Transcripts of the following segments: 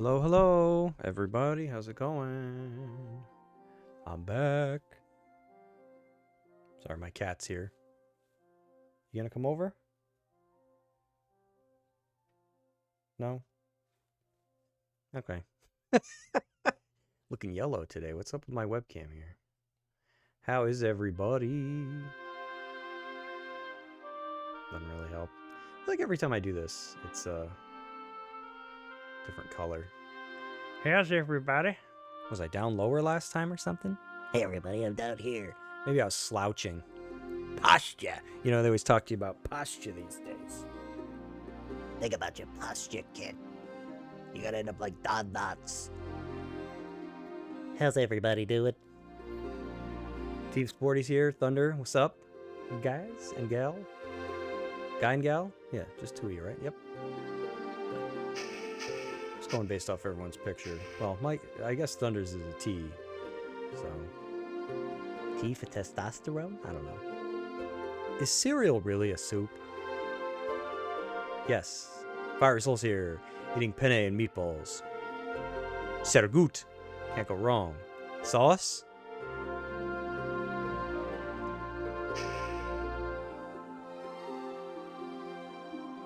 Hello, hello, everybody. How's it going? I'm back. Sorry, my cat's here. You gonna come over? No? Okay. Looking yellow today. What's up with my webcam here? How is everybody? Doesn't really help. I feel like every time I do this, it's a different color. How's everybody? Was I down lower last time or something? Hey everybody, I'm down here. Maybe I was slouching. Posture. You know, they always talk to you about posture these days. Think about your posture, kid. You're gonna end up like Don Knotts. How's everybody doing? Team Sporty's here. Thunder, what's up? Guys and gal? Guy and gal? Yeah, just two of you, right? Yep. Just going based off everyone's picture. Well, I guess Thunder's is a T. So. T for testosterone? I don't know. Is cereal really a soup? Yes. Fire Soul's here. Eating penne and meatballs. Sehr gut. Can't go wrong. Sauce?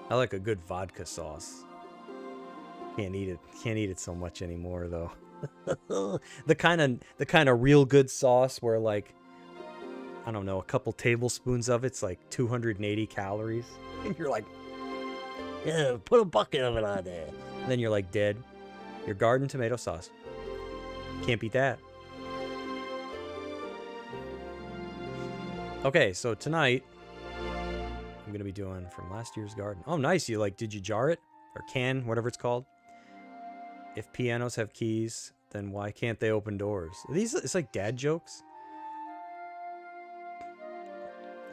I like a good vodka sauce. Can't eat it. Can't eat it so much anymore though. the kind of real good sauce where like I don't know, a couple tablespoons of it's like 280 calories. And you're like, Yeah, put a bucket of it on there. and then you're like dead. Your garden tomato sauce. Can't beat that. Okay, so tonight I'm gonna be doing from last year's garden. Oh, nice. Did you jar it? Or can, whatever it's called. If pianos have keys, then why can't they open doors? It's like dad jokes.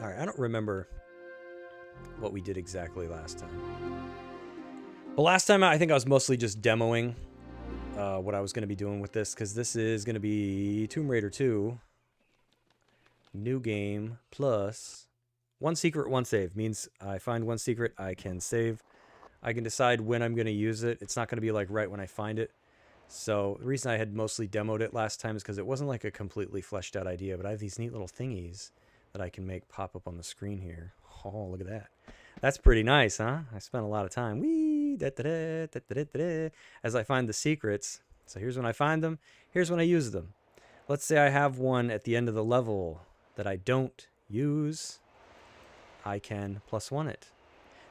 All right, I don't remember what we did exactly last time. But last time, I think I was mostly just demoing what I was going to be doing with this, because this is going to be Tomb Raider 2. New game plus one secret, one save. Means I find one secret, I can save. I can decide when I'm going to use it. It's not going to be like right when I find it. So the reason I had mostly demoed it last time is because it wasn't like a completely fleshed out idea, but I have these neat little thingies that I can make pop up on the screen here. Oh, look at that. That's pretty nice, huh? I spent a lot of time. Wee, da, da, da, da, da, da, da, as I find the secrets. So here's when I find them. Here's when I use them. Let's say I have one at the end of the level that I don't use. I can +1 it.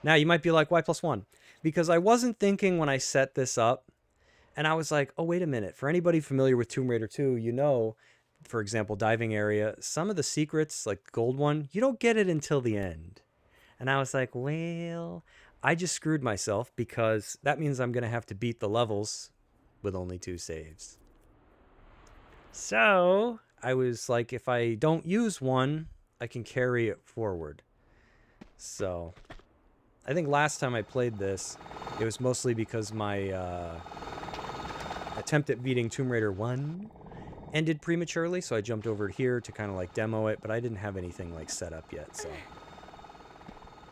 Now you might be like, why +1? Because I wasn't thinking when I set this up. And I was like, oh, wait a minute. For anybody familiar with Tomb Raider 2, you know, for example, diving area, some of the secrets, like the gold one, you don't get it until the end. And I was like, well, I just screwed myself because that means I'm going to have to beat the levels with only 2 saves. So I was like, if I don't use one, I can carry it forward. So I think last time I played this, it was mostly because my attempt at beating Tomb Raider 1 ended prematurely, so I jumped over here to kind of like demo it, but I didn't have anything like set up yet, so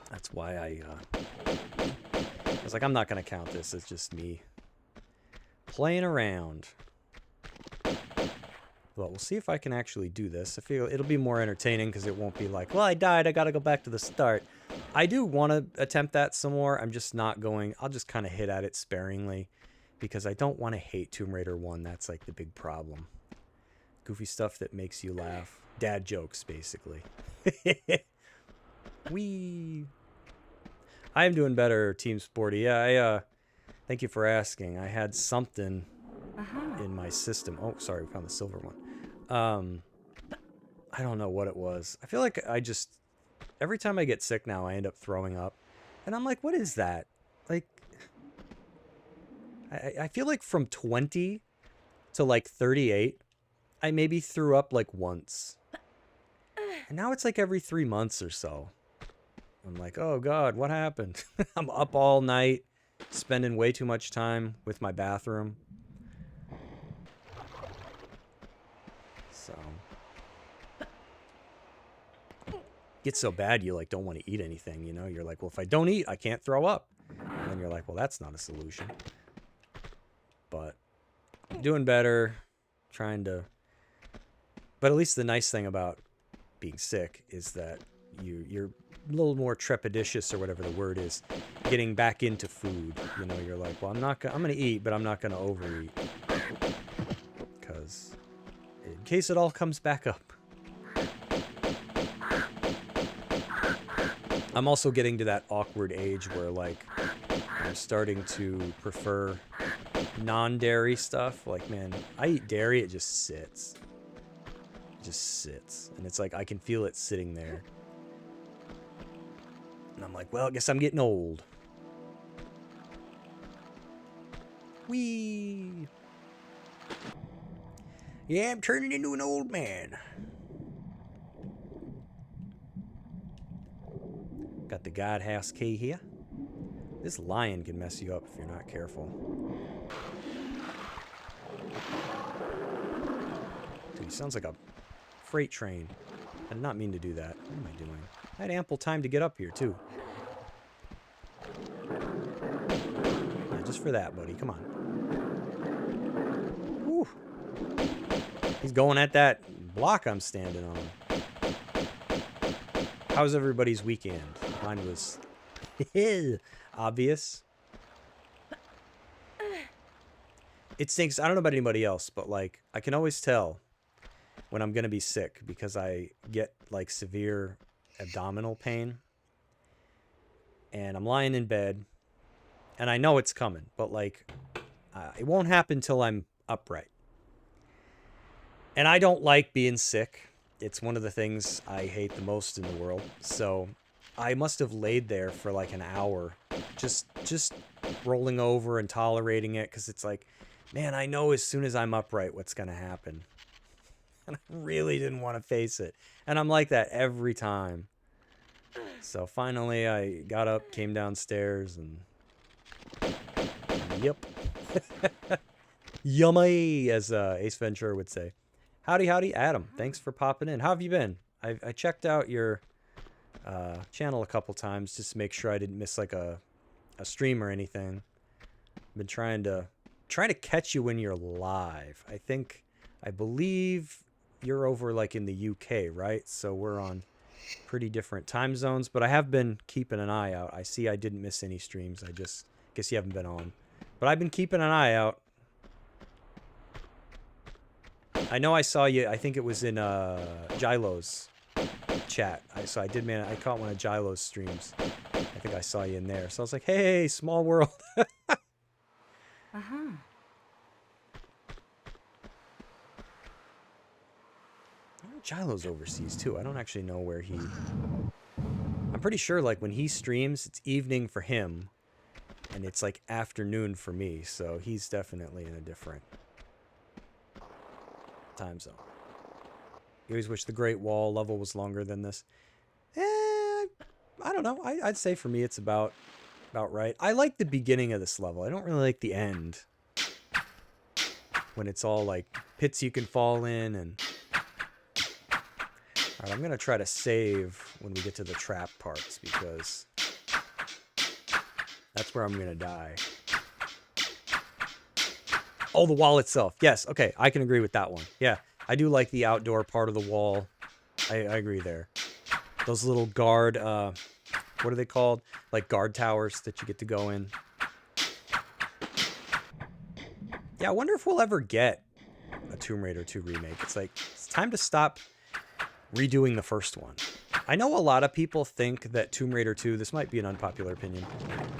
that's why I was like, I'm not going to count this. It's just me playing around. Well, we'll see if I can actually do this. I feel it'll be more entertaining because it won't be like, well, I died, I got to go back to the start. I do want to attempt that some more. I'm just not going. I'll just kind of hit at it sparingly because I don't want to hate Tomb Raider 1. That's like the big problem. Goofy stuff that makes you laugh. Dad jokes, basically. Wee. I am doing better, Team Sporty. Yeah, thank you for asking. I had something in my system. Oh, sorry, we found the silver one. I don't know what it was. I feel like I just... Every time I get sick now, I end up throwing up. And I'm like, what is that? Like... I feel like from 20 to like 38, I maybe threw up like once. And now it's like every 3 months or so. I'm like, oh God, what happened? I'm up all night, spending way too much time with my bathroom. So. Gets so bad you like don't want to eat anything, you know? You're like, well, if I don't eat, I can't throw up. And then you're like, well, that's not a solution. but doing better. Trying to... But at least the nice thing about being sick is that you're a little more trepidatious, or whatever the word is, getting back into food. You know, you're like, well, I'm going to eat, but I'm not going to overeat. Because in case it all comes back up. I'm also getting to that awkward age where, like, I'm starting to prefer non-dairy stuff. Like, man, I eat dairy, it just sits. It just sits. And it's like, I can feel it sitting there. And I'm like, well, I guess I'm getting old. Whee! Yeah, I'm turning into an old man. Got the guidehouse key here. This lion can mess you up if you're not careful. Dude, he sounds like a freight train. I did not mean to do that. What am I doing? I had ample time to get up here, too. Yeah, just for that, buddy. Come on. Whew. He's going at that block I'm standing on. How's everybody's weekend? Mine was obvious. It stinks. I don't know about anybody else, but, like, I can always tell when I'm going to be sick because I get, like, severe abdominal pain. And I'm lying in bed, and I know it's coming, but, like, it won't happen till I'm upright. And I don't like being sick. It's one of the things I hate the most in the world. So I must have laid there for like an hour, just rolling over and tolerating it, because it's like, man, I know as soon as I'm upright what's going to happen. And I really didn't want to face it. And I'm like that every time. So finally I got up, came downstairs, and yep. Yummy, as Ace Ventura would say. Howdy, howdy, Adam. Thanks for popping in. How have you been? I checked out your channel a couple times just to make sure I didn't miss like a stream or anything. I've been trying to catch you when you're live. I believe you're over like in the UK, right? So we're on pretty different time zones, but I have been keeping an eye out. I see I didn't miss any streams. I just guess you haven't been on. But I've been keeping an eye out. I know I saw you, I think it was in Jilo's chat. I caught one of Jilo's streams. I think I saw you in there. So I was like, hey, small world. Uh-huh. Jilo's overseas too. I don't actually know where he... I'm pretty sure like when he streams, it's evening for him. And it's like afternoon for me. So he's definitely in a different time zone. You always wish the Great Wall level was longer than this. I don't know. I'd say for me it's about right. I like the beginning of this level. I don't really like the end. When it's all like pits you can fall in and... Alright, I'm going to try to save when we get to the trap parts because that's where I'm going to die. Oh, the wall itself. Yes, okay, I can agree with that one. Yeah, I do like the outdoor part of the wall. I agree there. Those little guard, what are they called? Like guard towers that you get to go in. Yeah, I wonder if we'll ever get a Tomb Raider 2 remake. It's like, it's time to stop redoing the first one. I know a lot of people think that Tomb Raider 2, this might be an unpopular opinion,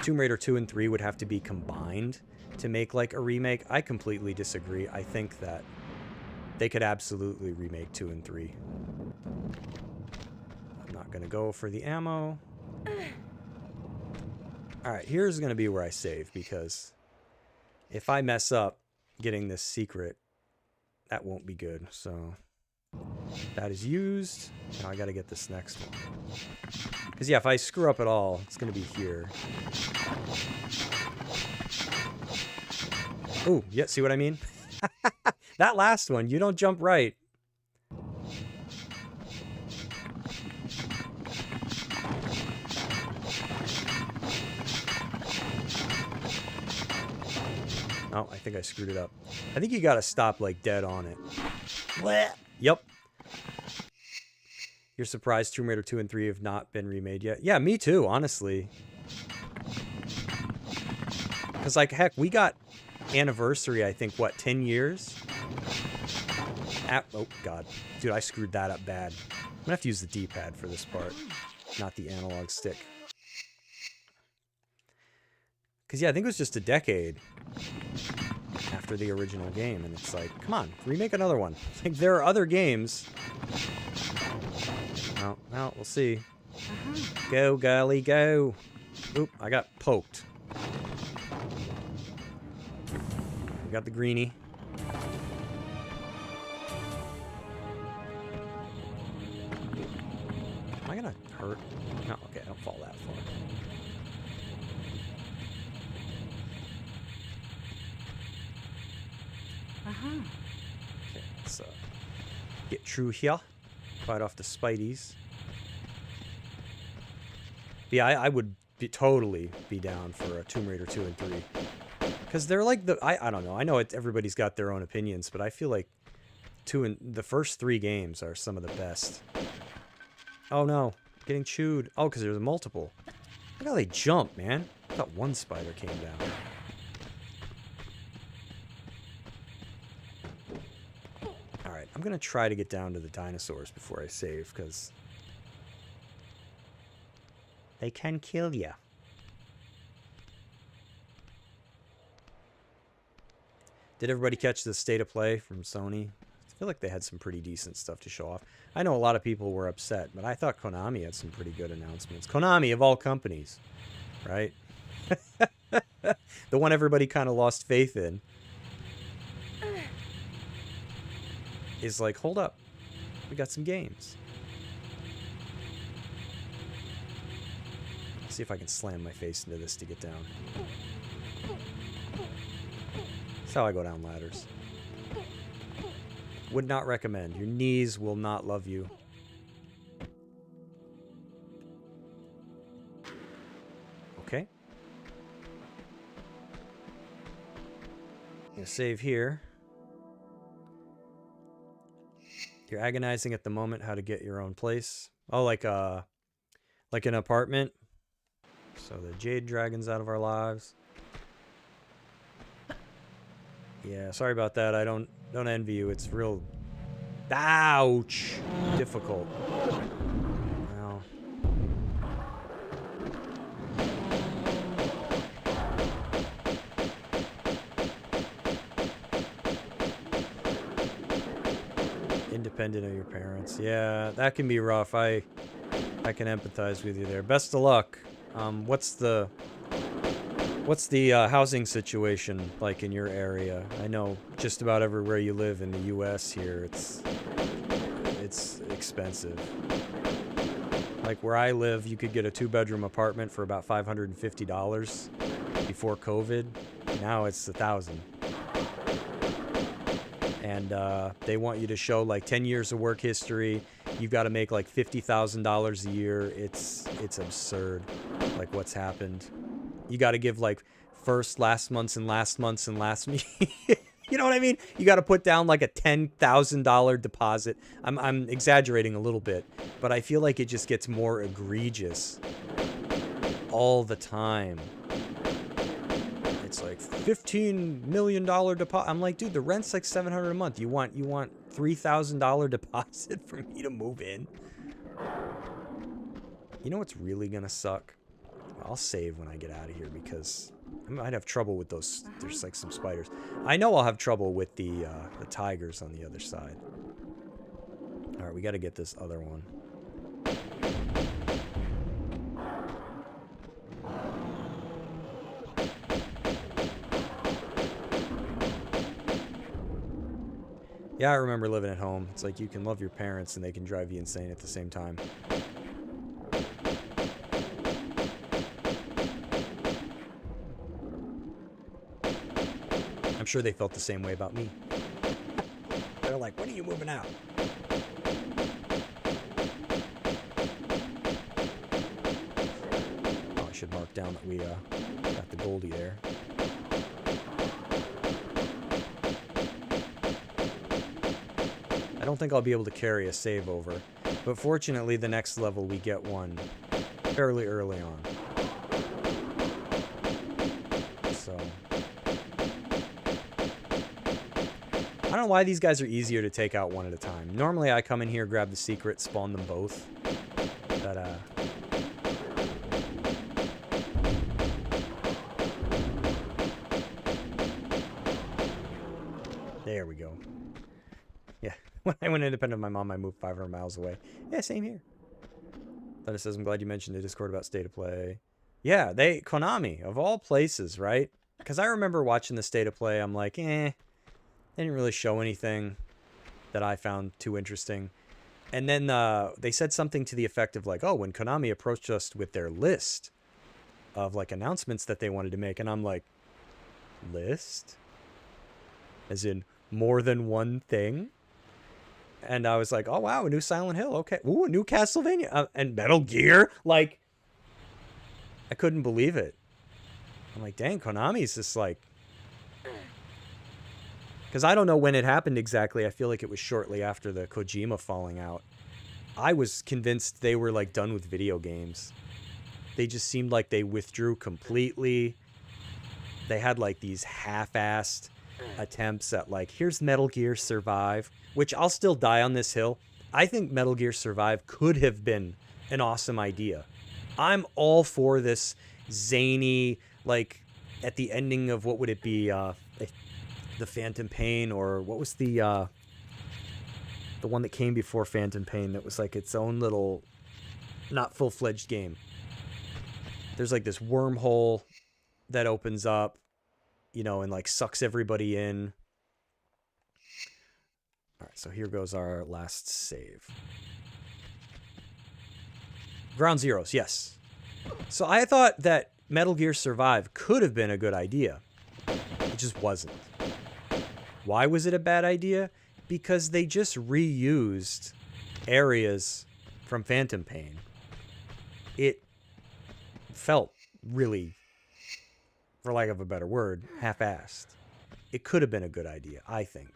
Tomb Raider 2 and 3 would have to be combined to make like a remake. I completely disagree. I think that they could absolutely remake 2 and 3. I'm not going to go for the ammo. Alright, here's going to be where I save, because if I mess up getting this secret, that won't be good. So that is used. Now I got to get this next one. Because yeah, if I screw up at all, it's going to be here. Ooh, yeah, see what I mean? That last one, you don't jump right. Oh, I think I screwed it up. I think you gotta stop, like, dead on it. What? Yep. You're surprised Tomb Raider 2 and 3 have not been remade yet? Yeah, me too, honestly. Because, like, heck, we got Anniversary, I think, what, 10 years? Oh, God. Dude, I screwed that up bad. I'm gonna have to use the D-pad for this part, not the analog stick. Because, yeah, I think it was just a decade after the original game, and it's like, come on, remake another one. Like, there are other games. Oh, well, we'll see. Go, girlie, go. Oop, I got poked. We got the greenie. Am I gonna hurt? No, okay, I don't fall that far. Okay, let's get through here. Fight off the Spideys. Yeah, I would totally be down for a Tomb Raider 2 and 3. Because they're like I don't know. I know everybody's got their own opinions, but I feel like the first 3 games are some of the best. Oh no, getting chewed. Oh, because there's a multiple. Look how they jump, man. I thought one spider came down. Alright, I'm going to try to get down to the dinosaurs before I save, because they can kill you. Did everybody catch the State of Play from Sony? I feel like they had some pretty decent stuff to show off. I know a lot of people were upset, but I thought Konami had some pretty good announcements. Konami, of all companies, right? The one everybody kind of lost faith in. Is like, hold up. We got some games. Let's see if I can slam my face into this to get down. That's how I go down ladders. Would not recommend. Your knees will not love you. Okay. I'm gonna save here. You're agonizing at the moment how to get your own place. Oh, like an apartment. So the Jade Dragon's out of our lives. Yeah, sorry about that. I don't envy you. It's real... Ouch! Difficult. Well... Independent of your parents. Yeah, that can be rough. I can empathize with you there. Best of luck. What's the housing situation like in your area? I know just about everywhere you live in the U.S. here, it's expensive. Like where I live, you could get a 2-bedroom apartment for about $550 before COVID. Now it's $1,000. And they want you to show like 10 years of work history. You've got to make like $50,000 a year. It's absurd, like what's happened. You got to give like last month's and last you know what I mean? You got to put down like a $10,000 deposit. I'm exaggerating a little bit, but I feel like it just gets more egregious all the time. It's like $15 million deposit. I'm like, dude, the rent's like $700 a month. You want $3,000 deposit for me to move in? You know what's really gonna suck? I'll save when I get out of here because I might have trouble with those. There's like some spiders. I know I'll have trouble with the tigers on the other side. All right, we got to get this other one. Yeah, I remember living at home. It's like you can love your parents and they can drive you insane at the same time. I'm sure they felt the same way about me. They're like, when are you moving out? Oh, I should mark down that we got the Goldie there. don't think I'll be able to carry a save over. But fortunately, the next level we get one fairly early on. So I don't know why these guys are easier to take out one at a time. Normally I come in here, grab the secret, spawn them both. But there we go. Yeah, when I went independent of my mom, I moved 500 miles away. Yeah, same here. Then it says, I'm glad you mentioned the Discord about State of Play. Yeah, Konami, of all places, right? Because I remember watching the State of Play, I'm like, they didn't really show anything that I found too interesting. And then they said something to the effect of like, oh, when Konami approached us with their list of like announcements that they wanted to make, and I'm like, list? As in more than one thing? And I was like, oh, wow, a new Silent Hill. Okay. Ooh, a new Castlevania. And Metal Gear. Like, I couldn't believe it. I'm like, dang, Konami's just like... Because I don't know when it happened exactly. I feel like it was shortly after the Kojima falling out. I was convinced they were, like, done with video games. They just seemed like they withdrew completely. They had, like, these half-assed attempts at, like, here's Metal Gear Survive, which I'll still die on this hill. I think Metal Gear Survive could have been an awesome idea. I'm all for this zany, like, at the ending of what would it be, the Phantom Pain, or what was the one that came before Phantom Pain that was like its own little, not full-fledged game. There's like this wormhole that opens up, you know, and like sucks everybody in. All right, so here goes our last save. Ground Zeroes, yes. So I thought that Metal Gear Survive could have been a good idea. It just wasn't. Why was it a bad idea? Because they just reused areas from Phantom Pain. It felt really, for lack of a better word, half-assed. It could have been a good idea, I think.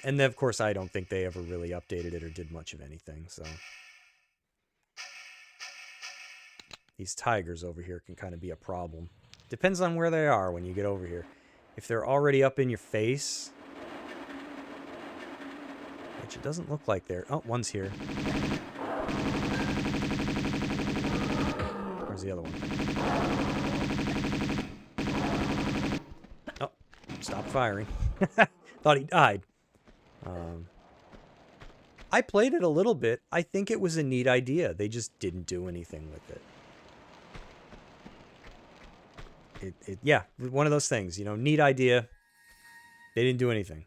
And then, of course, I don't think they ever really updated it or did much of anything, so... These tigers over here can kind of be a problem. Depends on where they are when you get over here. If they're already up in your face... Which it doesn't look like they're... Oh, one's here. Where's the other one? Oh, stop firing. Thought he died. I played it a little bit. I think it was a neat idea. They just didn't do anything with it. Yeah, one of those things, you know, neat idea. They didn't do anything.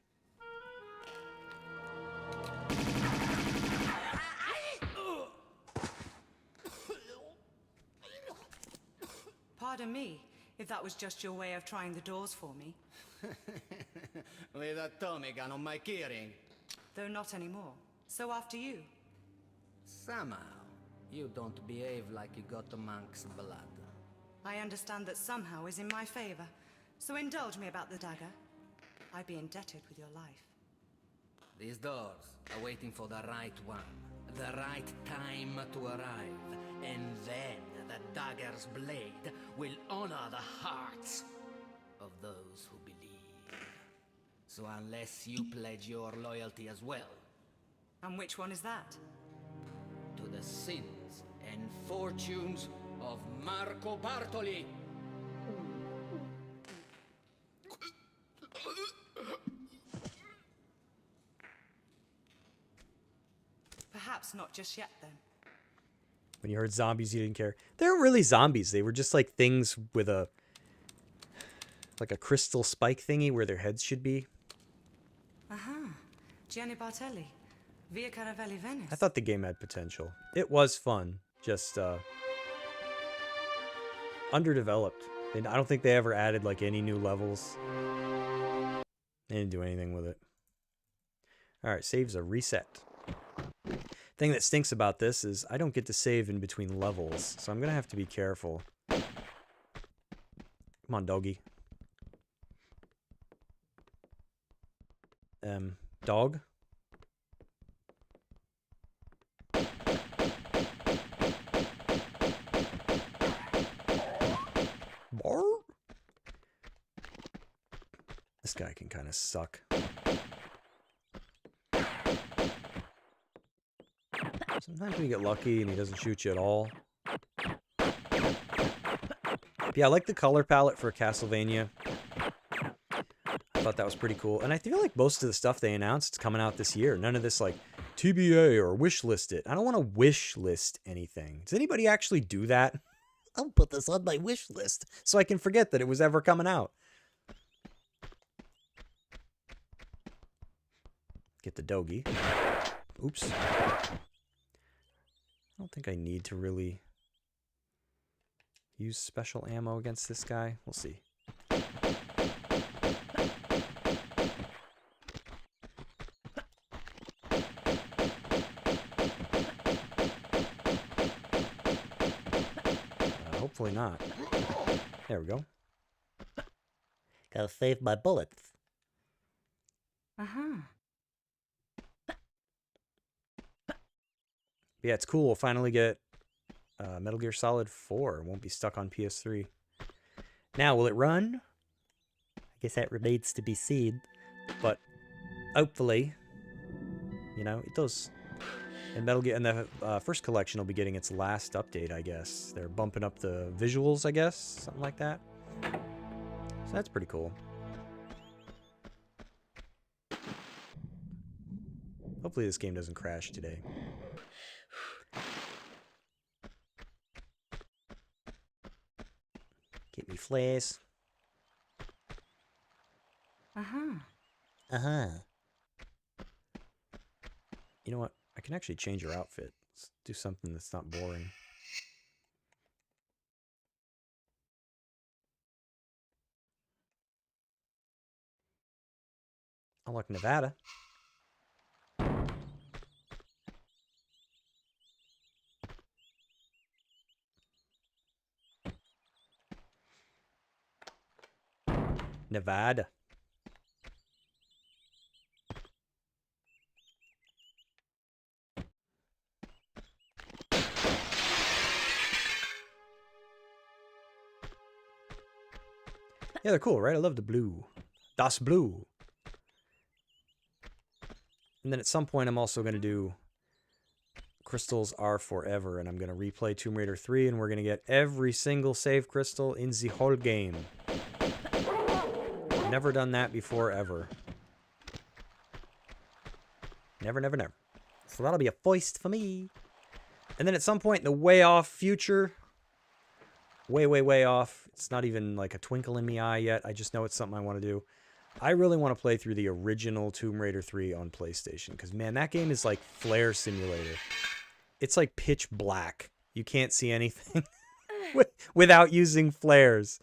Pardon me, if that was just your way of trying the doors for me. With a Tommy gun on my keyring. Though not anymore. So after you. Somehow, you don't behave like you got the monk's blood. I understand that somehow is in my favor. So indulge me about the dagger. I'd be indebted with your life. These doors are waiting for the right one. The right time to arrive. And then the dagger's blade will honor the hearts of those who believe. So unless you pledge your loyalty as well... And which one is that? To the sins and fortunes of Marco Bartoli. Perhaps not just yet, then. When you heard zombies, you didn't care. They weren't really zombies. They were just like things with a... like a crystal spike thingy where their heads should be. Aha. Gianni Bartelli. Via Caravelli, Venice. I thought the game had potential. It was fun. Just, underdeveloped. And I don't think they ever added, like, any new levels. They didn't do anything with it. Alright, saves a reset. Thing that stinks about this is I don't get to save in between levels, so I'm gonna have to be careful. Come on, doggy. dog. Bar? This guy can kind of suck. Sometimes we get lucky and he doesn't shoot you at all. But yeah, I like the color palette for Castlevania. I thought that was pretty cool. And I feel like most of the stuff they announced is coming out this year. None of this like TBA or wish list it. I don't want to wish list anything. Does anybody actually do that? I'll put this on my wish list. So I can forget that it was ever coming out. Get the doggy. Oops. I don't think I need to really use special ammo against this guy. We'll see. Hopefully not. There we go. Gotta save my bullets. Uh-huh. Yeah, it's cool. We'll finally get Metal Gear Solid 4. It won't be stuck on PS3. Now, will it run? I guess that remains to be seen. But hopefully, you know, it does. And Metal Gear, and the first collection will be getting its last update, I guess. They're bumping up the visuals, I guess, something like that. So that's pretty cool. Hopefully this game doesn't crash today. Get me flares. Uh-huh. Uh-huh. You know what? I can actually change your outfit. Let's do something that's not boring. I like Nevada. Nevada. Yeah, they're cool, right? I love the blue. Das Blue. And then at some point, I'm also going to do Crystals Are Forever, and I'm going to replay Tomb Raider 3, and we're going to get every single save crystal in the whole game. Never done that before, ever. Never, never, never. So that'll be a foist for me. And then at some point in the way off future, way, way, way off, it's not even like a twinkle in the eye yet. I just know it's something I want to do. I really want to play through the original Tomb Raider 3 on PlayStation. Because, man, that game is like Flare Simulator. It's like pitch black. You can't see anything without using flares.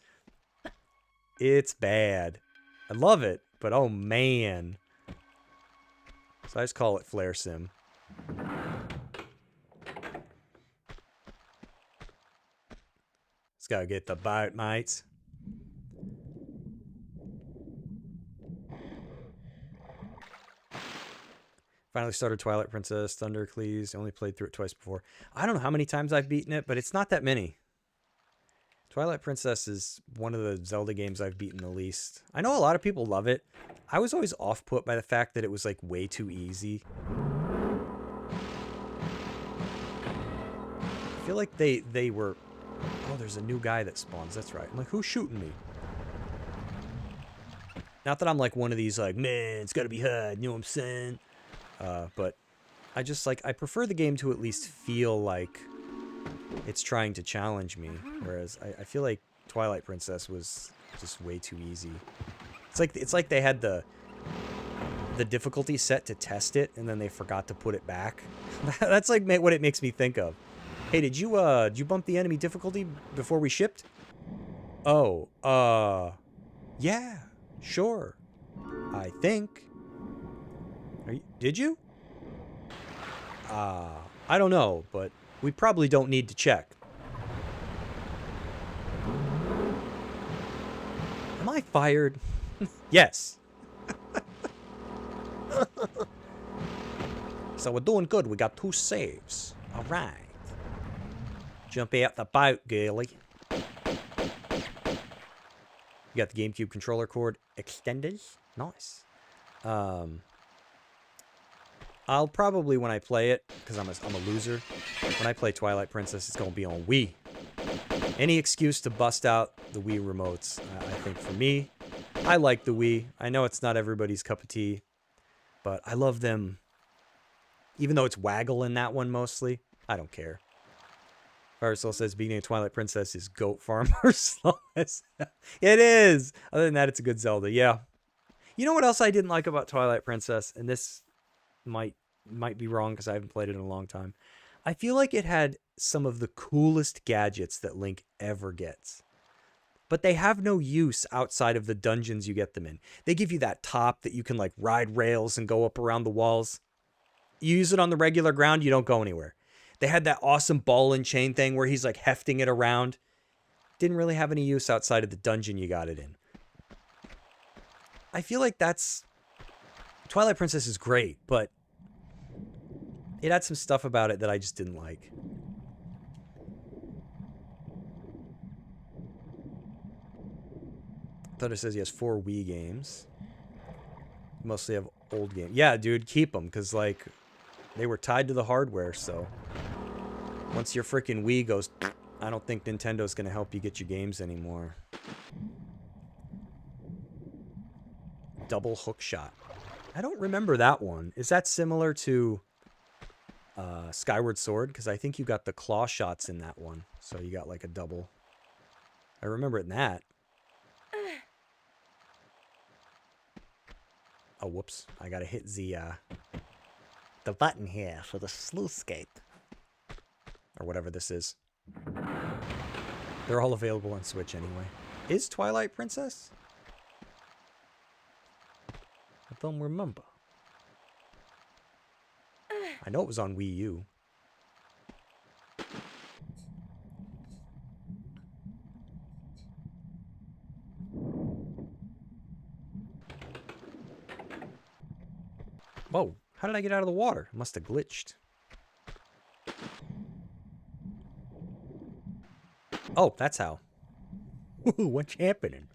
It's bad. I love it, but oh, man. So I just call it Flare Sim. Let's go get the boat, mates. Finally started Twilight Princess, Thundercleese. Only played through it twice before. I don't know how many times I've beaten it, but it's not that many. Twilight Princess is one of the Zelda games I've beaten the least. I know a lot of people love it. I was always off-put by the fact that it was like way too easy. I feel like they were... Oh, there's a new guy that spawns. That's right. I'm like, who's shooting me? Not that I'm like one of these like, man, it's gotta be hard, you know what I'm saying? But I just like, I prefer the game to at least feel like it's trying to challenge me. Whereas I feel like Twilight Princess was just way too easy. It's like they had the difficulty set to test it and then they forgot to put it back. That's like what it makes me think of. Hey, did you bump the enemy difficulty before we shipped? Oh, yeah, sure. I think. Did you? I don't know, but we probably don't need to check. Am I fired? Yes. So we're doing good. We got 2 saves. All right. Jump out the boat, girly. You got the GameCube controller cord extended. Nice. I'll probably, when I play it, because I'm a loser, when I play Twilight Princess, it's going to be on Wii. Any excuse to bust out the Wii remotes, I think for me, I like the Wii. I know it's not everybody's cup of tea, but I love them. Even though it's waggle in that one mostly, I don't care. Firesol says beginning of Twilight Princess is Goat Farmer's slowest. It is! Other than that, it's a good Zelda, yeah. You know what else I didn't like about Twilight Princess? And this might be wrong because I haven't played it in a long time. I feel like it had some of the coolest gadgets that Link ever gets. But they have no use outside of the dungeons you get them in. They give you that top that you can like ride rails and go up around the walls. You use it on the regular ground, you don't go anywhere. They had that awesome ball and chain thing where he's like hefting it around. Didn't really have any use outside of the dungeon you got it in. I feel like that's... Twilight Princess is great, but it had some stuff about it that I just didn't like. Thunder says he has 4 Wii games. Mostly have old games. Yeah, dude, keep them, because, like, they were tied to the hardware, so... Once your freaking Wii goes... I don't think Nintendo's going to help you get your games anymore. Double hook shot. I don't remember that one. Is that similar to Skyward Sword? Because I think you got the claw shots in that one. So you got like a double. I remember it in that. Oh, whoops. I gotta hit the button here for the sluice gate. Or whatever this is. They're all available on Switch anyway. Is Twilight Princess? I don't remember. I know it was on Wii U. Whoa, how did I get out of the water? It must have glitched. Oh, that's how. Woohoo, what's happening?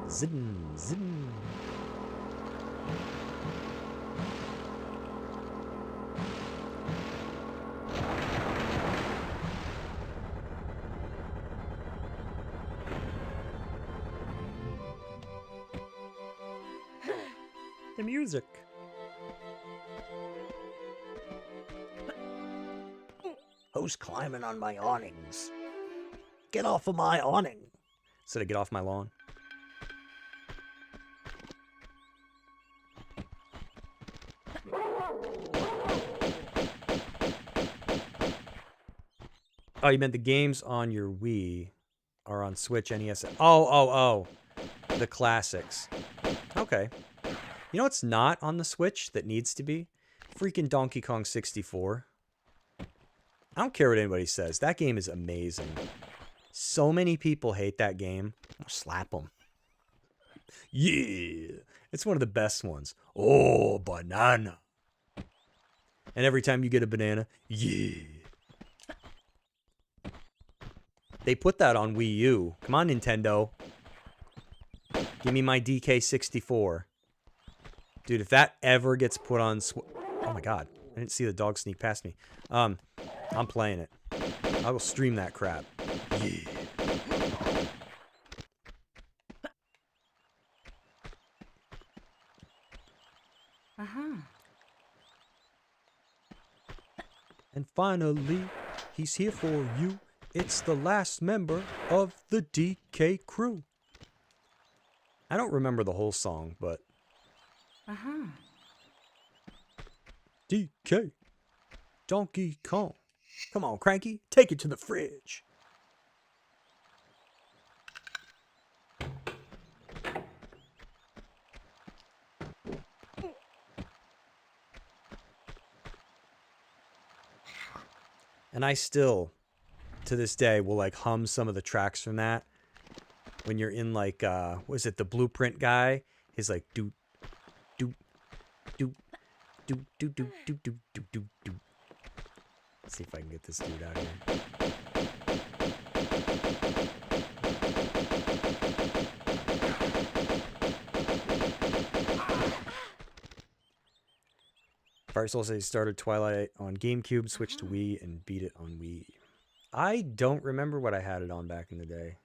Zin, zin. The music. Who's climbing on my awnings? Get off of my awning. So to get off my lawn. Oh, you meant the games on your Wii are on Switch, NES. Oh. The classics. Okay. You know what's not on the Switch that needs to be? Freaking Donkey Kong 64. I don't care what anybody says. That game is amazing. So many people hate that game. I'll slap them. Yeah. It's one of the best ones. Oh, banana. And every time you get a banana, yeah. They put that on Wii U. Come on, Nintendo. Give me my DK64. Dude, if that ever gets put on... Oh my god. I didn't see the dog sneak past me. I'm playing it. I will stream that crap. Yeah. Uh-huh. And finally, he's here for you. It's the last member of the DK crew. I don't remember the whole song, but... Uh-huh. DK. Donkey Kong. Come on, Cranky. Take it to the fridge. And I still, to this day, will like hum some of the tracks from that. when you're in like was it the blueprint guy? He's like do do do do do do do do do do do. Let's see if I can get this dude out here. Firesoul says he started Twilight on GameCube, switched to Wii, and beat it on Wii. I don't remember what I had it on back in the day.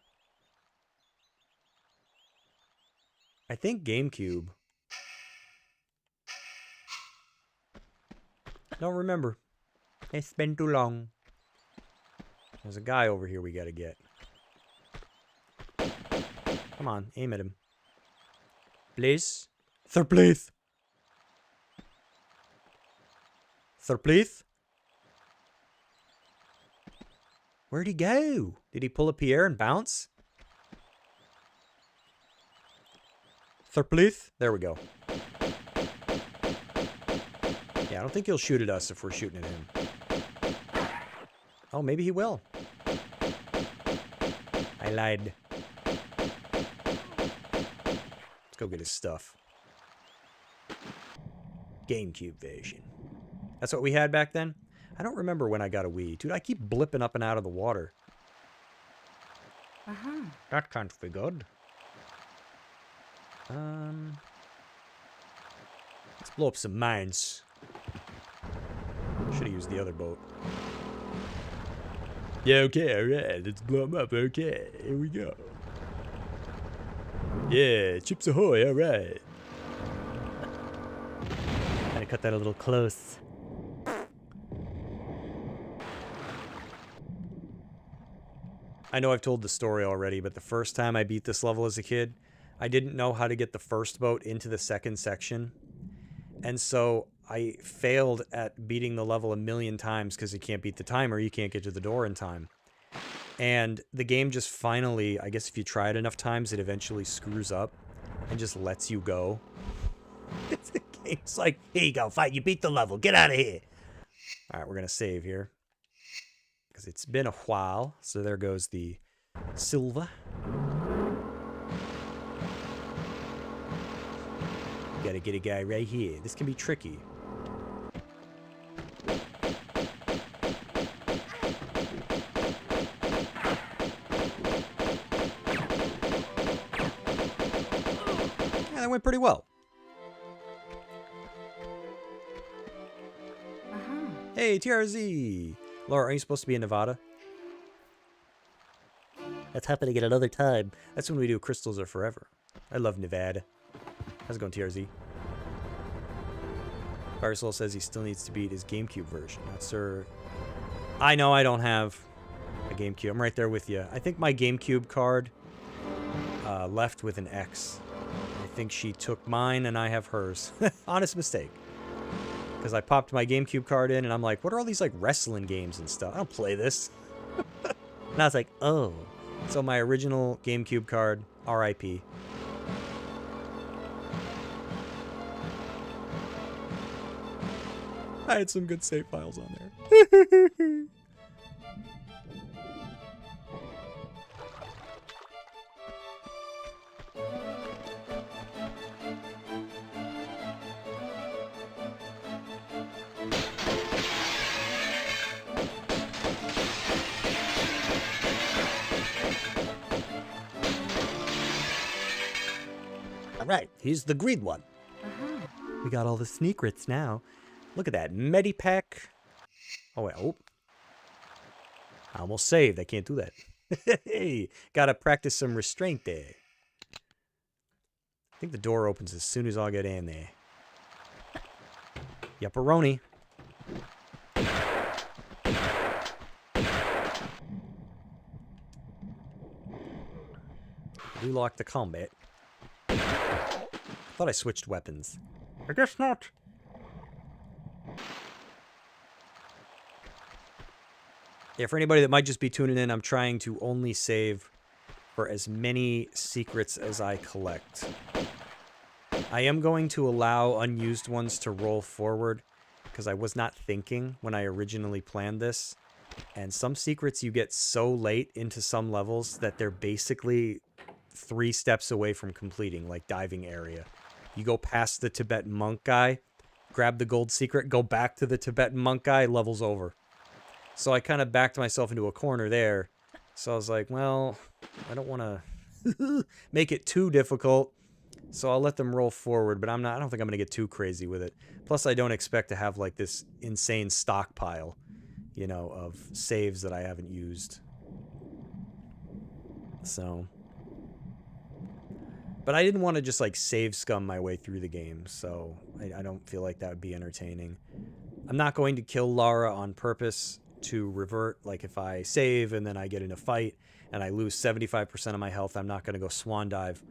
I think GameCube. Don't remember. It's been too long. There's a guy over here we gotta get. Come on, aim at him. Please? Sir, please. Sir, please? Where'd he go? Did he pull a Pierre and bounce? Sir, please? There we go. Yeah, I don't think he'll shoot at us if we're shooting at him. Oh, maybe he will. I lied. Let's go get his stuff. GameCube version. That's what we had back then? I don't remember when I got a Wii. Dude, I keep blipping up and out of the water. That can't be good. Let's blow up some mines. Should have used the other boat. Yeah, okay, alright. Let's blow them up. Okay, here we go. Yeah, Chips Ahoy, alright. Gotta cut that a little close. I know I've told the story already, but the first time I beat this level as a kid, I didn't know how to get the first boat into the second section. And so I failed at beating the level a million times because you can't beat the timer, you can't get to the door in time. And the game just finally, I guess if you try it enough times, it eventually screws up and just lets you go. The game's like, here you go, fight, you beat the level, get out of here. All right, we're going to save here. Because it's been a while. So there goes the silver. Gotta get a guy right here. This can be tricky. Yeah, that went pretty well. Hey, TRZ! Laura, are you supposed to be in Nevada? That's happening at another time. That's when we do Crystals Are Forever. I love Nevada. How's it going, TRZ? Firesoul says he still needs to beat his GameCube version. Not sir. I know I don't have a GameCube. I'm right there with you. I think my GameCube card left with an X. I think she took mine and I have hers. Honest mistake. Because I popped my GameCube card in and I'm like, what are all these like wrestling games and stuff? I don't play this. And I was like, oh. So my original GameCube card, RIP. I had some good save files on there. Alright, he's the green one. We got all the secrets now. Look at that. Medipack. Oh, wait. Oh. I almost saved. I can't do that. Hey, gotta practice some restraint there. I think the door opens as soon as I get in there. Yupperoni. We lock the combat. Thought I switched weapons. I guess not. Yeah, for anybody that might just be tuning in, I'm trying to only save for as many secrets as I collect. I am going to allow unused ones to roll forward because I was not thinking when I originally planned this. And some secrets you get so late into some levels that they're basically 3 steps away from completing, like diving area. You go past the Tibetan monk guy, grab the gold secret, go back to the Tibetan monk guy, levels over. So I kind of backed myself into a corner there. So I was like, well, I don't want to make it too difficult. So I'll let them roll forward, but I don't think I'm going to get too crazy with it. Plus, I don't expect to have like this insane stockpile, you know, of saves that I haven't used. So, but I didn't want to just like save scum my way through the game, so I don't feel like that would be entertaining. I'm not going to kill Lara on purpose to revert. Like if I save and then I get in a fight and I lose 75% of my health, I'm not going to go swan dive,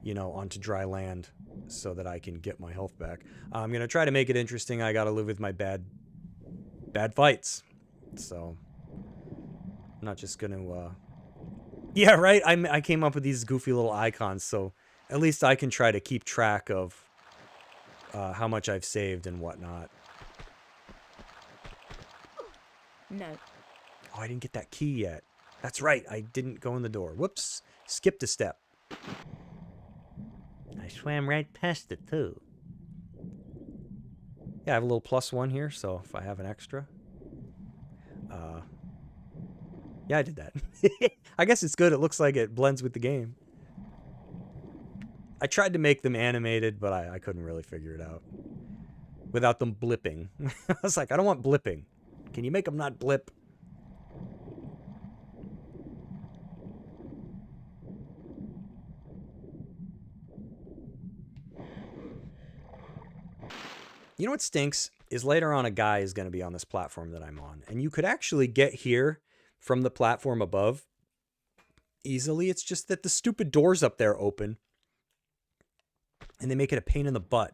you know, onto dry land so that I can get my health back. I'm going to try to make it interesting. I got to live with my bad fights. So I'm not just going to, yeah, right. I came up with these goofy little icons. So at least I can try to keep track of how much I've saved and whatnot. No. Oh, I didn't get that key yet. That's right. I didn't go in the door. Whoops. Skipped a step. I swam right past it, too. Yeah, I have a little +1 here, so if I have an extra. Yeah, I did that. I guess it's good. It looks like it blends with the game. I tried to make them animated, but I couldn't really figure it out. Without them blipping. I was like, I don't want blipping. Can you make them not blip? You know what stinks? Is later on a guy is going to be on this platform that I'm on. And you could actually get here from the platform above easily. It's just that the stupid doors up there open. And they make it a pain in the butt.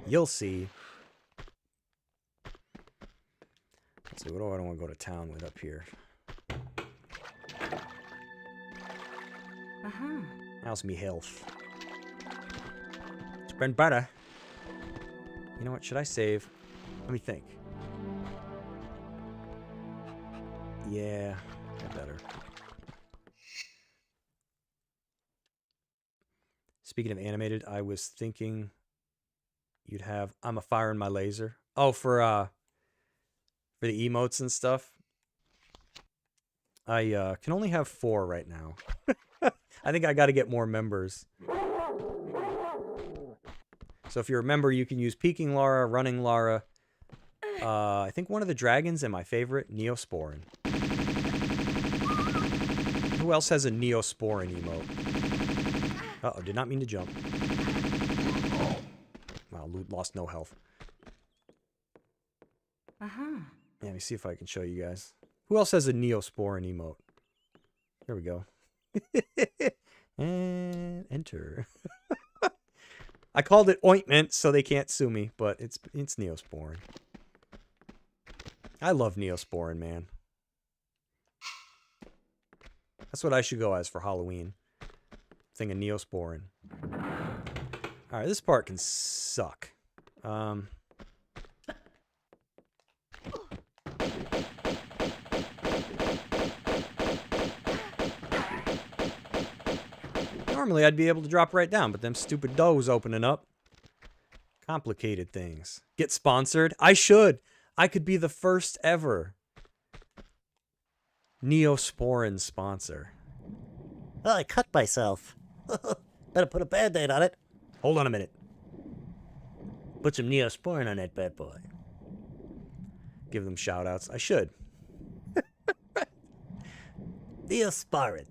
You'll see. Let's see, what do I want to go to town with up here? How's me health? It's been better. You know what? Should I save? Let me think. Yeah, I better. Speaking of animated, I was thinking you'd have I'm a firing my laser. Oh, for the emotes and stuff. I can only have 4 right now. I think I got to get more members. So if you're a member, you can use Peeking Lara, Running Lara. I think one of the dragons and my favorite, Neosporin. Who else has a Neosporin emote? Uh-oh, did not mean to jump. Wow, lost no health. Yeah, let me see if I can show you guys. Who else has a Neosporin emote? There we go. And enter. I called it ointment, so they can't sue me, but it's Neosporin. I love Neosporin, man. That's what I should go as for Halloween. Thing of Neosporin. Alright, this part can suck. Normally I'd be able to drop right down, but them stupid doors opening up. Complicated things. Get sponsored? I should. I could be the first ever Neosporin sponsor. Oh, I cut myself. Better put a Band-Aid on it. Hold on a minute. Put some Neosporin on that bad boy. Give them shout outs. I should. Neosporin.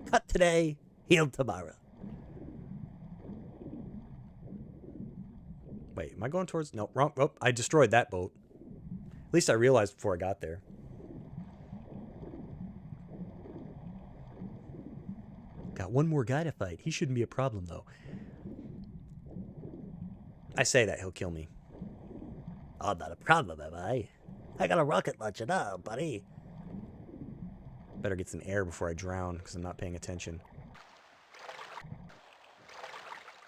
Cut today, heal tomorrow. Wait, am I going towards... No, wrong. Oh, I destroyed that boat. At least I realized before I got there. Got one more guy to fight. He shouldn't be a problem, though. I say that, he'll kill me. Oh, not a problem, am I? I got a rocket launcher now, buddy. Better get some air before I drown, because I'm not paying attention.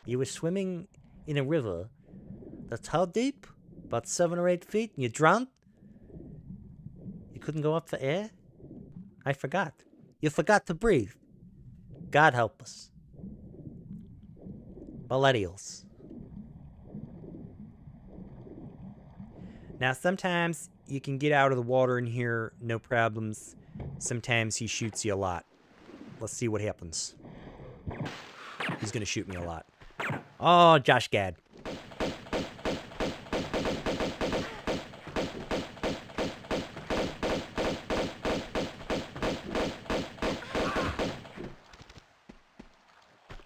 You were swimming in a river that's how deep? About 7 or 8 feet, and you drowned? You couldn't go up for air? I forgot. You forgot to breathe. God help us. Millennials. Now, sometimes you can get out of the water in here, no problems. Sometimes he shoots you a lot. Let's see what happens. He's gonna shoot me a lot. Oh, Josh Gad.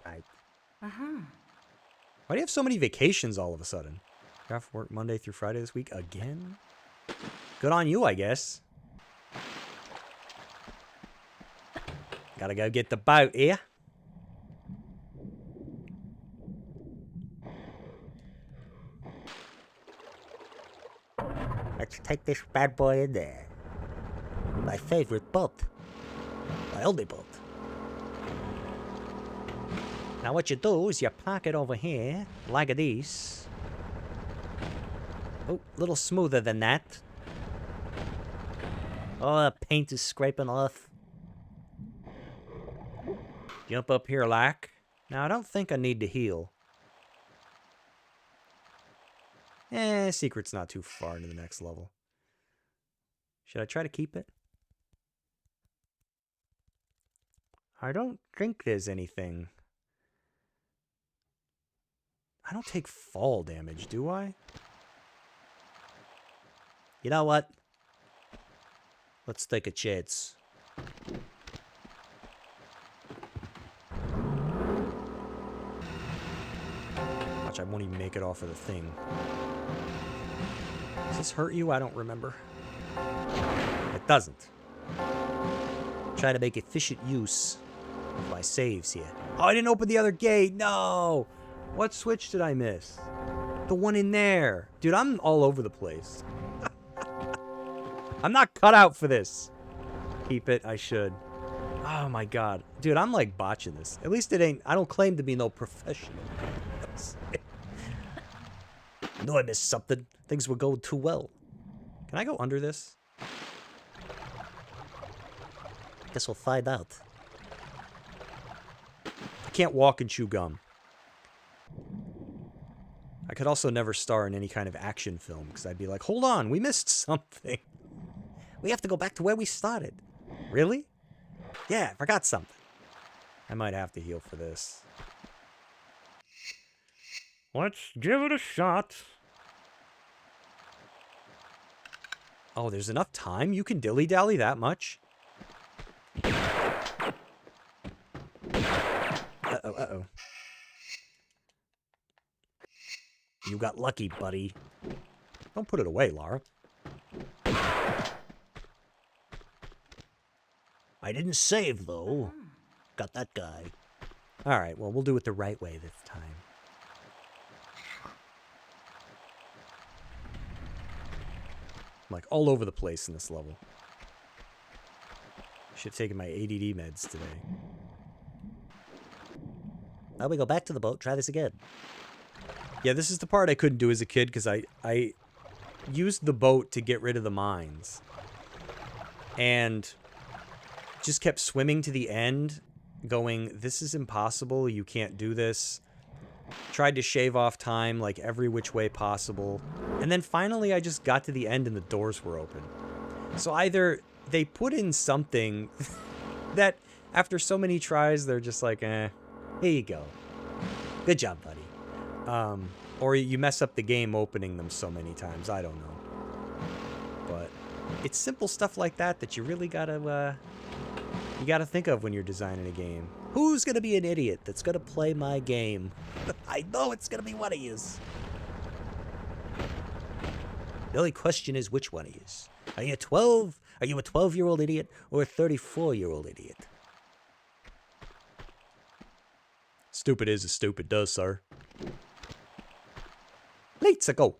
Right. Why do you have so many vacations all of a sudden? You have to work Monday through Friday this week again? Good on you, I guess. Gotta go get the boat here. Let's take this bad boy in there. My favorite boat. My only boat. Now what you do is you park it over here, like this. Oh, a little smoother than that. Oh, the paint is scraping off. Jump up here, like. Now, I don't think I need to heal. Secret's not too far into the next level. Should I try to keep it? I don't think there's anything. I don't take fall damage, do I? You know what? Let's take a chance. Watch, I won't even make it off of the thing. Does this hurt you? I don't remember. It doesn't. Try to make efficient use of my saves here. Oh, I didn't open the other gate. No. What switch did I miss? The one in there. Dude, I'm all over the place. I'm not cut out for this. Keep it. I should. Oh, my God. Dude, I'm like botching this. At least it ain't. I don't claim to be no professional. I know I missed something. Things were going too well. Can I go under this? Guess we'll find out. I can't walk and chew gum. I could also never star in any kind of action film because I'd be like, hold on, we missed something. We have to go back to where we started. Really? Yeah, I forgot something. I might have to heal for this. Let's give it a shot. Oh, there's enough time? You can dilly-dally that much? Uh-oh, uh-oh. You got lucky, buddy. Don't put it away, Lara. I didn't save, though. Got that guy. All right, well, we'll do it the right way this time. I'm like all over the place in this level. Should have taken my ADD meds today. Now we go back to the boat, try this again. Yeah, this is the part I couldn't do as a kid because I used the boat to get rid of the mines. And just kept swimming to the end, going, this is impossible, you can't do this. Tried to shave off time like every which way possible. And then finally I just got to the end and the doors were open. So either they put in something that after so many tries, they're just like, here you go. Good job, buddy. Or you mess up the game opening them so many times. I don't know. But it's simple stuff like that that you really gotta, you gotta think of when you're designing a game. Who's gonna be an idiot that's gonna play my game? I know it's gonna be one of yous. The only question is which one of yous. Are you 12? Are you a 12-year-old idiot or a 34-year-old idiot? Stupid is as stupid does, sir. Let's go.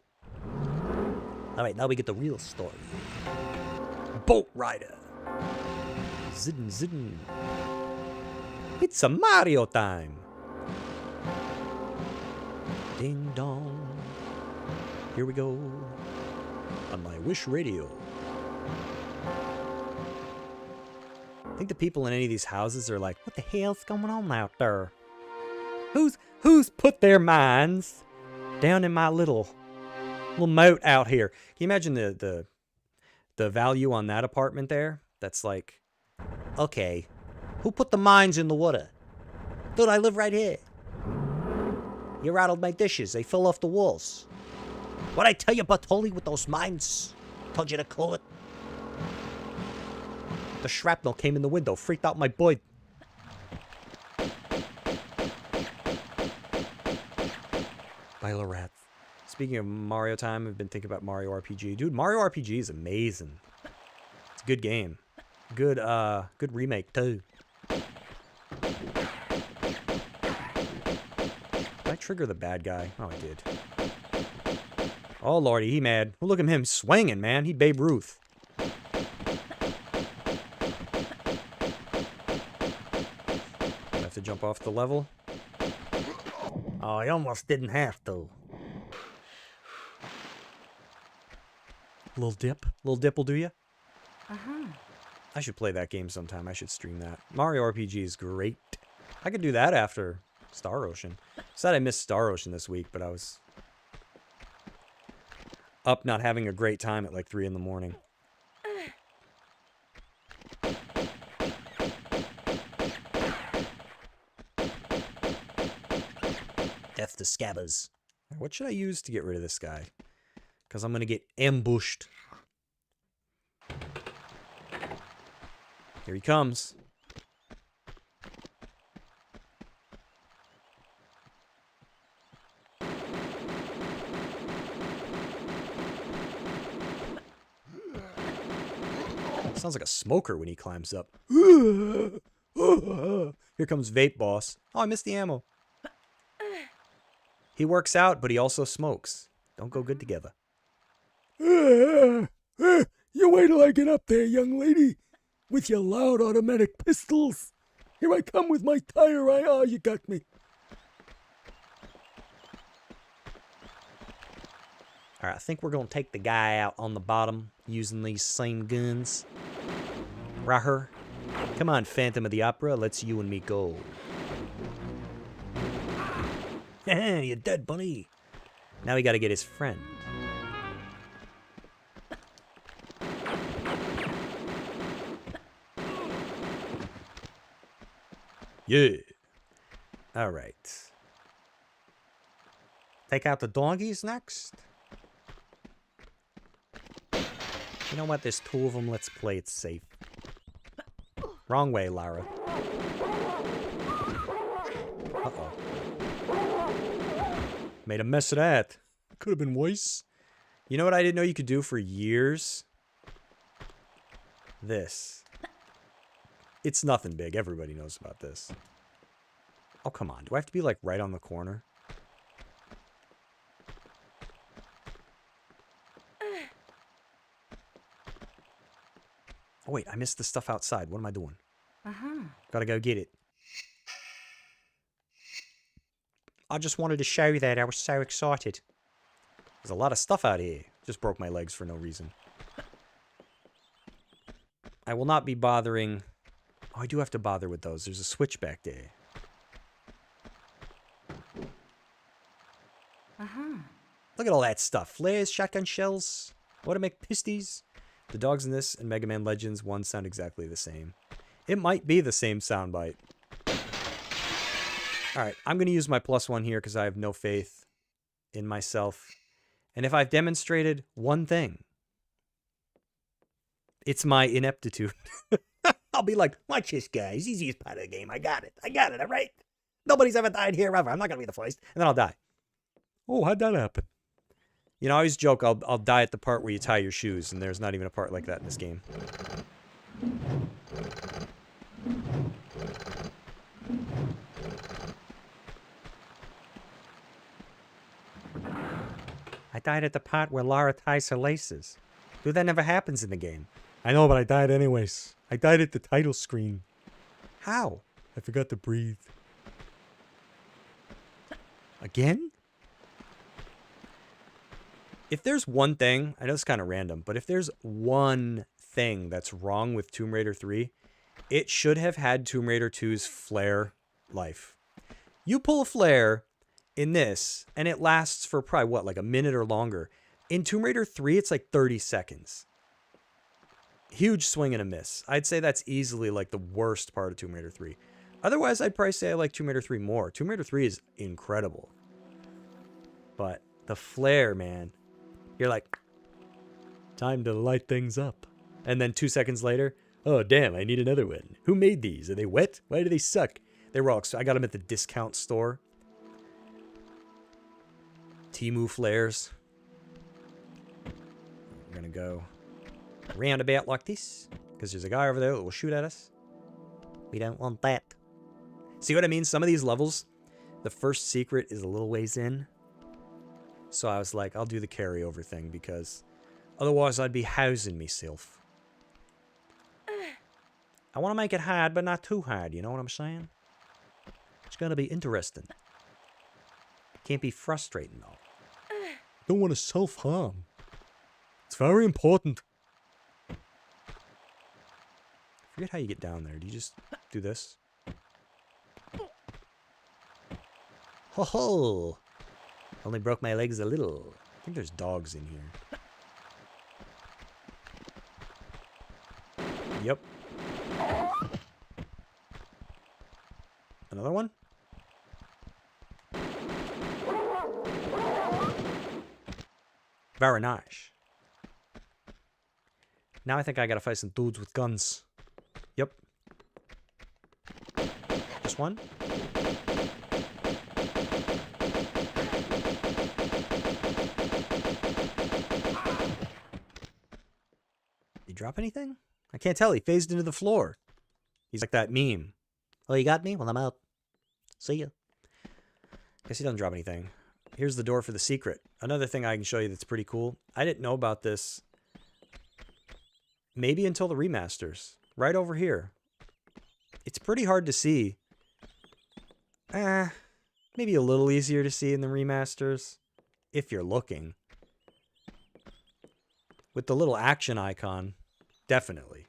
All right, now we get the real story. Boat Rider. Zidden, zidden. It's a Mario time. Ding dong. Here we go. On my Wish Radio. think the people in any of these houses are like, What the hell's going on out there? Who's put their minds down in my little moat out here? can you imagine the value on that apartment there? That's like, Okay, who put the mines in the water? Dude, I live right here. You rattled my dishes. They fell off the walls. What'd I tell you, Bartoli, with those mines? Told you to cool it. the shrapnel came in the window, freaked out my boy. Byler Rats. Speaking of Mario time, I've been thinking about Mario RPG. Dude, Mario RPG is amazing. It's a good game. Good remake too. Did I trigger the bad guy? Oh, I did. Oh, lordy, he mad. Well, look at him swinging, man. He Babe Ruth. I have to jump off the level. Oh, I almost didn't have to. Little dip will do ya. I should play that game sometime. I should stream that. Mario RPG is great. I could do that after Star Ocean. Said I missed Star Ocean this week, but I was up not having a great time at like 3 in the morning. Death to scabbers. What should I use to get rid of this guy? Because I'm going to get ambushed. Here he comes. Sounds like a smoker when he climbs up. Here comes Vape Boss. Oh, I missed the ammo. He works out, but he also smokes. Don't go good together. You wait till I get up there, young lady, with your loud automatic pistols. Here I come with my tire. You got me. All right, I think we're going to take the guy out on the bottom using these same guns. Right here. Come on, Phantom of the Opera. Let's you and me go. You're dead, buddy. Now we got to get his friend. Yeah. All right. Take out the donkeys next. You know what? There's 2 of them. Let's play it safe. Wrong way, Lara. Uh-oh. Made a mess of that. Could have been worse. You know what I didn't know you could do for years? This. It's nothing big. Everybody knows about this. Oh, come on. Do I have to be, like, right on the corner? Oh, wait. I missed the stuff outside. What am I doing? Gotta go get it. I just wanted to show you that. I was so excited. There's a lot of stuff out here. Just broke my legs for no reason. I will not be bothering... Oh, I do have to bother with those. There's a switch back there. Look at all that stuff. Flares, shotgun shells, automatic pisties. The dogs in this and Mega Man Legends 1 sound exactly the same. It might be the same soundbite. Alright, I'm going to use my +1 here because I have no faith in myself. And if I've demonstrated one thing, it's my ineptitude. I'll be like, watch this guy. He's the easiest part of the game. I got it, all right? Nobody's ever died here ever. I'm not going to be the first. And then I'll die. Oh, how'd that happen? You know, I always joke I'll die at the part where you tie your shoes, and there's not even a part like that in this game. I died at the part where Lara ties her laces. Dude, that never happens in the game. I know, but I died anyways. I died at the title screen. How? I forgot to breathe. Again? If there's one thing, I know it's kind of random, but if there's one thing that's wrong with Tomb Raider 3, it should have had Tomb Raider 2's flare life. You pull a flare in this, and it lasts for probably, what, like a minute or longer. In Tomb Raider 3, it's like 30 seconds. Huge swing and a miss. I'd say that's easily like the worst part of Tomb Raider 3. Otherwise, I'd probably say I like Tomb Raider 3 more. Tomb Raider 3 is incredible. But the flare, man, you're like, time to light things up. And then 2 seconds later, oh, damn, I need another one. Who made these? Are they wet? Why do they suck? They were all, so I got them at the discount store. Temu flares. We're going to go roundabout like this, because there's a guy over there that will shoot at us. We don't want that. See what I mean? Some of these levels, the first secret is a little ways in. So I was like, I'll do the carryover thing, because otherwise I'd be housing myself. I want to make it hard, but not too hard. You know what I'm saying? It's going to be interesting. Can't be frustrating, though. Don't want to self-harm. It's very important. Forget how you get down there. Do you just do this? Ho ho! Only broke my legs a little. I think there's dogs in here. Yep. Another one? Very nice. Now I think I gotta fight some dudes with guns. Yep. Just one? Did he drop anything? I can't tell. He phased into the floor. He's like that meme. Oh, you got me? Well, I'm out. See ya. Guess he doesn't drop anything. Here's the door for the secret. Another thing I can show you that's pretty cool. I didn't know about this maybe until the remasters. Right over here. It's pretty hard to see. Maybe a little easier to see in the remasters. If you're looking. With the little action icon. Definitely.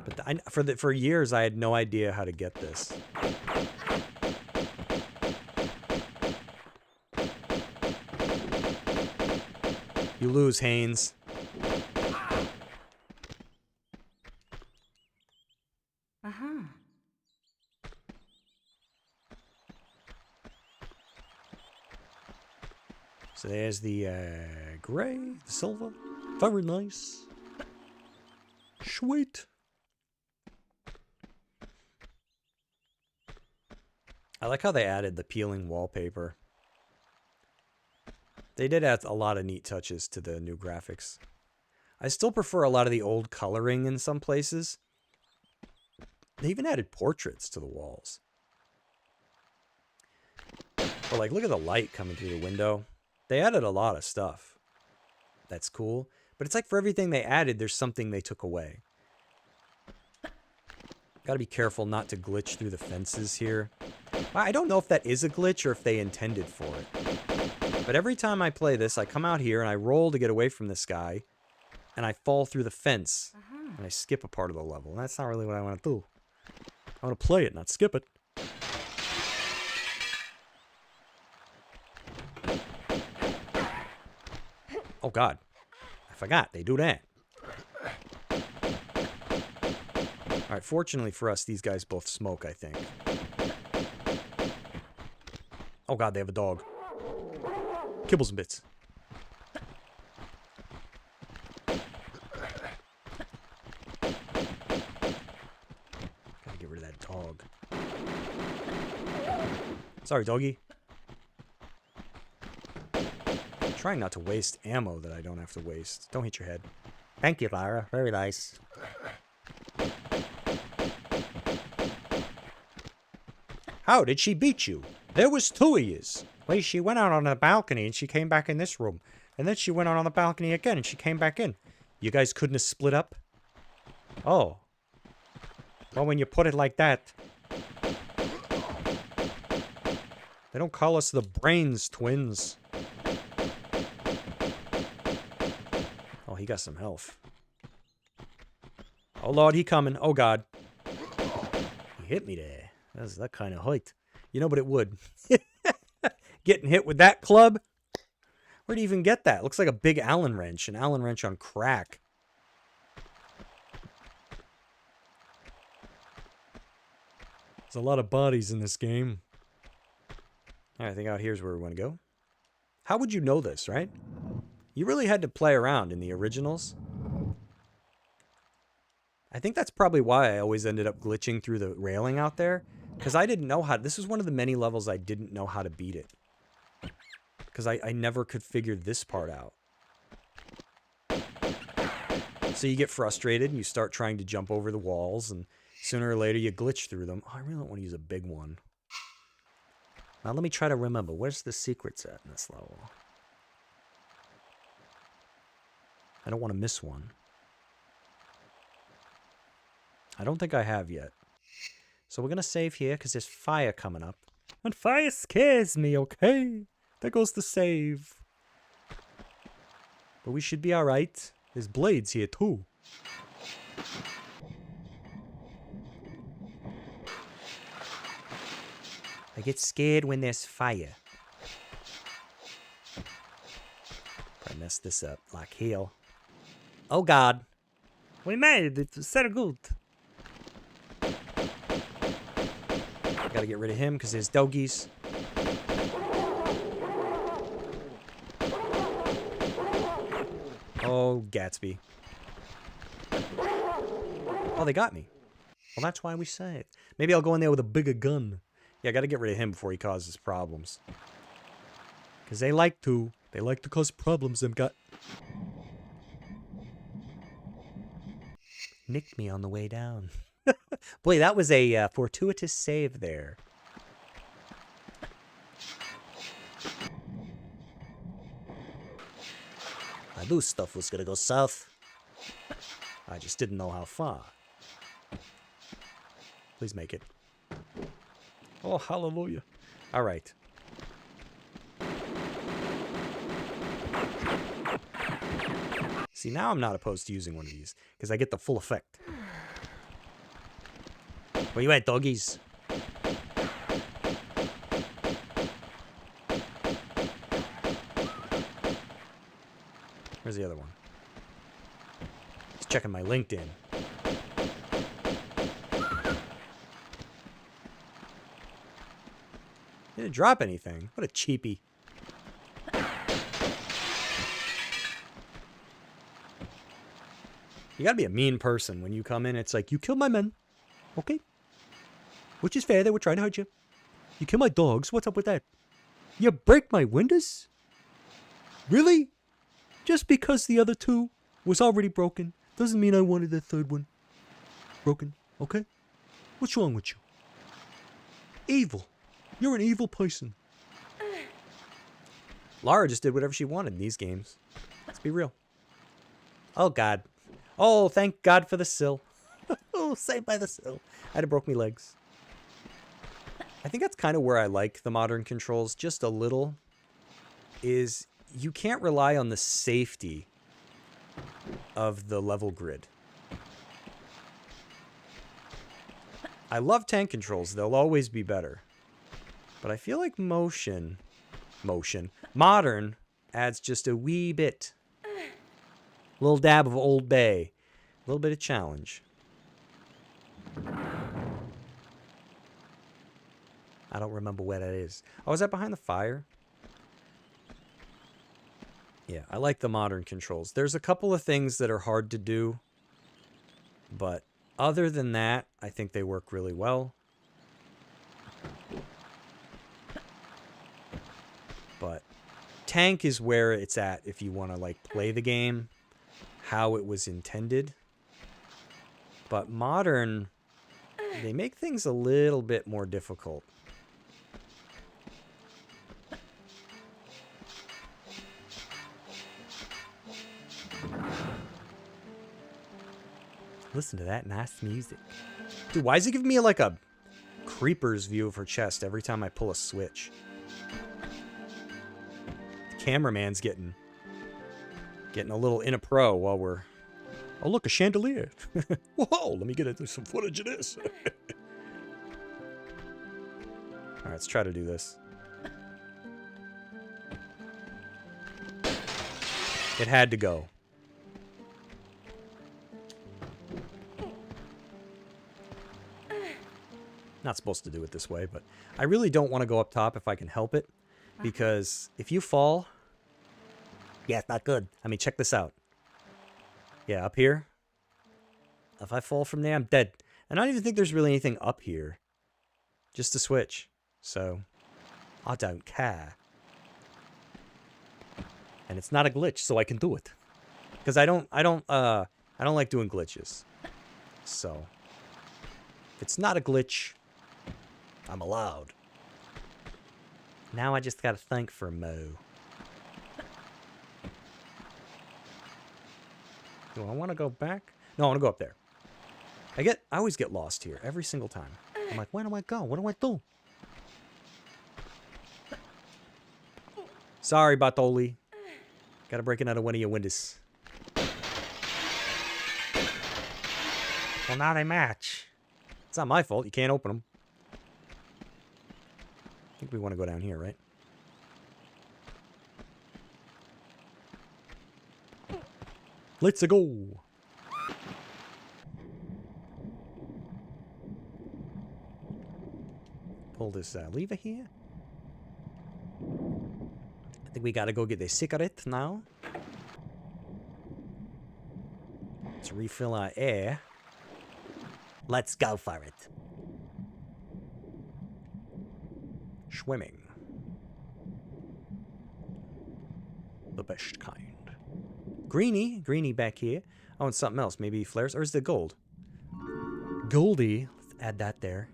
But for years I had no idea how to get this. You lose, Haynes. Uh-huh. So there's the gray, the silver. Very nice. Sweet. I like how they added the peeling wallpaper. They did add a lot of neat touches to the new graphics. I still prefer a lot of the old coloring in some places. They even added portraits to the walls. But like, look at the light coming through the window. They added a lot of stuff. That's cool. But it's like for everything they added, there's something they took away. Gotta be careful not to glitch through the fences here. I don't know if that is a glitch or if they intended for it. But every time I play this, I come out here and I roll to get away from this guy. And I fall through the fence. And I skip a part of the level. And that's not really what I want to do. I want to play it, not skip it. Oh god. I forgot. They do that. Alright, fortunately for us, these guys both smoke, I think. Oh god, they have a dog. Kibbles and bits. Gotta get rid of that dog. Sorry, doggy. Trying not to waste ammo that I don't have to waste. Don't hit your head. Thank you, Lara. Very nice. How did she beat you? There was two of yous. Well, she went out on the balcony and she came back in this room. And then she went out on the balcony again and she came back in. You guys couldn't have split up? Oh. Well, when you put it like that. They don't call us the Brains Twins. Oh, he got some health. Oh, Lord, he coming. Oh, God. He hit me there. That kind of height. You know, but it would. Getting hit with that club? Where'd you even get that? Looks like a big Allen wrench. An Allen wrench on crack. There's a lot of bodies in this game. All right, I think out here's where we want to go. How would you know this, right? You really had to play around in the originals. I think that's probably why I always ended up glitching through the railing out there. Because I didn't know how... This was one of the many levels I didn't know how to beat it. Because I never could figure this part out. So you get frustrated and you start trying to jump over the walls. And sooner or later you glitch through them. Oh, I really don't want to use a big one. Now let me try to remember. Where's the secrets at in this level? I don't want to miss one. I don't think I have yet. So we're going to save here because there's fire coming up. And fire scares me, okay? There goes the save. But we should be alright. There's blades here too. I get scared when there's fire. I messed this up like hell. Oh God. We made it. It's so good. Gotta get rid of him because there's doggies. Oh, Gatsby. Oh, they got me. Well, that's why we saved. Maybe I'll go in there with a bigger gun. Yeah, I gotta get rid of him before he causes problems. Because they like to. They like to cause problems, them got. Nicked me on the way down. Boy, that was a fortuitous save there. I knew stuff was gonna go south. I just didn't know how far. Please make it. Oh, hallelujah. All right. See, now I'm not opposed to using one of these because I get the full effect. Where you at, doggies? Where's the other one? He's checking my LinkedIn. Didn't drop anything. What a cheapie. You gotta be a mean person when you come in. It's like, you killed my men. Okay. Which is fair, they were trying to hurt you. You kill my dogs, what's up with that? You break my windows? Really? Just because the other two was already broken doesn't mean I wanted the third one broken, okay? What's wrong with you? Evil. You're an evil person. Lara just did whatever she wanted in these games. Let's be real. Oh, God. Oh, thank God for the sill. Oh, saved by the sill. I'd have broke me legs. I think that's kind of where I like the modern controls just a little, is you can't rely on the safety of the level grid. I love tank controls. They'll always be better. But I feel like modern adds just a wee bit. A little dab of Old Bay. A little bit of challenge. I don't remember where that is. Oh, is that behind the fire? Yeah, I like the modern controls. There's a couple of things that are hard to do. But other than that, I think they work really well. But tank is where it's at if you want to like play the game how it was intended. But modern, they make things a little bit more difficult. Listen to that nice music. Dude, why is it giving me like a creeper's view of her chest every time I pull a switch? The cameraman's getting a little in a pro while Oh, look, a chandelier. Whoa, let me get some footage of this. All right, let's try to do this. It had to go. Not supposed to do it this way, but I really don't want to go up top if I can help it. Because if you fall... Yeah, it's not good. I mean, check this out. Yeah, up here. If I fall from there, I'm dead. And I don't even think there's really anything up here. Just a switch. So, I don't care. And it's not a glitch, so I can do it. Because I don't like doing glitches. So, if it's not a glitch, I'm allowed. Now I just gotta thank for Mo. Do I want to go back? No, I want to go up there. I always get lost here every single time. I'm like, where do I go? What do I do? Sorry, Bartoli. Gotta break it out of one of your windows. Well, now they match. It's not my fault. You can't open them. I think we want to go down here, right? Let's go. Pull this lever here. I think we gotta go get the cigarette now. Let's refill our air. Let's go for it. Swimming. The best kind. Greeny back here. Oh, and something else. Maybe flares. Or is it gold? Goldie. Let's add that there.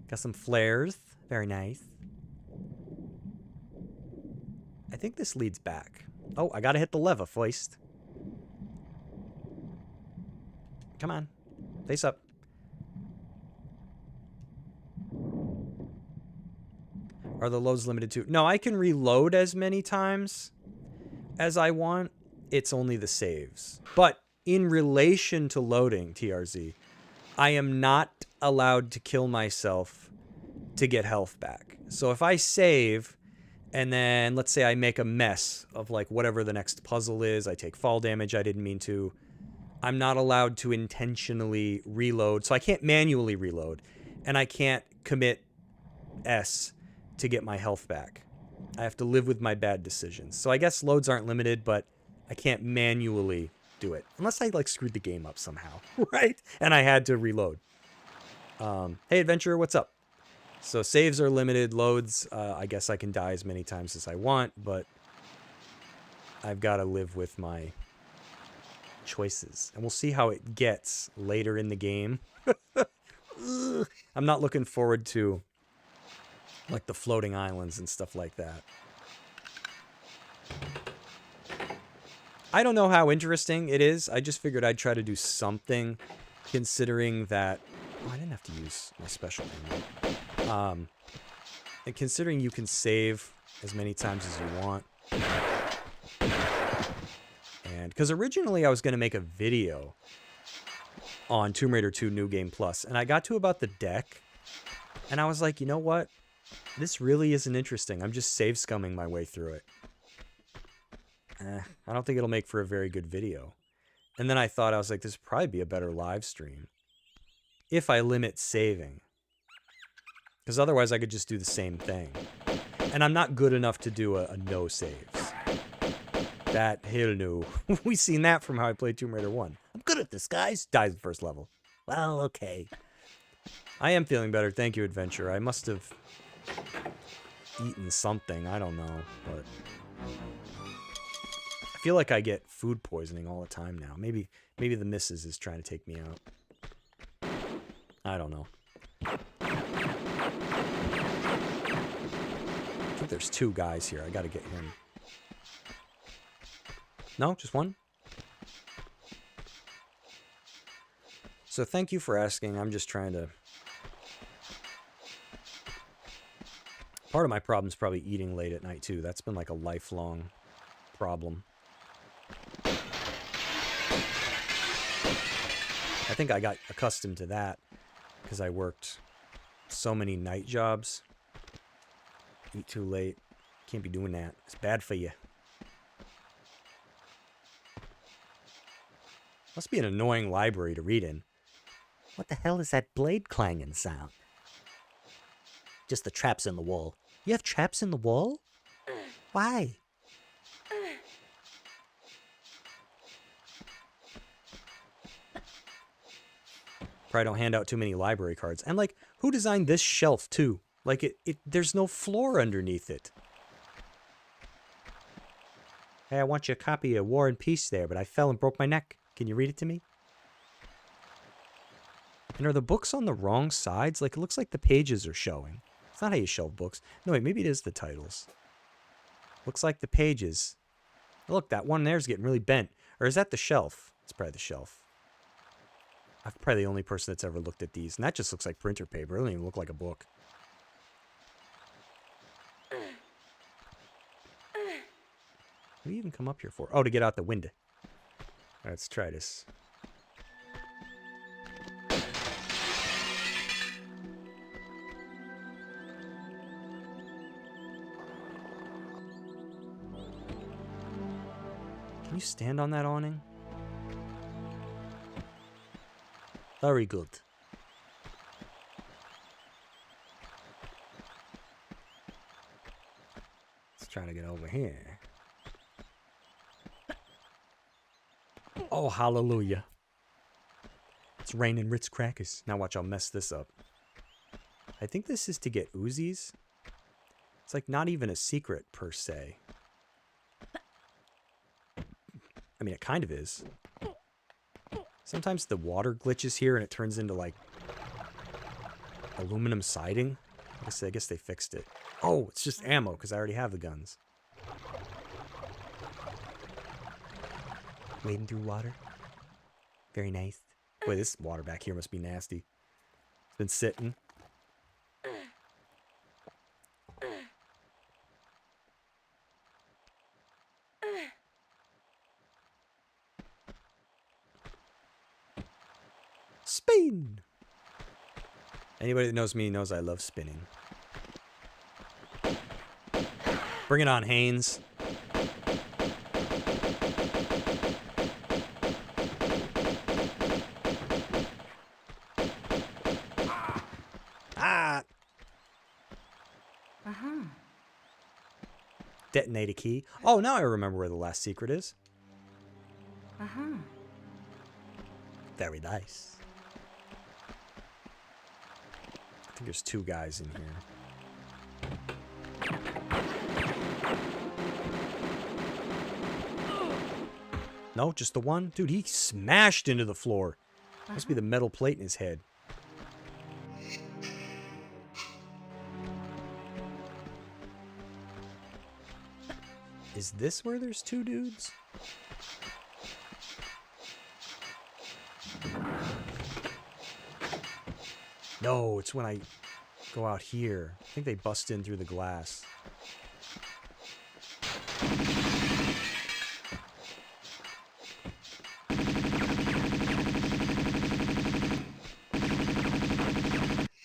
Got some flares. Very nice. I think this leads back. Oh, I gotta hit the lever first. Come on. Face up. Are the loads limited to... No, I can reload as many times as I want. It's only the saves. But in relation to loading, TRZ, I am not allowed to kill myself to get health back. So if I save and then let's say I make a mess of like whatever the next puzzle is, I take fall damage I didn't mean to, I'm not allowed to intentionally reload. So I can't manually reload and I can't commit S to get my health back. I have to live with my bad decisions. So I guess loads aren't limited, but I can't manually do it. Unless I like screwed the game up somehow, right? And I had to reload. Hey, adventurer, what's up? So saves are limited. Loads, I guess I can die as many times as I want, but I've got to live with my choices. And we'll see how it gets later in the game. I'm not looking forward to like the floating islands and stuff like that. I don't know how interesting it is. I just figured I'd try to do something considering that... Oh, I didn't have to use my special ammo. And considering you can save as many times as you want. And because originally I was going to make a video on Tomb Raider 2 New Game Plus. And I got to about the deck. And I was like, you know what? This really isn't interesting. I'm just save scumming my way through it. I don't think it'll make for a very good video. And then I thought, I was like, this would probably be a better live stream if I limit saving. Because otherwise I could just do the same thing. And I'm not good enough to do a no saves. That, hell no. We've seen that from how I played Tomb Raider 1. I'm good at this, guys. Dies the first level. Well, okay. I am feeling better. Thank you, adventurer. I must have eaten something. I don't know, but... I feel like I get food poisoning all the time now. Maybe the missus is trying to take me out. I don't know. I think there's two guys here. I gotta get him. No? Just one? So thank you for asking. I'm just trying to... Part of my problem is probably eating late at night, too. That's been like a lifelong problem. think I got accustomed to that because I worked so many night jobs. Eat too late. Can't be doing that. It's bad for you. Must be an annoying library to read in. What the hell is that blade clanging sound? Just the traps in the wall. You have traps in the wall? Why? Probably don't hand out too many library cards. And like, who designed this shelf too? Like there's no floor underneath it. Hey, I want you a copy of War and Peace there, but I fell and broke my neck. Can you read it to me? And are the books on the wrong sides? Like, it looks like the pages are showing. It's not how you shelve books. No, wait, maybe it is the titles. Looks like the pages. Look, that one there's getting really bent. Or is that the shelf? It's probably the shelf. I'm probably the only person that's ever looked at these. And that just looks like printer paper. It doesn't even look like a book. What do you even come up here for? Oh, to get out the window. Let's try this. Can you stand on that awning? Very good. Let's try to get over here. Oh, hallelujah. It's raining Ritz crackers. Now watch, I'll mess this up. I think this is to get Uzis. It's like not even a secret per se. I mean, it kind of is. Sometimes the water glitches here and it turns into like aluminum siding. I guess they fixed it. Oh, it's just ammo because I already have the guns. Wading through water. Very nice. Boy, this water back here must be nasty. It's been sitting. Spin! Anybody that knows me knows I love spinning. Bring it on, Haynes. Ah! Detonate a key. Oh, now I remember where the last secret is. Very nice. I think there's two guys in here. No, just the one? Dude, he smashed into the floor. Must be the metal plate in his head. Is this where there's two dudes? No, it's when I go out here. I think they bust in through the glass.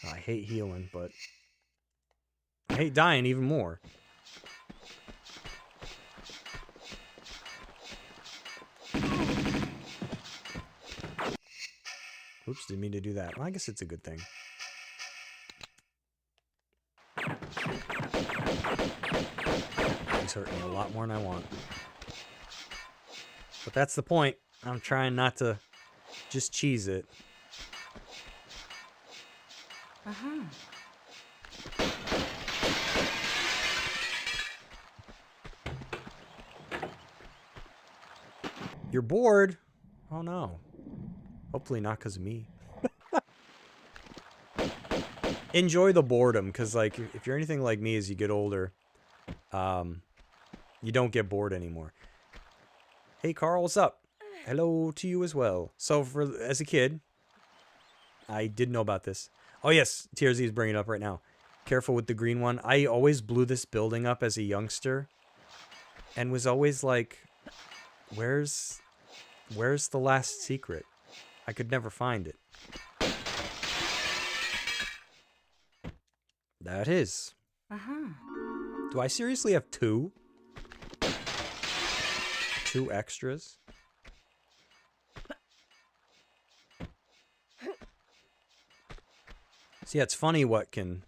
I hate healing, but I hate dying even more. Oops, didn't mean to do that. Well, I guess it's a good thing. He's hurting me a lot more than I want. But that's the point. I'm trying not to just cheese it. You're bored? Oh no. Hopefully not because of me. Enjoy the boredom, because like if you're anything like me as you get older, you don't get bored anymore. Hey Carl, what's up? Hello to you as well. So as a kid, I did know about this. Oh yes, TRZ is bringing it up right now. Careful with the green one. I always blew this building up as a youngster, and was always like, where's the last secret? I could never find it. That is. Do I seriously have two? Two extras? See, it's funny what can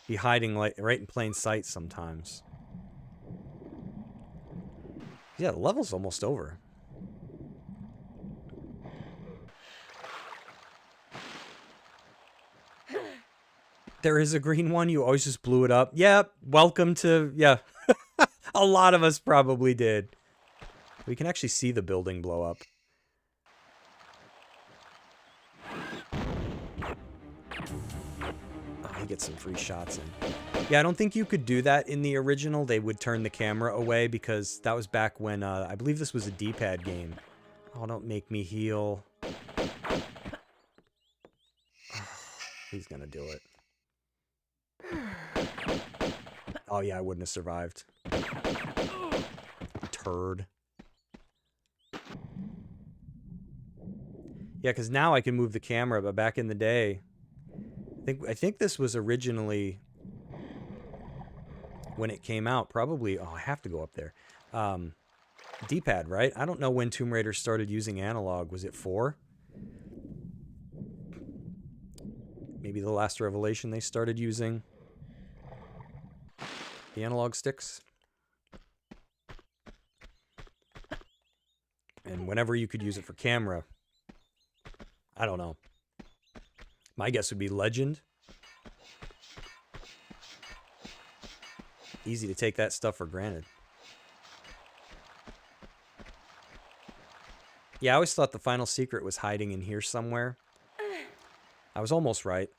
be hiding like right in plain sight sometimes. Yeah, the level's almost over. There is a green one. You always just blew it up. Yep. Welcome to... Yeah. A lot of us probably did. We can actually see the building blow up. Oh, he gets some free shots in. Yeah, I don't think you could do that in the original. They would turn the camera away because that was back when... I believe this was a D-pad game. Oh, don't make me heal. Oh, he's gonna do it. Oh, yeah, I wouldn't have survived. Turd. Yeah, because now I can move the camera, but back in the day... I think this was originally... When it came out, probably... Oh, I have to go up there. D-pad, right? I don't know when Tomb Raider started using analog. Was it 4? Maybe the last Revelation they started using... the analog sticks. And whenever you could use it for camera, I don't know. My guess would be Legend. Easy to take that stuff for granted. Yeah, I always thought the final secret was hiding in here somewhere. I was almost right.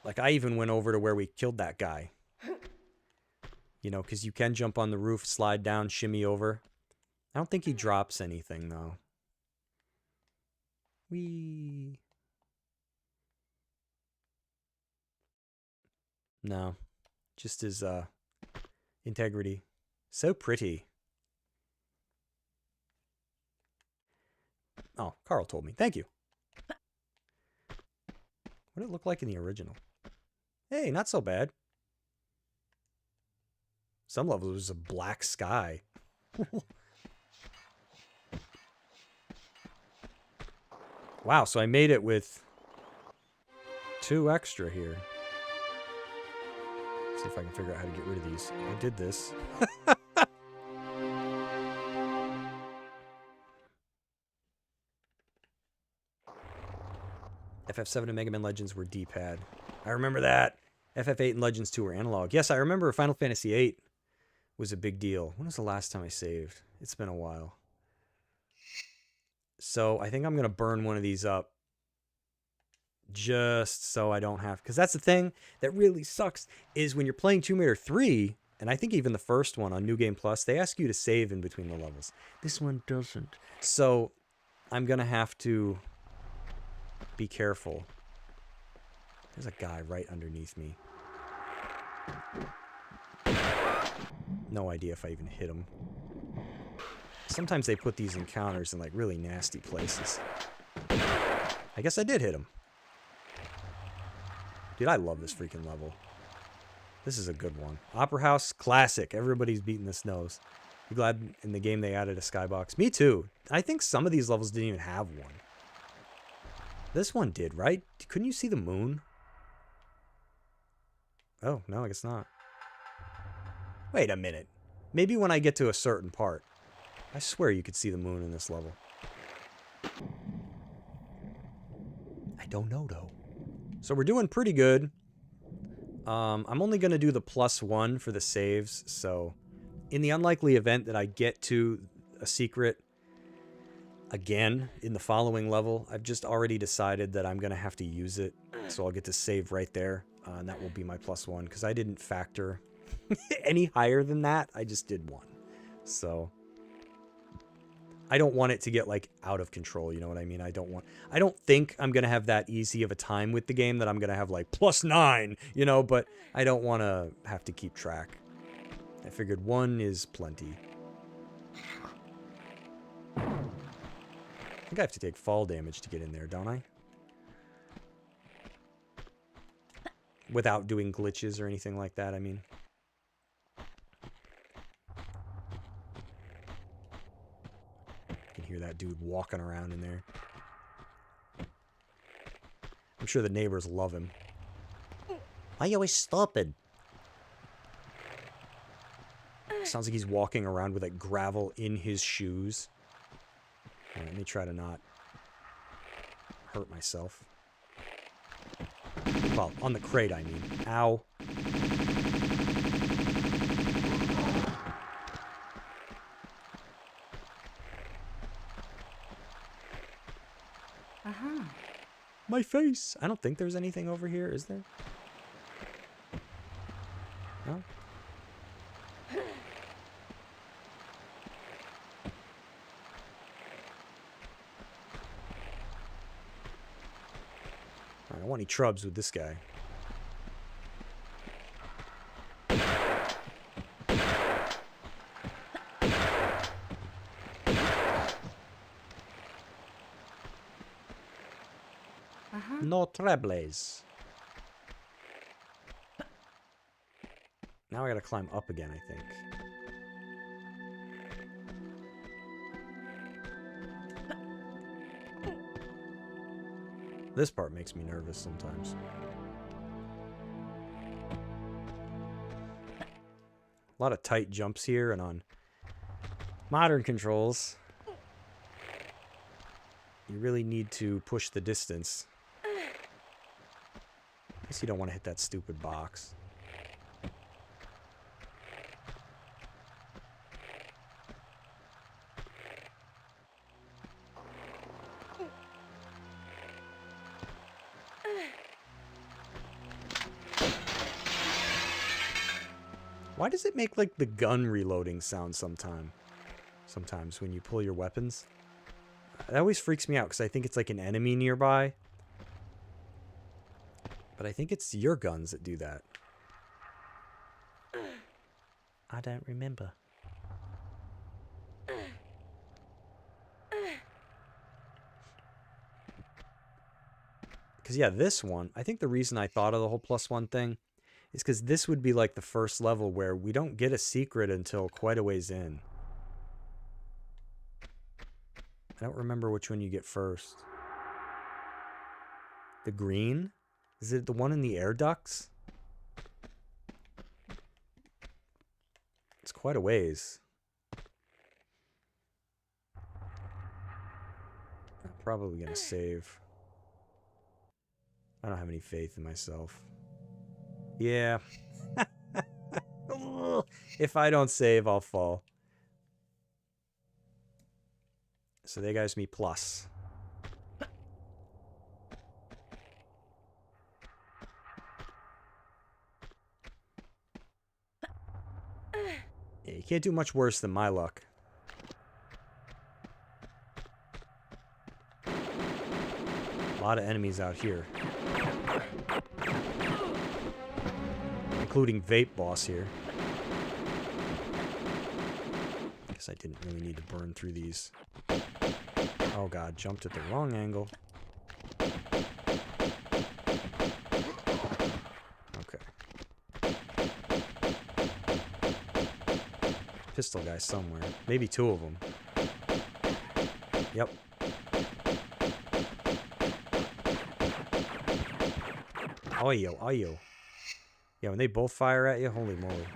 Like, I even went over to where we killed that guy. You know, because you can jump on the roof, slide down, shimmy over. I don't think he drops anything, though. Whee. No. Just his, integrity. So pretty. Oh, Carl told me. Thank you. What did it look like in the original? Hey, not so bad. Some levels was a black sky. Wow, so I made it with 2 extra here. See if I can figure out how to get rid of these. I did this. FF7 and Mega Man Legends were D-pad. I remember that. FF8 and Legends 2 were analog. Yes, I remember Final Fantasy VIII was a big deal. When was the last time I saved? It's been a while. So I think I'm going to burn one of these up. Just so I don't have... Because that's the thing that really sucks, is when you're playing Tomb Raider 3, and I think even the first one on New Game Plus, they ask you to save in between the levels. This one doesn't. So I'm going to have to be careful. There's a guy right underneath me. No idea if I even hit him. Sometimes they put these encounters in like really nasty places. I guess I did hit him. Dude, I love this freaking level. This is a good one. Opera House, classic. Everybody's beating this nose. I'm glad in the game they added a skybox. Me too. I think some of these levels didn't even have one. This one did, right? Couldn't you see the moon? Oh, no, I guess not. Wait a minute. Maybe when I get to a certain part. I swear you could see the moon in this level. I don't know, though. So we're doing pretty good. I'm only going to do the +1 for the saves. So in the unlikely event that I get to a secret again in the following level, I've just already decided that I'm going to have to use it. So I'll get to save right there. And that will be my +1 because I didn't factor any higher than that. I just did 1. So I don't want it to get like out of control. You know what I mean? I don't think I'm going to have that easy of a time with the game that I'm going to have like +9, you know, but I don't want to have to keep track. I figured 1 is plenty. think I have to take fall damage to get in there, don't I? Without doing glitches or anything like that, I mean. You can hear that dude walking around in there. I'm sure the neighbors love him. Why you always stopping? Sounds like he's walking around with like gravel in his shoes. All right, let me try to not hurt myself. Well, on the crate, I mean. Ow. Uh-huh. My face. I don't think there's anything over here, is there? No? I don't want any trubs with this guy. No troubles. Now I gotta climb up again, I think. This part makes me nervous sometimes. A lot of tight jumps here, and on modern controls, you really need to push the distance. I guess you don't want to hit that stupid box. Why does it make like the gun reloading sound sometimes when you pull your weapons? That always freaks me out because I think it's like an enemy nearby. But I think it's your guns that do that. I don't remember. Because yeah, this one, I think the reason I thought of the whole +1 thing is because this would be like the first level where we don't get a secret until quite a ways in. I don't remember which one you get first. The green? Is it the one in the air ducts? It's quite a ways. I'm probably gonna save. I don't have any faith in myself. Yeah. If I don't save, I'll fall. So there goes me plus. Yeah, you can't do much worse than my luck. A lot of enemies out here. Including Vape Boss here. Guess I didn't really need to burn through these. Oh god, jumped at the wrong angle. Okay. Pistol guy somewhere. Maybe two of them. Yep. Ayo, ayo. Yeah, when they both fire at you, holy moly.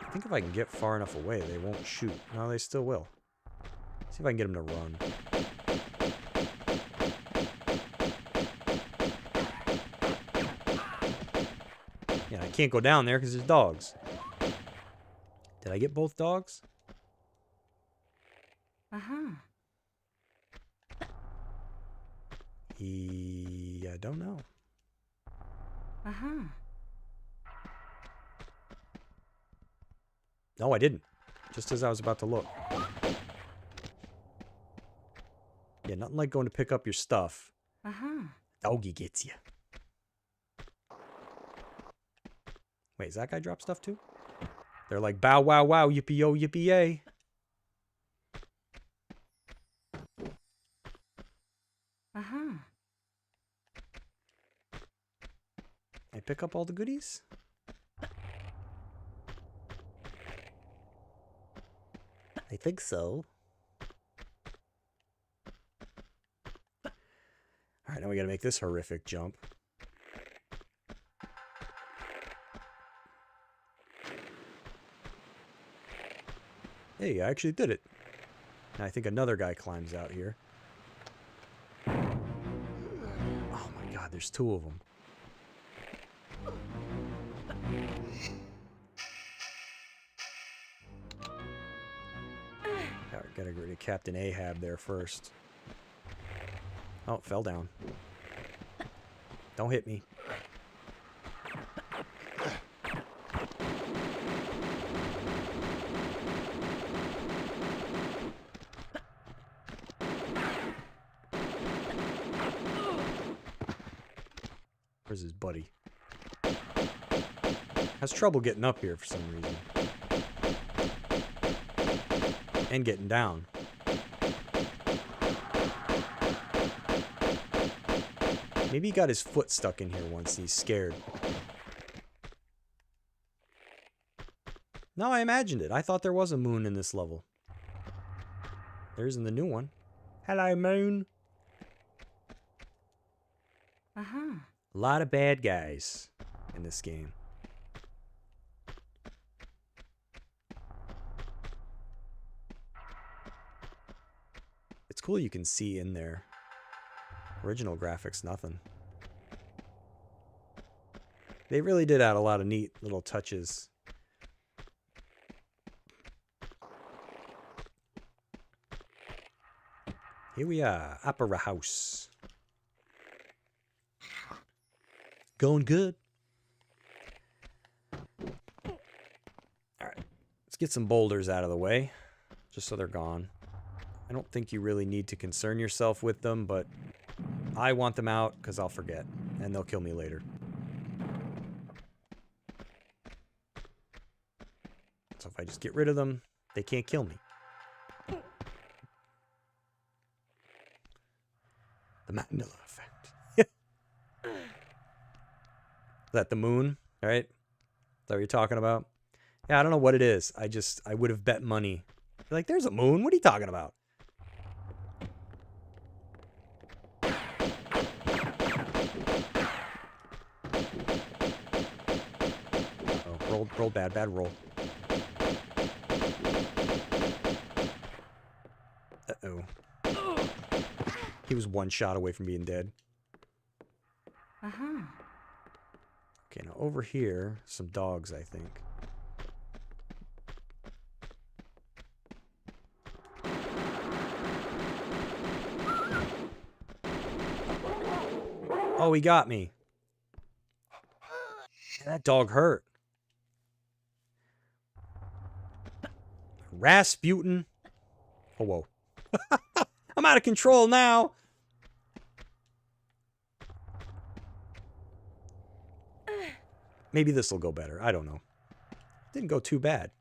I think if I can get far enough away, they won't shoot. No, they still will. See if I can get them to run. Yeah, I can't go down there because there's dogs. Did I get both dogs? Uh-huh. I don't know. Uh-huh. No, I didn't. Just as I was about to look. Yeah, nothing like going to pick up your stuff. Uh-huh. Doggy gets you. Wait, does that guy drop stuff too? They're like, bow, wow, wow, yippee, yo, yippee, yay. Uh-huh. I pick up all the goodies? I think so. All right, now we got to make this horrific jump. Hey, I actually did it. And I think another guy climbs out here. Oh my god, there's two of them. Gotta get rid of Captain Ahab there first. Oh, it fell down. Don't hit me. Where's his buddy? Has trouble getting up here for some reason. And getting down. Maybe he got his foot stuck in here once and he's scared. No, I imagined it. I thought there was a moon in this level. There's in the new one. Hello, moon. Uh-huh. A lot of bad guys in this game. It's cool you can see in there. Original graphics, nothing. They really did add a lot of neat little touches. Here we are, Opera House. Going good. Alright, let's get some boulders out of the way, just so they're gone. I don't think you really need to concern yourself with them, but I want them out because I'll forget, and they'll kill me later. So if I just get rid of them, they can't kill me. The Mandela effect. Is that the moon? All right? Is that what you're talking about? Yeah, I don't know what it is. I would have bet money. You're like, there's a moon? What are you talking about? Roll bad roll. Uh-oh. He was one shot away from being dead. Uh-huh. Okay, now over here, some dogs, I think. Oh, he got me. That dog hurt. Rasputin. Oh, whoa. I'm out of control now. Maybe this will go better. I don't know. Didn't go too bad.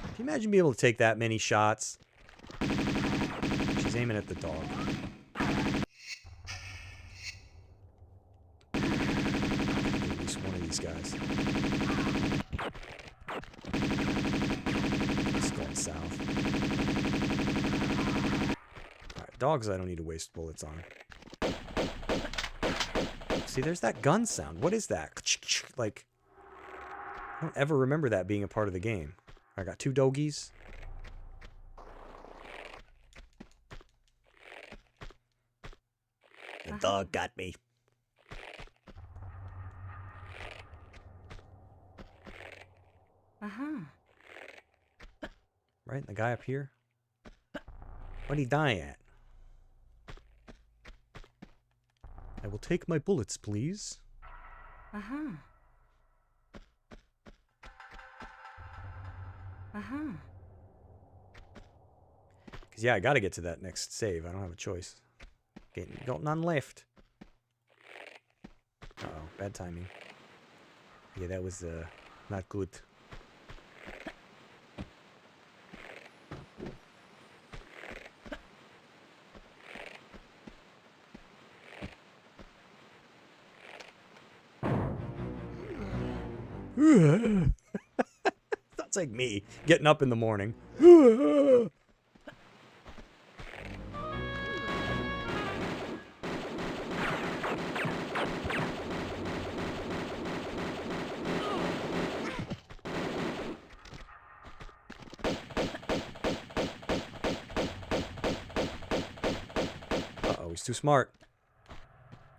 Can you imagine being able to take that many shots? She's aiming at the dog. At least one of these guys. It's going south. Alright, dogs I don't need to waste bullets on. See, there's that gun sound. What is that? Like, I don't ever remember that being a part of the game. I got two doggies. The dog got me. Uh-huh. Right? The guy up here? What'd he die at? I will take my bullets, please. Uh-huh. Uh-huh. Because, yeah, I got to get to that next save. I don't have a choice. Got none left. Uh-oh, bad timing. Yeah, that was not good. That's like me getting up in the morning. Uh-oh, he's too smart.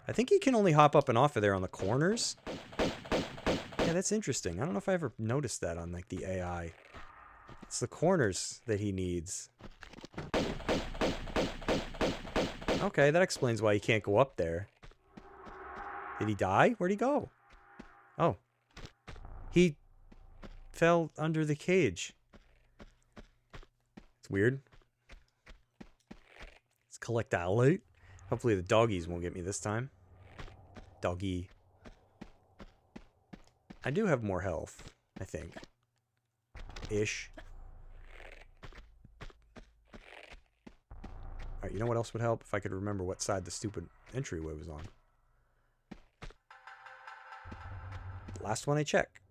I think he can only hop up and off of there on the corners. Yeah, that's interesting. I don't know if I ever noticed that on, like, the AI. It's the corners that he needs. Okay, that explains why he can't go up there. Did he die? Where'd he go? Oh. He fell under the cage. It's weird. Let's collect that loot. Hopefully the doggies won't get me this time. Doggy. I do have more health, I think. Ish. Alright, you know what else would help? If I could remember what side the stupid entryway was on. Last one I check.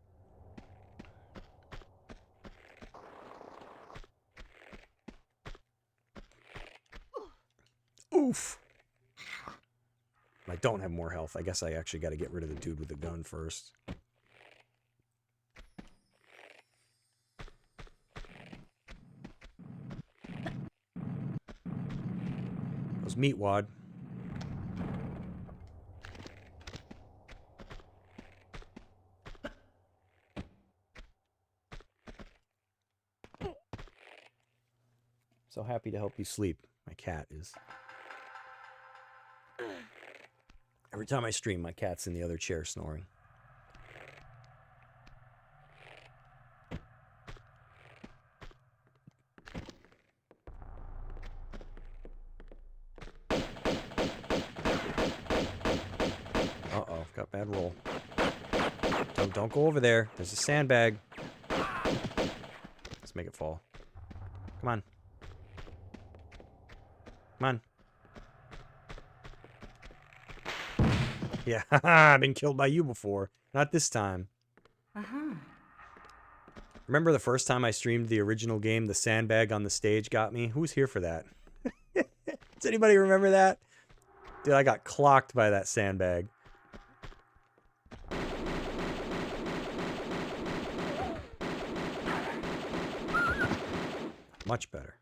Oof. I don't have more health. I guess I actually got to get rid of the dude with the gun first. Those meat wad. So happy to help you sleep. My cat is. Every time I stream, my cat's in the other chair snoring. Uh-oh, got bad roll. Don't go over there. There's a sandbag. Let's make it fall. Come on. Come on. Yeah, I've been killed by you before. Not this time. Uh-huh. Remember the first time I streamed the original game, the sandbag on the stage got me? Who's here for that? Does anybody remember that? Dude, I got clocked by that sandbag. Much better.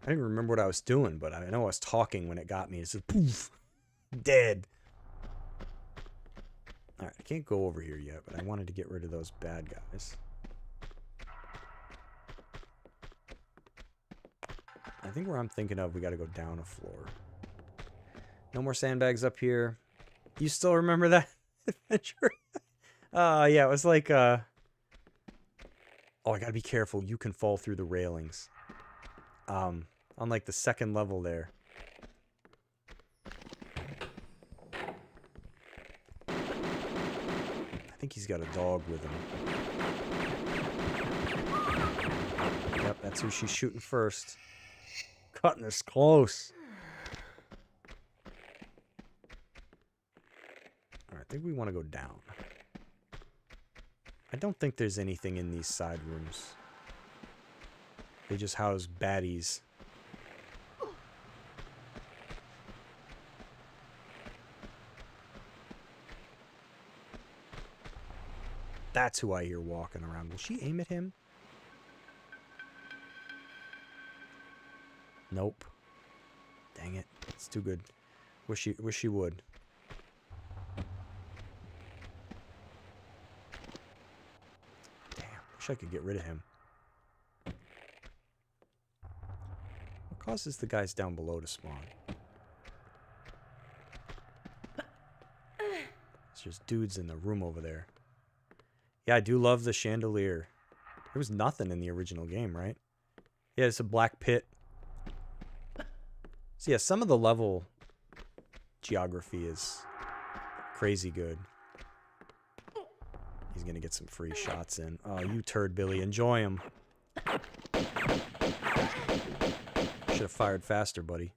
I didn't remember what I was doing, but I know I was talking when it got me. It's just poof, dead. Alright, I can't go over here yet, but I wanted to get rid of those bad guys. I think where I'm thinking of, we gotta go down a floor. No more sandbags up here. You still remember that adventure? Yeah, it was like, oh, I gotta be careful. You can fall through the railings. On like the second level there. I think he's got a dog with him. Yep, that's who she's shooting first. Cutting us close. Alright, I think we want to go down. I don't think there's anything in these side rooms. They just house baddies. That's who I hear walking around. Will she aim at him? Nope. Dang it. It's too good. Wish she would. Damn. Wish I could get rid of him. What causes the guys down below to spawn? Is There's dudes in the room over there. Yeah, I do love the chandelier. There was nothing in the original game, right? Yeah, it's a black pit. So yeah, some of the level geography is crazy good. He's gonna get some free shots in. Oh, you turd, Billy. Enjoy him. Should have fired faster, buddy.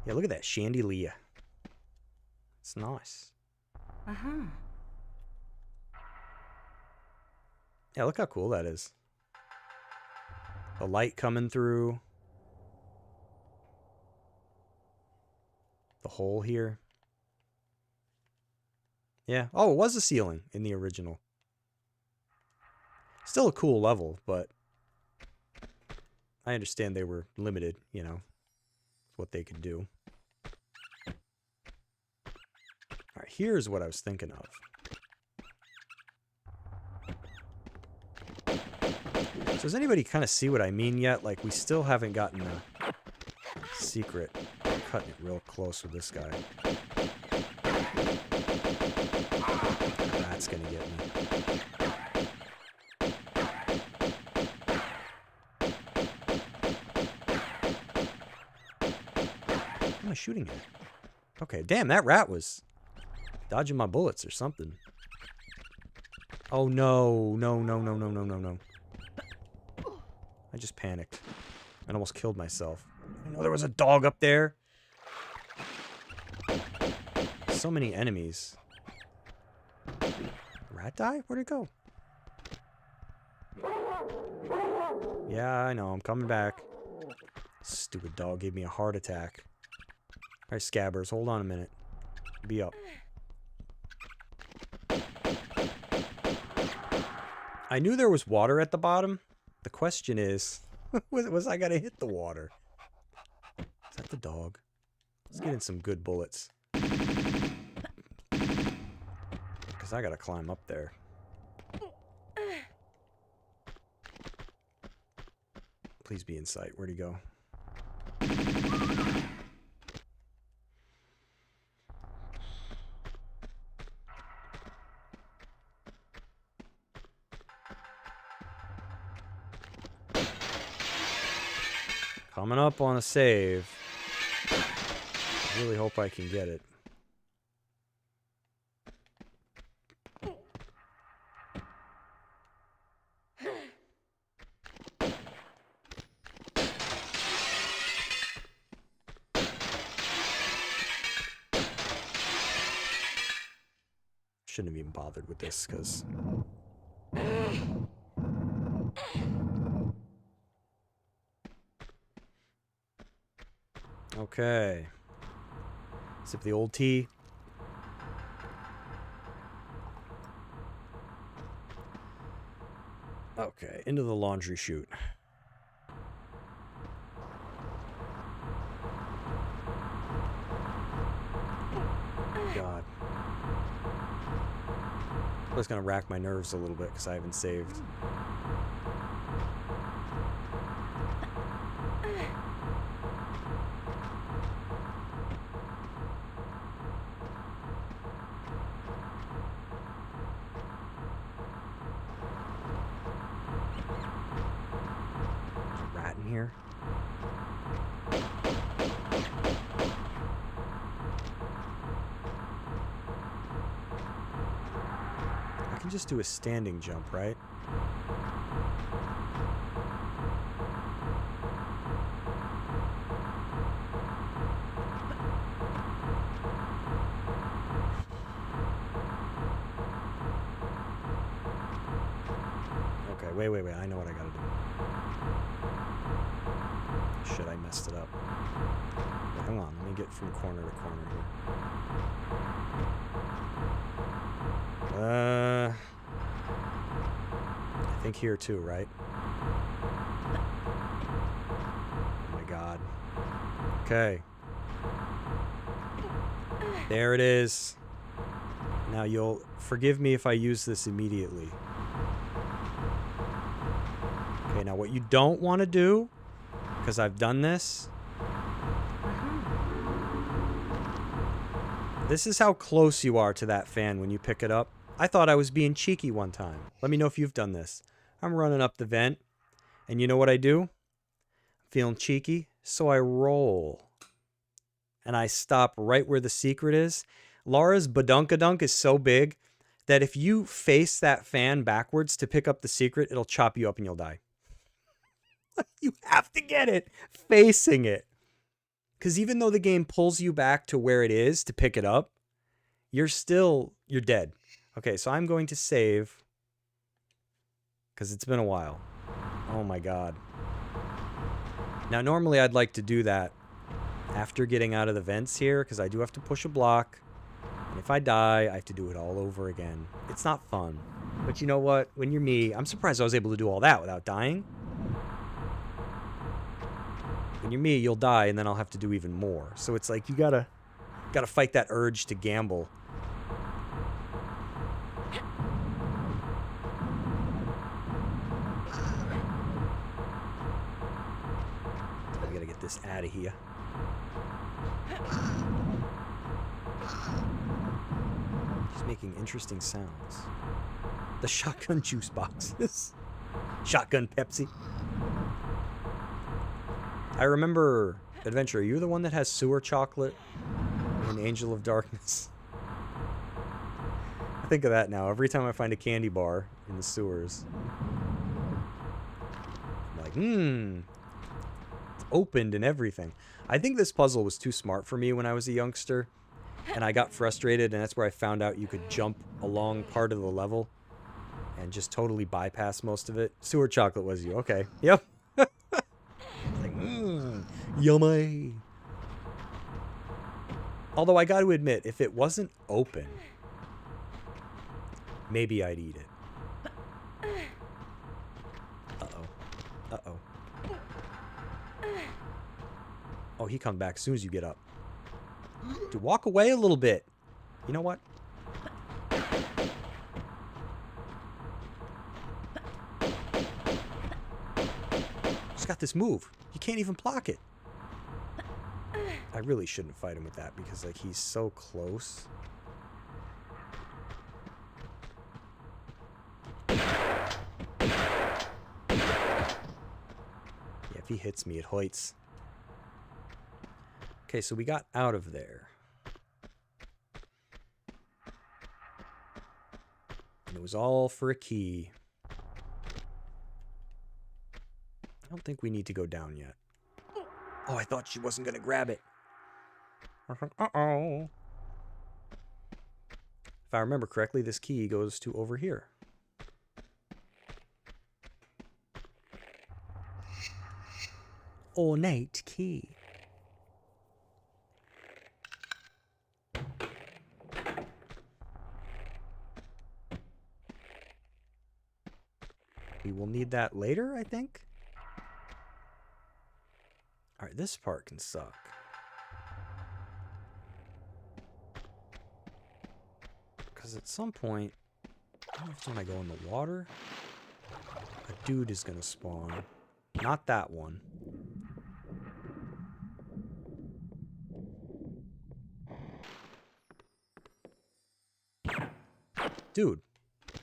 Yeah, look at that chandelier. It's nice. Uh-huh. Yeah, look how cool that is. The light coming through. The hole here. Yeah. Oh, it was a ceiling in the original. Still a cool level, but I understand they were limited, you know, what they could do. All right, here's what I was thinking of. So does anybody kind of see what I mean yet? Like, we still haven't gotten a secret. I'm cutting it real close with this guy. That's gonna get me. What am I shooting at? Okay, damn, that rat was dodging my bullets or something. Oh no, no, no, no, no, no, no, no. I just panicked and almost killed myself. I know there was a dog up there. So many enemies. Rat die? Where'd it go? Yeah, I know. I'm coming back. Stupid dog gave me a heart attack. Alright, Scabbers, hold on a minute. Be up. I knew there was water at the bottom. The question is, was I gonna hit the water? Is that the dog? Let's get in some good bullets. Because I gotta climb up there. Please be in sight. Where'd he go? Coming up on a save. I really hope I can get it. Shouldn't have even bothered with this, because... Okay. Sip the old tea. Okay, into the laundry chute. God. That's gonna rack my nerves a little bit because I haven't saved. Here. I can just do a standing jump, right? Okay, wait, I know what I gotta do. Shit, I messed it up. Wait, hang on, let me get from corner to corner here. I think here too, right? Oh my god. Okay. There it is. Now you'll forgive me if I use this immediately. Okay, Okay, now what you don't want to do, because I've done this. This is how close you are to that fan when you pick it up. I thought I was being cheeky one time. Let me know if you've done this. I'm running up the vent, and you know what I do? I'm feeling cheeky, so I roll. And I stop right where the secret is. Laura's badunkadunk is so big that if you face that fan backwards to pick up the secret, it'll chop you up and you'll die. You have to get it facing it. Because even though the game pulls you back to where it is to pick it up, you're dead. Okay, so I'm going to save. Because it's been a while. Oh my god. Now, normally I'd like to do that after getting out of the vents here, because I do have to push a block. And if I die, I have to do it all over again. It's not fun. But you know what? When you're me, I'm surprised I was able to do all that without dying. When you're me, you'll die, and then I'll have to do even more. So it's like you gotta fight that urge to gamble. I gotta get this out of here. She's making interesting sounds. The shotgun juice boxes. Shotgun Pepsi. I remember, Adventure, are you the one that has sewer chocolate in Angel of Darkness? I think of that now. Every time I find a candy bar in the sewers. I'm like, it's opened and everything. I think this puzzle was too smart for me when I was a youngster. And I got frustrated, and that's where I found out you could jump along part of the level and just totally bypass most of it. Sewer chocolate was you. Okay. Yep. Like, yummy. Although I got to admit, if it wasn't open, maybe I'd eat it. Uh-oh. Uh-oh. Oh, he comes back as soon as you get up. Dude, walk away a little bit. You know what? Just got this move. You can't even block it. I really shouldn't fight him with that because, like, he's so close. Yeah, if he hits me, it hurts. Okay, so we got out of there. And it was all for a key. I don't think we need to go down yet. Oh, I thought she wasn't going to grab it. Uh-oh. If I remember correctly, this key goes to over here. Ornate key. We will need that later, I think. Alright, this part can suck. Because at some point, I don't know if it's when I go in the water, a dude is going to spawn. Not that one. Dude. I'm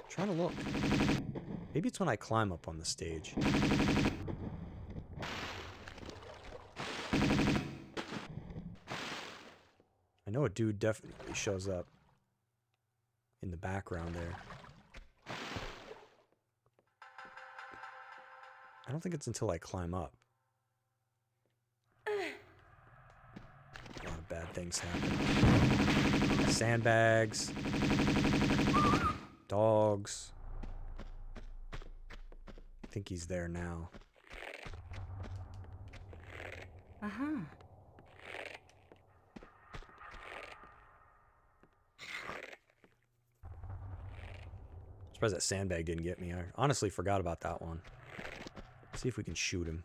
trying to look. Maybe it's when I climb up on the stage. I know a dude definitely shows up in the background there. I don't think it's until I climb up. A lot of bad things happen. Sandbags. Dogs. I think he's there now. Uh-huh. Surprised that sandbag didn't get me. I honestly forgot about that one. See if we can shoot him.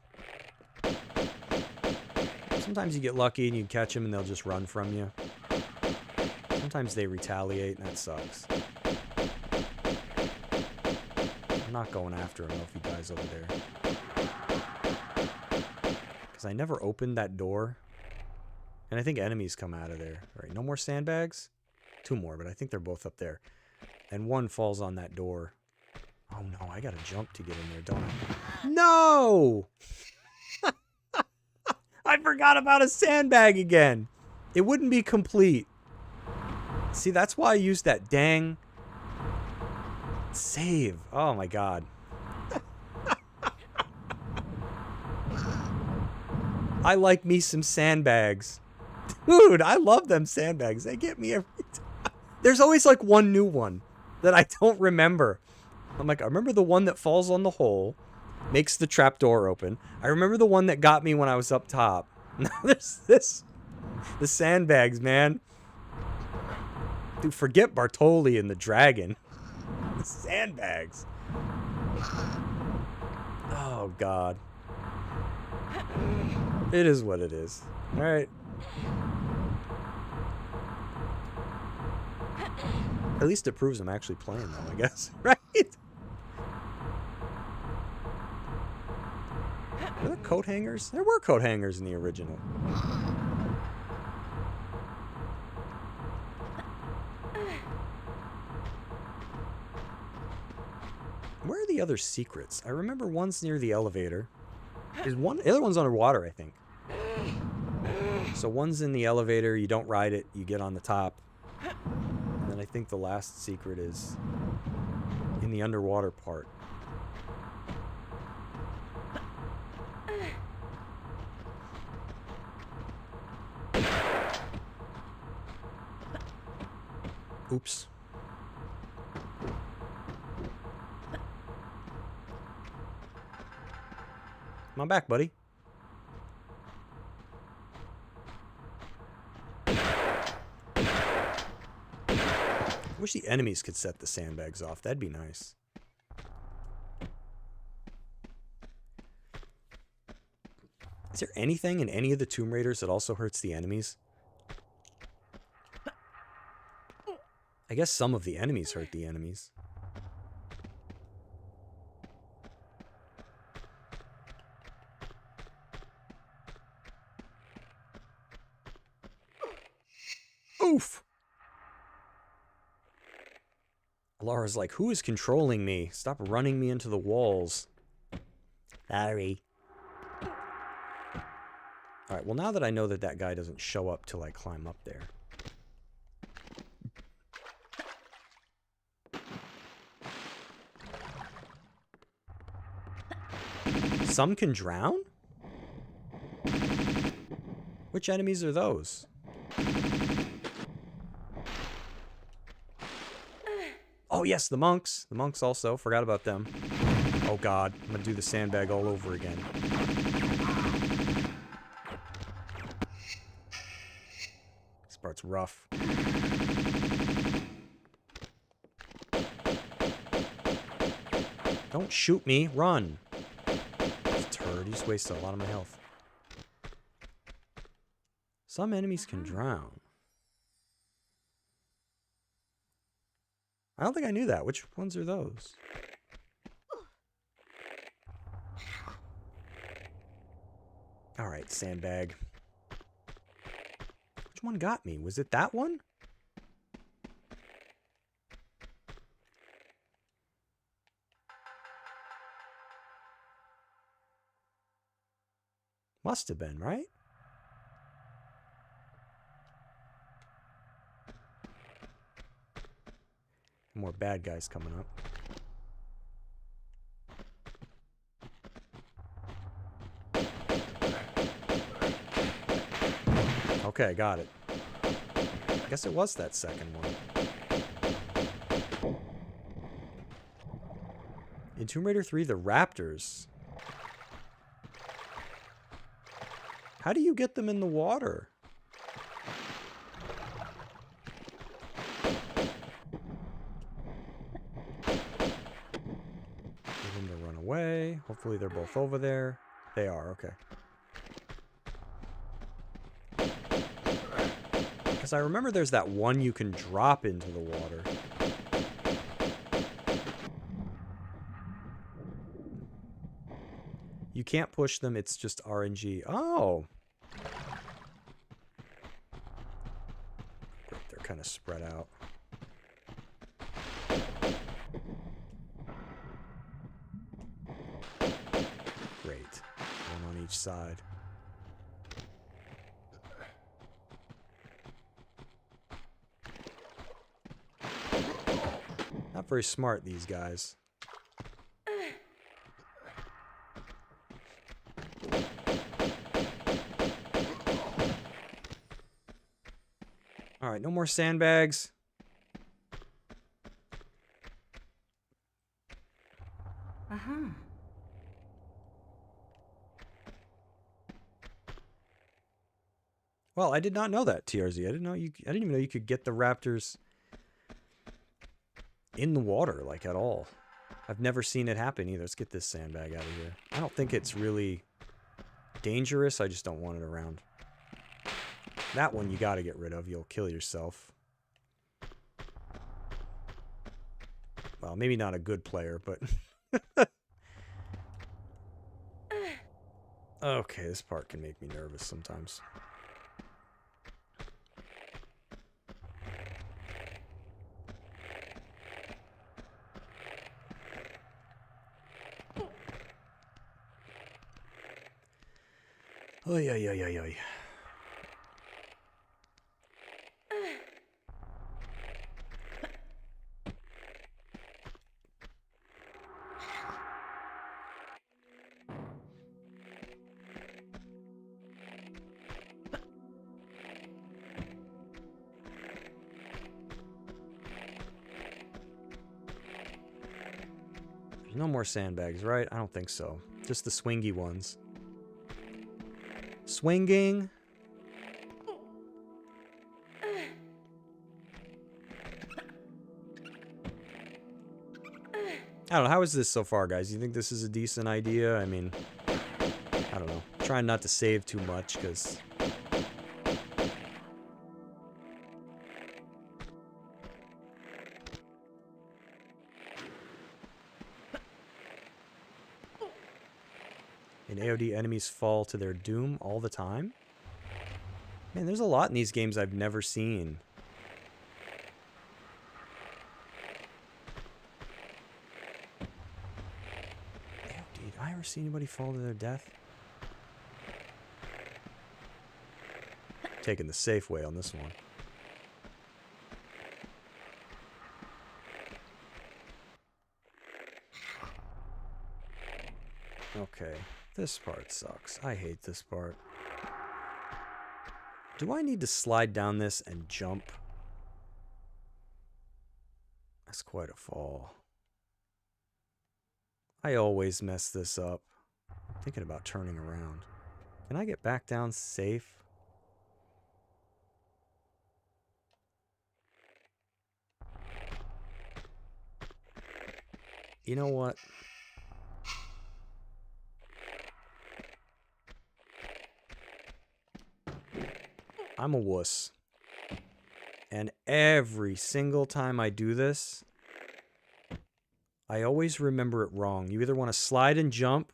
Sometimes you get lucky and you catch them and they'll just run from you. Sometimes they retaliate and that sucks. I'm not going after him if he dies over there. Because I never opened that door. And I think enemies come out of there. All right, no more sandbags? 2 more, but I think they're both up there. And one falls on that door. Oh no, I gotta jump to get in there, don't I? No! I forgot about a sandbag again. It wouldn't be complete. See, that's why I used that dang save. Oh my god. I like me some sandbags. Dude, I love them sandbags. They get me every time. There's always like one new one that I don't remember. I'm like, I remember the one that falls on the hole, makes the trap door open. I remember the one that got me when I was up top. Now there's this. The sandbags, man. Dude, forget Bartoli and the dragon. The sandbags. Oh, God. It is what it is. All right. At least it proves I'm actually playing, though, I guess. Right? Were there coat hangers? There were coat hangers in the original. Where are the other secrets? I remember one's near the elevator. There's one. The other one's underwater, I think. So one's in the elevator. You don't ride it. You get on the top. And then I think the last secret is in the underwater part. Oops. Come on back, buddy. I wish the enemies could set the sandbags off. That'd be nice. Is there anything in any of the Tomb Raiders that also hurts the enemies? I guess some of the enemies hurt the enemies. Oof! Laura's like, who is controlling me? Stop running me into the walls. Sorry. Alright, well now that I know that that guy doesn't show up till I climb up there. Some can drown? Which enemies are those? Oh yes, the monks. The monks also. Forgot about them. Oh god, I'm gonna do the sandbag all over again. This part's rough. Don't shoot me, run. This turd, he just wasted a lot of my health. Some enemies can drown. I don't think I knew that. Which ones are those? Alright, sandbag. Which one got me? Was it that one? Must have been, right? More bad guys coming up. Okay, got it. I guess it was that second one. In Tomb Raider 3, the raptors. How do you get them in the water? Away. Hopefully they're both over there. They are, okay. Because I remember there's that one you can drop into the water. can't push them, it's just RNG. Oh. They're kind of spread out. Great. One on each side. Not very smart, these guys. All right, no more sandbags. Uh-huh. Well, I did not know that, TRZ. I didn't even know you could get the raptors in the water, like, at all. I've never seen it happen either. Let's get this sandbag out of here. I don't think it's really dangerous. I just don't want it around. That one you gotta get rid of. You'll kill yourself. Well, maybe not a good player, but... Okay, this part can make me nervous sometimes. Oy, oy, oy, oy, oy. There's no more sandbags, right? I don't think so. Just the swingy ones. Swinging. I don't know. How is this so far, guys? You think this is a decent idea? I mean, I don't know. Trying not to save too much, because... In AOD, enemies fall to their doom all the time? Man, there's a lot in these games I've never seen. AOD, did I ever see anybody fall to their death? Taking the safe way on this one. Okay. This part sucks. I hate this part. Do I need to slide down this and jump? That's quite a fall. I always mess this up. I'm thinking about turning around. Can I get back down safe? You know what? I'm a wuss. And every single time I do this, I always remember it wrong. You either want to slide and jump,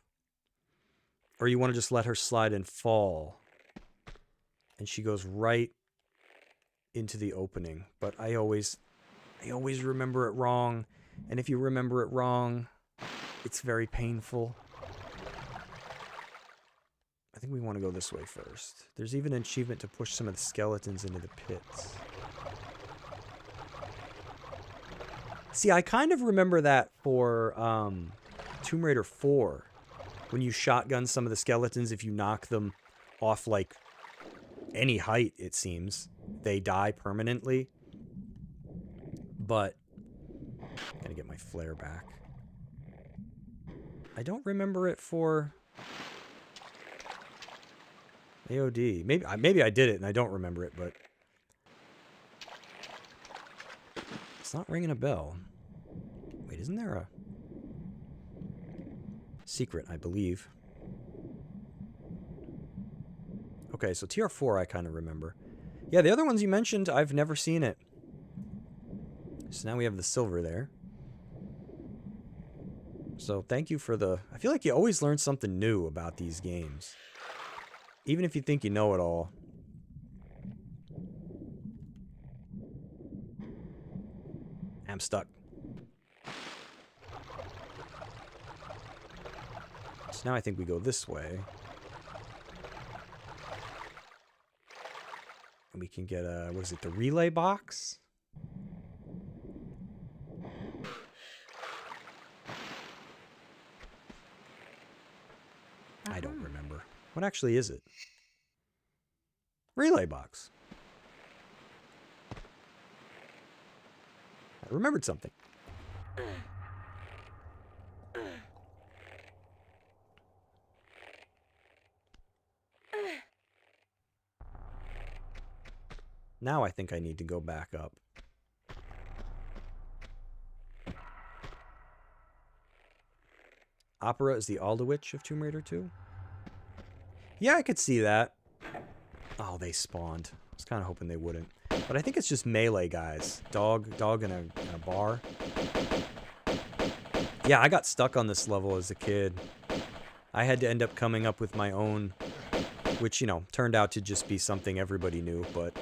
or you want to just let her slide and fall. And she goes right into the opening. But I always remember it wrong. And if you remember it wrong, it's very painful. I think we want to go this way first. There's even an achievement to push some of the skeletons into the pits. See, I kind of remember that for Tomb Raider 4. When you shotgun some of the skeletons, if you knock them off, like, any height, it seems, they die permanently. But, I'm gonna get my flare back. I don't remember it for... AOD. Maybe I did it and I don't remember it, but it's not ringing a bell. Wait, isn't there a secret, I believe? Okay, so TR4 I kind of remember. Yeah, the other ones you mentioned, I've never seen it. So now we have the silver there. So thank you for the... I feel like you always learn something new about these games. Even if you think you know it all. I'm stuck. So now I think we go this way. And we can get a... What is it? The relay box? I don't remember. What actually is it? Relay box. I remembered something. Now I think I need to go back up. Opera is the Aldowich of Tomb Raider 2? Yeah, I could see that. Oh, they spawned. I was kind of hoping they wouldn't. But I think it's just melee guys. Dog in a bar. Yeah, I got stuck on this level as a kid. I had to end up coming up with my own, which, you know, turned out to just be something everybody knew, but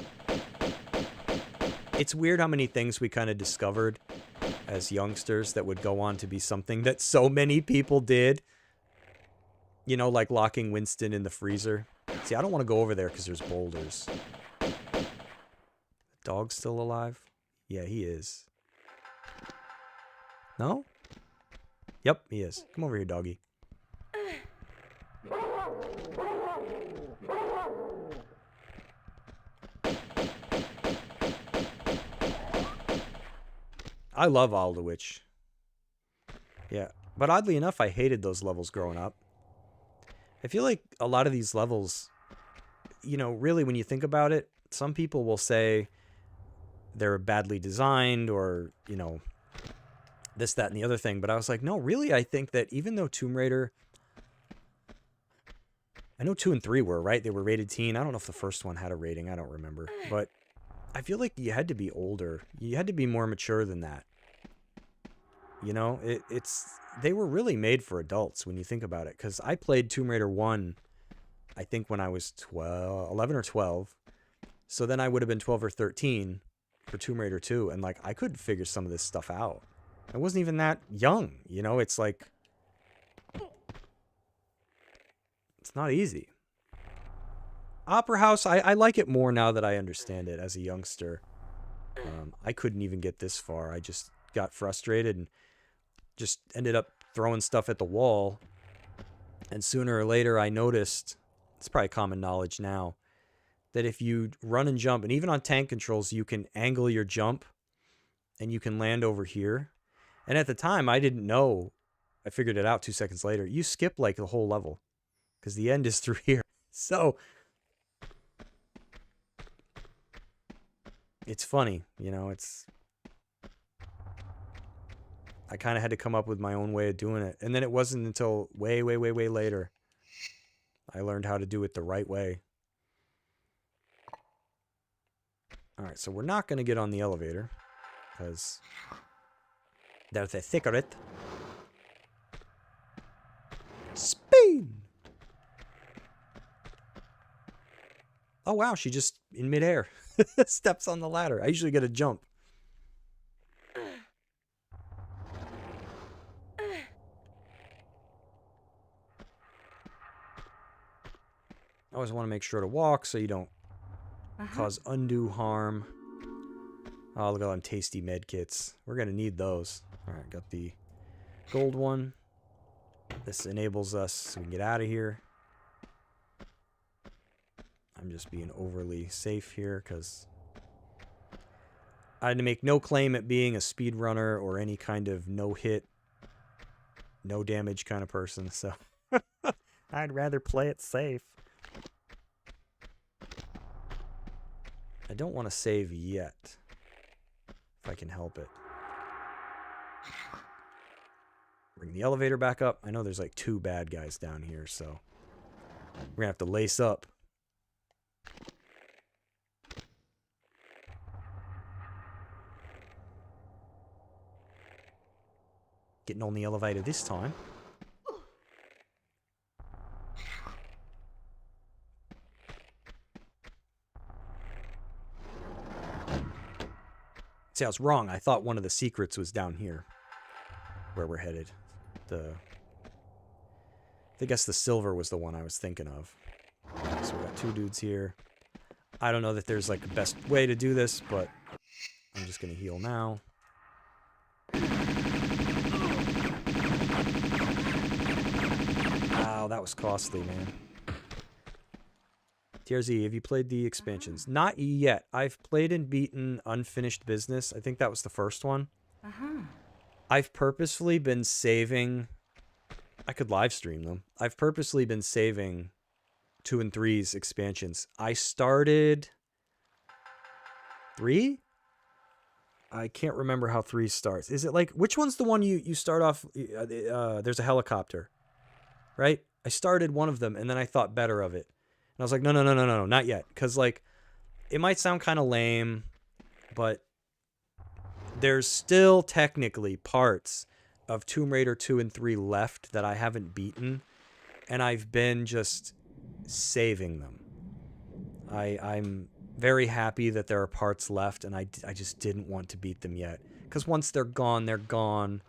it's weird how many things we kind of discovered as youngsters that would go on to be something that so many people did. You know, like locking Winston in the freezer. See, I don't want to go over there because there's boulders. Dog's still alive? Yeah, he is. No? Yep, he is. Come over here, doggy. I love Aldowich. Yeah, but oddly enough, I hated those levels growing up. I feel like a lot of these levels, you know, really when you think about it, some people will say they're badly designed or, you know, this, that, and the other thing. But I was like, no, really, I think that even though Tomb Raider... I know 2 and 3 were, right? They were rated teen. I don't know if the first one had a rating. I don't remember. But I feel like you had to be older. You had to be more mature than that. You know, they were really made for adults when you think about it. Because I played Tomb Raider 1, I think when I was 11 or 12. So then I would have been 12 or 13 for Tomb Raider 2. And, like, I could figure some of this stuff out. I wasn't even that young, you know? It's like... It's not easy. Opera House, I like it more now that I understand it as a youngster. I couldn't even get this far. I just got frustrated and just ended up throwing stuff at the wall. And sooner or later I noticed, it's probably common knowledge now, that if you run and jump, and even on tank controls, you can angle your jump and you can land over here. And at the time, I didn't know. I figured it out 2 seconds later. You skip like the whole level because the end is through here. So it's funny, you know, I kind of had to come up with my own way of doing it. And then it wasn't until way, way, way, way later I learned how to do it the right way. All right, so we're not going to get on the elevator because there's a secret. Spin! Oh, wow, she just, in midair, steps on the ladder. I usually get a jump. I always want to make sure to walk so you don't cause undue harm. Oh, look at all them tasty med kits. We're going to need those. All right, got the gold one. This enables us so we can get out of here. I'm just being overly safe here because I had to make no claim at being a speedrunner or any kind of no-hit, no-damage kind of person, so I'd rather play it safe. I don't want to save yet, if I can help it. Bring the elevator back up. I know there's like 2 bad guys down here, so we're going to have to lace up. getting on the elevator this time. See, I was wrong. I thought one of the secrets was down here, where we're headed. I guess the silver was the one I was thinking of. Okay, so we got 2 dudes here. I don't know that there's like a best way to do this, but I'm just gonna heal now. Wow, that was costly, man. TRZ, have you played the expansions? Not yet. I've played and beaten Unfinished Business. I think that was the first one. I've purposefully been saving... I could live stream them. I've purposely been saving 2 and 3's expansions. I started 3? I can't remember how 3 starts. Is it like, which one's the one you start off, there's a helicopter, right? I started one of them and then I thought better of it. And I was like, no, not yet. Because like, it might sound kind of lame, but there's still technically parts of Tomb Raider 2 and 3 left that I haven't beaten, and I've been just saving them. I'm very happy that there are parts left, and I just didn't want to beat them yet. Because once they're gone, they're gone.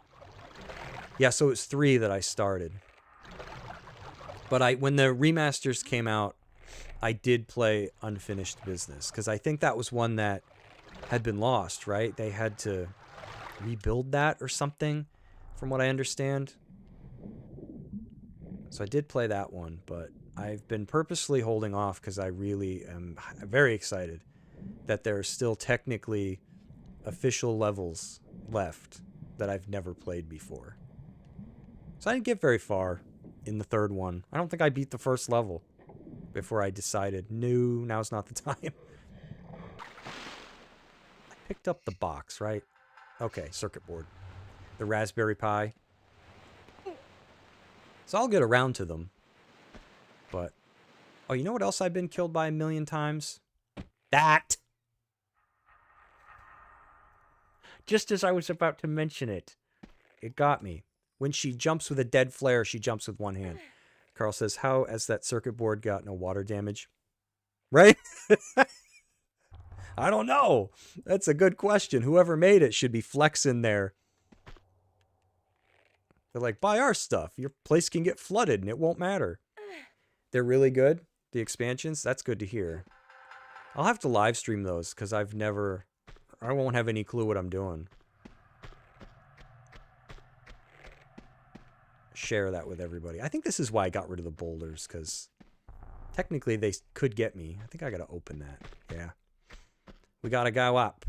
Yeah, so it's 3 that I started. But when the remasters came out, I did play Unfinished Business, because I think that was one that had been lost, right? They had to rebuild that or something, from what I understand. So I did play that one, but I've been purposely holding off because I really am very excited that there are still technically official levels left that I've never played before. So I didn't get very far in the 3rd one. I don't think I beat the 1st level before I decided, no, now's not the time. I picked up the box, right? Okay, circuit board. The Raspberry Pi. So I'll get around to them. But, oh, you know what else I've been killed by 1,000,000 times? That! Just as I was about to mention it, it got me. When she jumps with a dead flare, she jumps with one hand. Carl says, how has that circuit board got no water damage? Right? I don't know. That's a good question. Whoever made it should be flexing there. They're like, buy our stuff. Your place can get flooded and it won't matter. They're really good, the expansions. That's good to hear. I'll have to live stream those because I won't have any clue what I'm doing. Share that with everybody. I think this is why I got rid of the boulders, because technically they could get me. I think I gotta open that. Yeah. We gotta go up.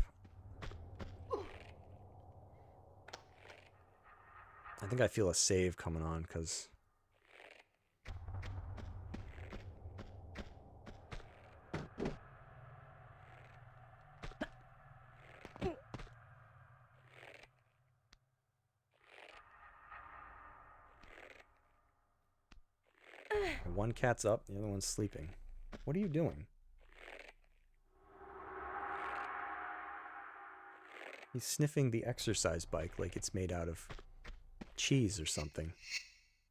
I think I feel a save coming on, because... One cat's up, the other one's sleeping. What are you doing? He's sniffing the exercise bike like it's made out of cheese or something.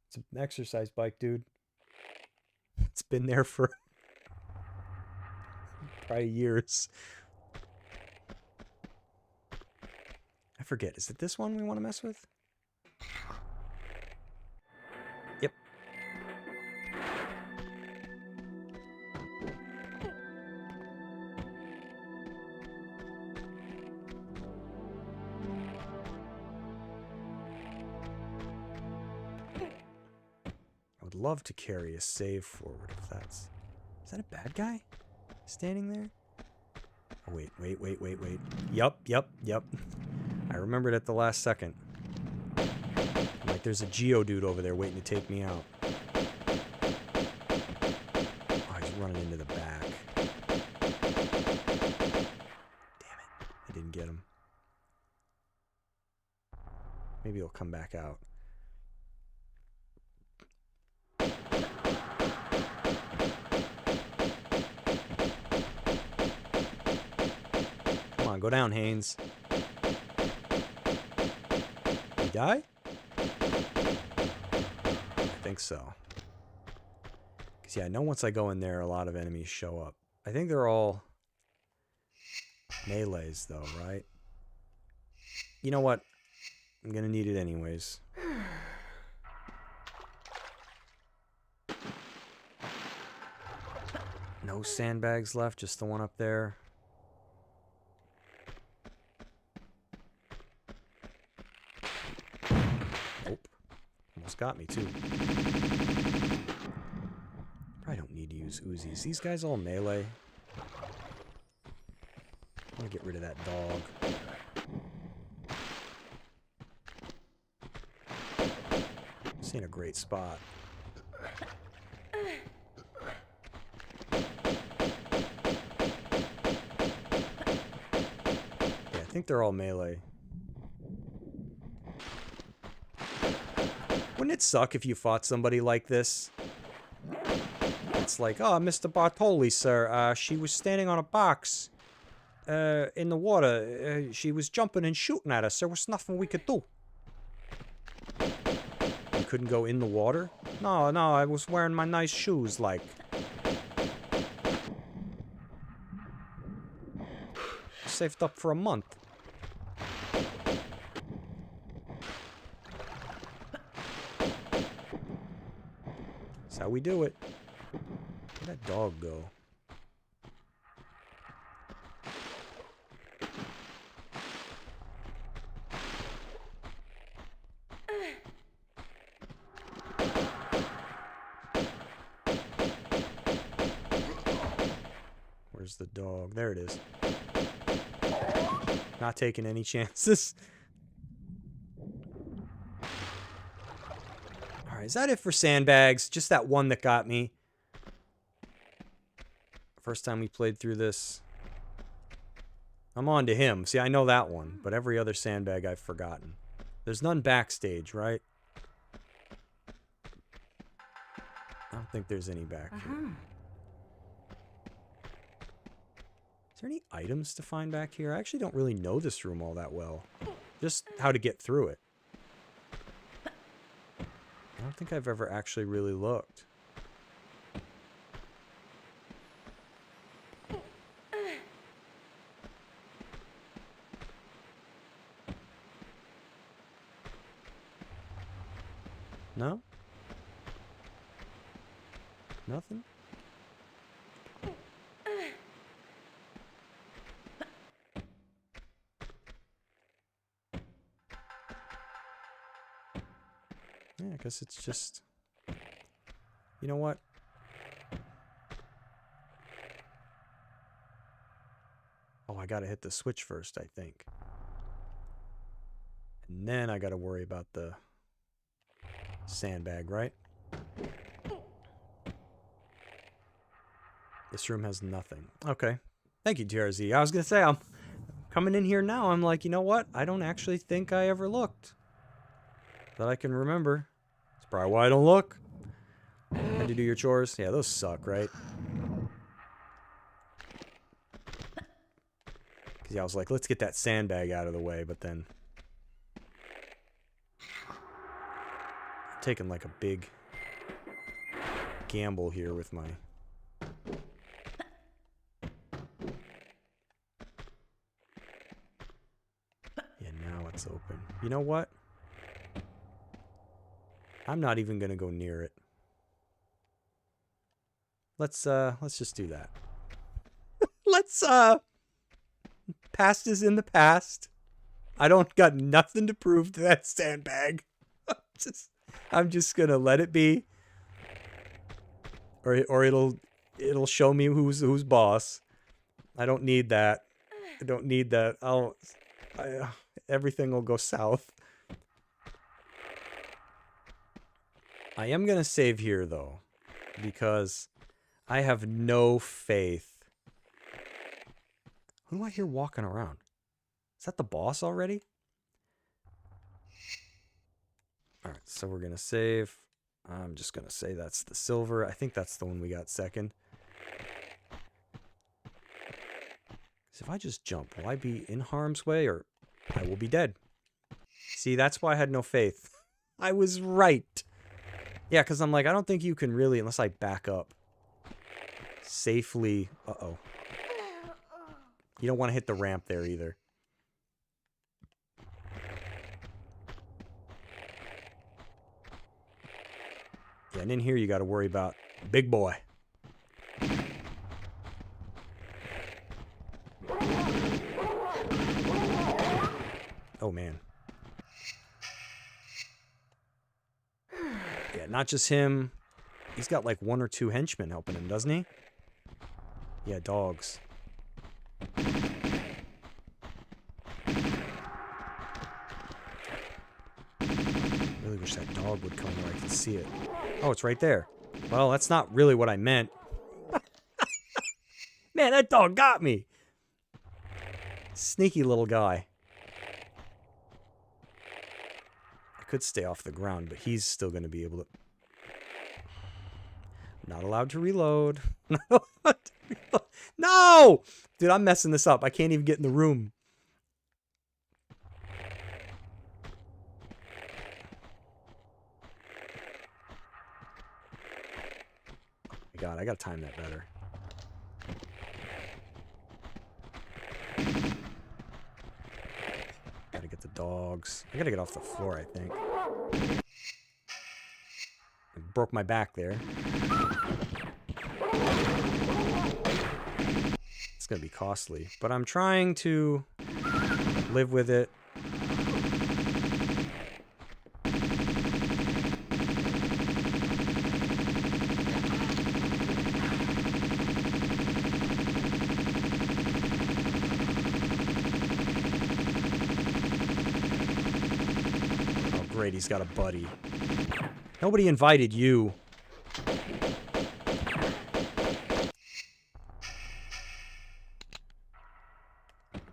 It's an exercise bike, dude. It's been there for probably years. I forget. Is it this one we want to mess with? Yep. Love to carry a save forward if that's... Is that a bad guy standing there? Oh, wait. Yup. I remembered at the last second. Like, there's a Geodude over there waiting to take me out. Oh, he's running into the back. Damn it. I didn't get him. Maybe he'll come back out. Go down, Haynes. Did he die? think so. Because, yeah, I know once I go in there, a lot of enemies show up. I think they're all melees, though, right? You know what? I'm going to need it anyways. No sandbags left, just the one up there. Nope. Almost got me, too. Probably don't need to use Uzis. These guys all melee. I'm gonna get rid of that dog. This ain't a great spot. I think they're all melee. Wouldn't it suck if you fought somebody like this? It's like, oh, Mr. Bartoli, sir. She was standing on a box in the water. She was jumping and shooting at us. There was nothing we could do. You couldn't go in the water? No, I was wearing my nice shoes, like. Saved up for a month. That's how we do it. Where'd that dog go? Where's the dog? There it is. Not taking any chances. Alright, is that it for sandbags? Just that one that got me. First time we played through this. I'm on to him. See, I know that one, but every other sandbag I've forgotten. There's none backstage, right? I don't think there's any back here. Is there any items to find back here? I actually don't really know this room all that well. Just how to get through it. I don't think I've ever actually really looked. No? Nothing? Yeah, I guess it's just... You know what? Oh, I gotta hit the switch first, I think. And then I gotta worry about the sandbag, right? This room has nothing. Okay. Thank you, TRZ. I was gonna say, I'm coming in here now. I'm like, you know what? I don't actually think I ever looked. That I can remember. That's probably why I don't look. Had to do your chores? Yeah, those suck, right? Because, yeah, I was like, let's get that sandbag out of the way, but then... I'm taking, like, a big gamble here with my... Yeah, now it's open. You know what? I'm not even gonna go near it. Let's just do that. Past is in the past. I don't got nothing to prove to that sandbag. I'm just gonna let it be. Or it'll show me who's boss. I don't need that. I don't need that. Everything will go south. I am going to save here, though, because I have no faith. Who do I hear walking around? Is that the boss already? Alright, so we're going to save. I'm just going to say that's the silver. I think that's the one we got second. Because if I just jump, will I be in harm's way or I will be dead? See, that's why I had no faith. I was right. Yeah, because I'm like, I don't think you can really, unless I back up, safely... Uh-oh. You don't want to hit the ramp there either. Yeah, and in here you got to worry about big boy. Oh, man. Yeah, not just him. He's got like 1 or 2 henchmen helping him, doesn't he? Yeah, dogs. Really wish that dog would come where I could see it. Oh, it's right there. Well, that's not really what I meant. Man, that dog got me. Sneaky little guy. I could stay off the ground, but he's still going to be able to... I'm not allowed to reload. No! Dude, I'm messing this up. I can't even get in the room. Oh my god, I gotta time that better. Gotta get the dogs. I gotta get off the floor, I think. I broke my back there. It's gonna be costly, but I'm trying to live with it. Oh great, he's got a buddy. Nobody invited you.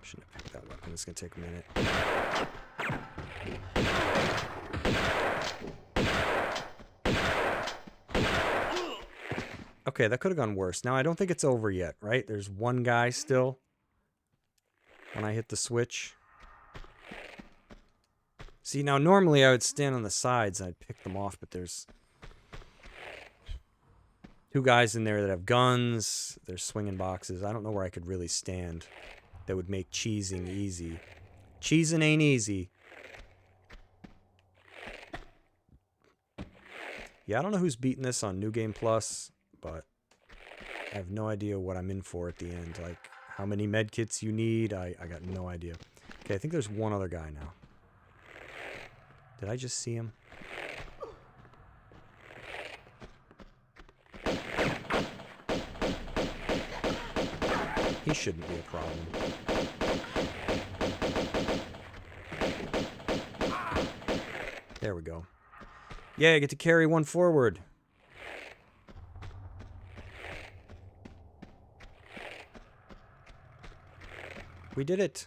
Shouldn't have picked that weapon. It's gonna take a minute. Okay, that could have gone worse. Now, I don't think it's over yet, right? There's one guy still. When I hit the switch. See, now normally I would stand on the sides and I'd pick them off, but there's 2 guys in there that have guns. They're swinging boxes. I don't know where I could really stand that would make cheesing easy. Cheesing ain't easy. Yeah, I don't know who's beating this on New Game Plus, but I have no idea what I'm in for at the end. Like, how many medkits you need, I got no idea. Okay, I think there's one other guy now. Did I just see him? He shouldn't be a problem. There we go. Yeah, I get to carry one forward. We did it.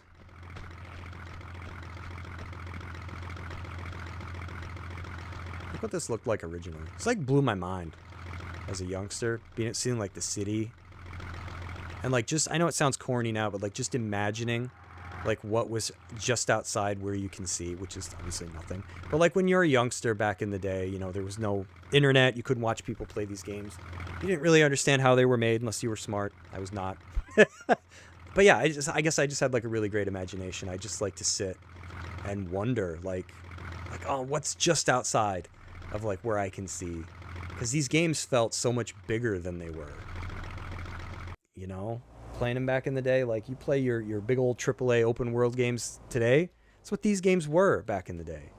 Look what this looked like originally. It's like blew my mind as a youngster, seeing like the city. And like just, I know it sounds corny now, but like just imagining like what was just outside where you can see, which is obviously nothing. But like when you're a youngster back in the day, you know, there was no internet. You couldn't watch people play these games. You didn't really understand how they were made unless you were smart. I was not. But yeah, I guess I just had like a really great imagination. I just like to sit and wonder like, oh, what's just outside of like where I can see? Because these games felt so much bigger than they were. You know, playing them back in the day, like you play your big old AAA open world games today. That's what these games were back in the day.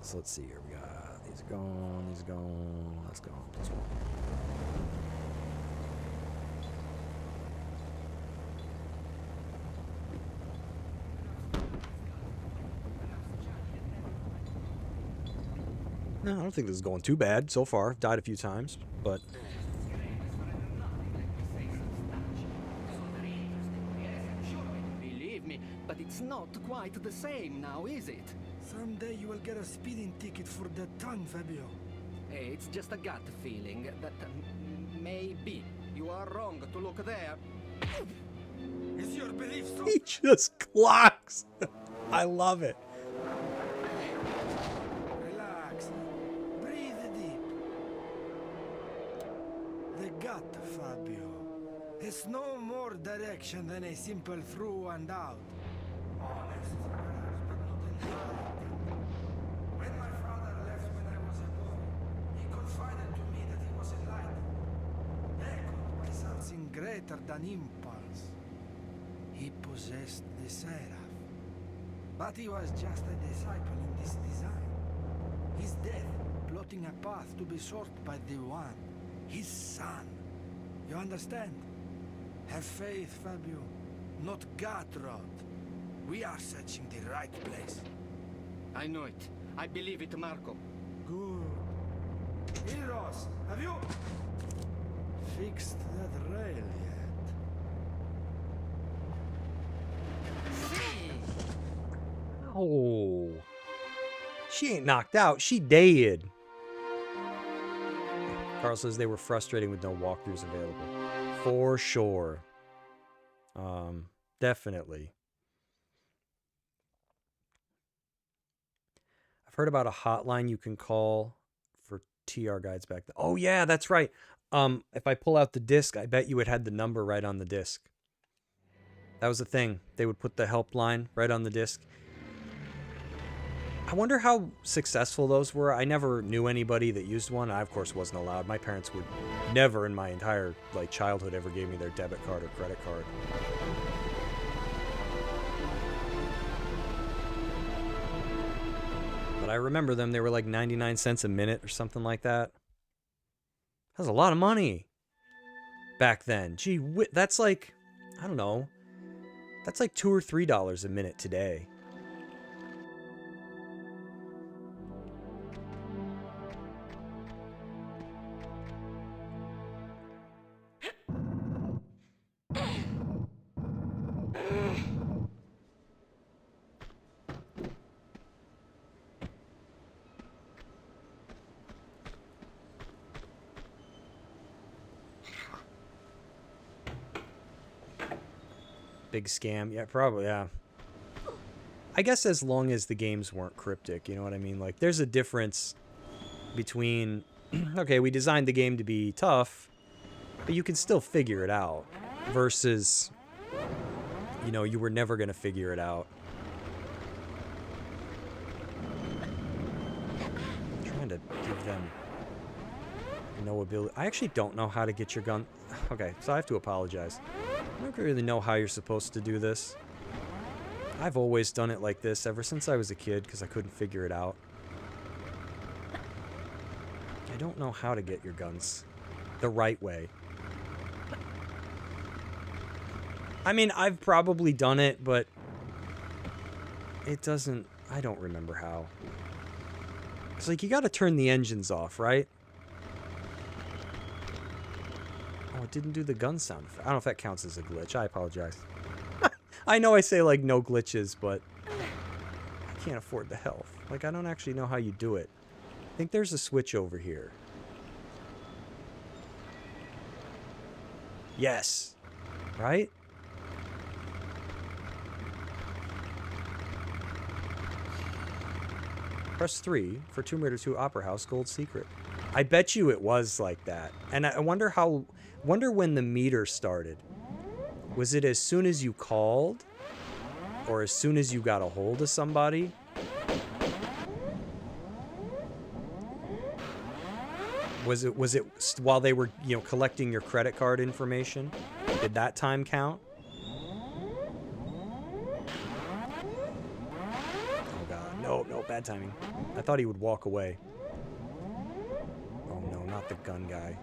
So let's see here. We got these are gone, these are gone. Let's go. Plus one. No, I don't think this is going too bad so far. I've died a few times, but... Believe me, but it's not quite the same now, is it? Someday you will get a speeding ticket for that tongue, Fabio. Hey, it's just a gut feeling that maybe you are wrong to look there. Is your belief so? He just clocks. I love it. forgot, Fabio. It's no more direction than a simple through and out. Honest, perhaps, but not entirely. When my father left when I was a boy, he confided to me that he was enlightened, beckoned by something greater than impulse. He possessed the Seraph. But he was just a disciple in this design. His death, plotting a path to be sought by the One, his son. You understand? Have faith, Fabio. Not God wrote. We are searching the right place. I know it. I believe it, Marco. Good. Heroes, have you fixed that rail yet? Oh. She ain't knocked out. She dead. Carl says they were frustrating with no walkthroughs available. For sure. Definitely. I've heard about a hotline you can call for TR guides back then. Oh yeah, that's right. If I pull out the disc, I bet you it had the number right on the disc. That was the thing. They would put the helpline right on the disc. I wonder how successful those were. I never knew anybody that used one. I, of course, wasn't allowed. My parents would never in my entire childhood ever gave me their debit card or credit card. But I remember them. They were like 99 cents a minute or something like that. That was a lot of money back then. Gee, that's like, I don't know. That's like $2 or $3 a minute today. Big scam. Yeah, probably, yeah. I guess as long as the games weren't cryptic, you know what I mean? Like, there's a difference between, okay, we designed the game to be tough, but you can still figure it out, versus, you know, you were never going to figure it out. I'm trying to give them no ability. I actually don't know how to get your gun. Okay, so I have to apologize. I don't really know how you're supposed to do this. I've always done it like this ever since I was a kid because I couldn't figure it out. I don't know how to get your guns the right way. I mean, I've probably done it, but it doesn't... I don't remember how. It's like you gotta turn the engines off, right? Oh, it didn't do the gun sound effect. I don't know if that counts as a glitch. I apologize. I know I say, like, no glitches, but I can't afford the health. Like, I don't actually know how you do it. I think there's a switch over here. Yes. Right? Press 3 for Tomb Raider 2 Opera House Gold Secret. I bet you it was like that. And I wonder how... wonder when the meter started. Was it as soon as you called? Or as soon as you got a hold of somebody? Was it while they were, you know, collecting your credit card information? Did that time count? Oh god, no, bad timing. I thought he would walk away. Oh no, not the gun guy.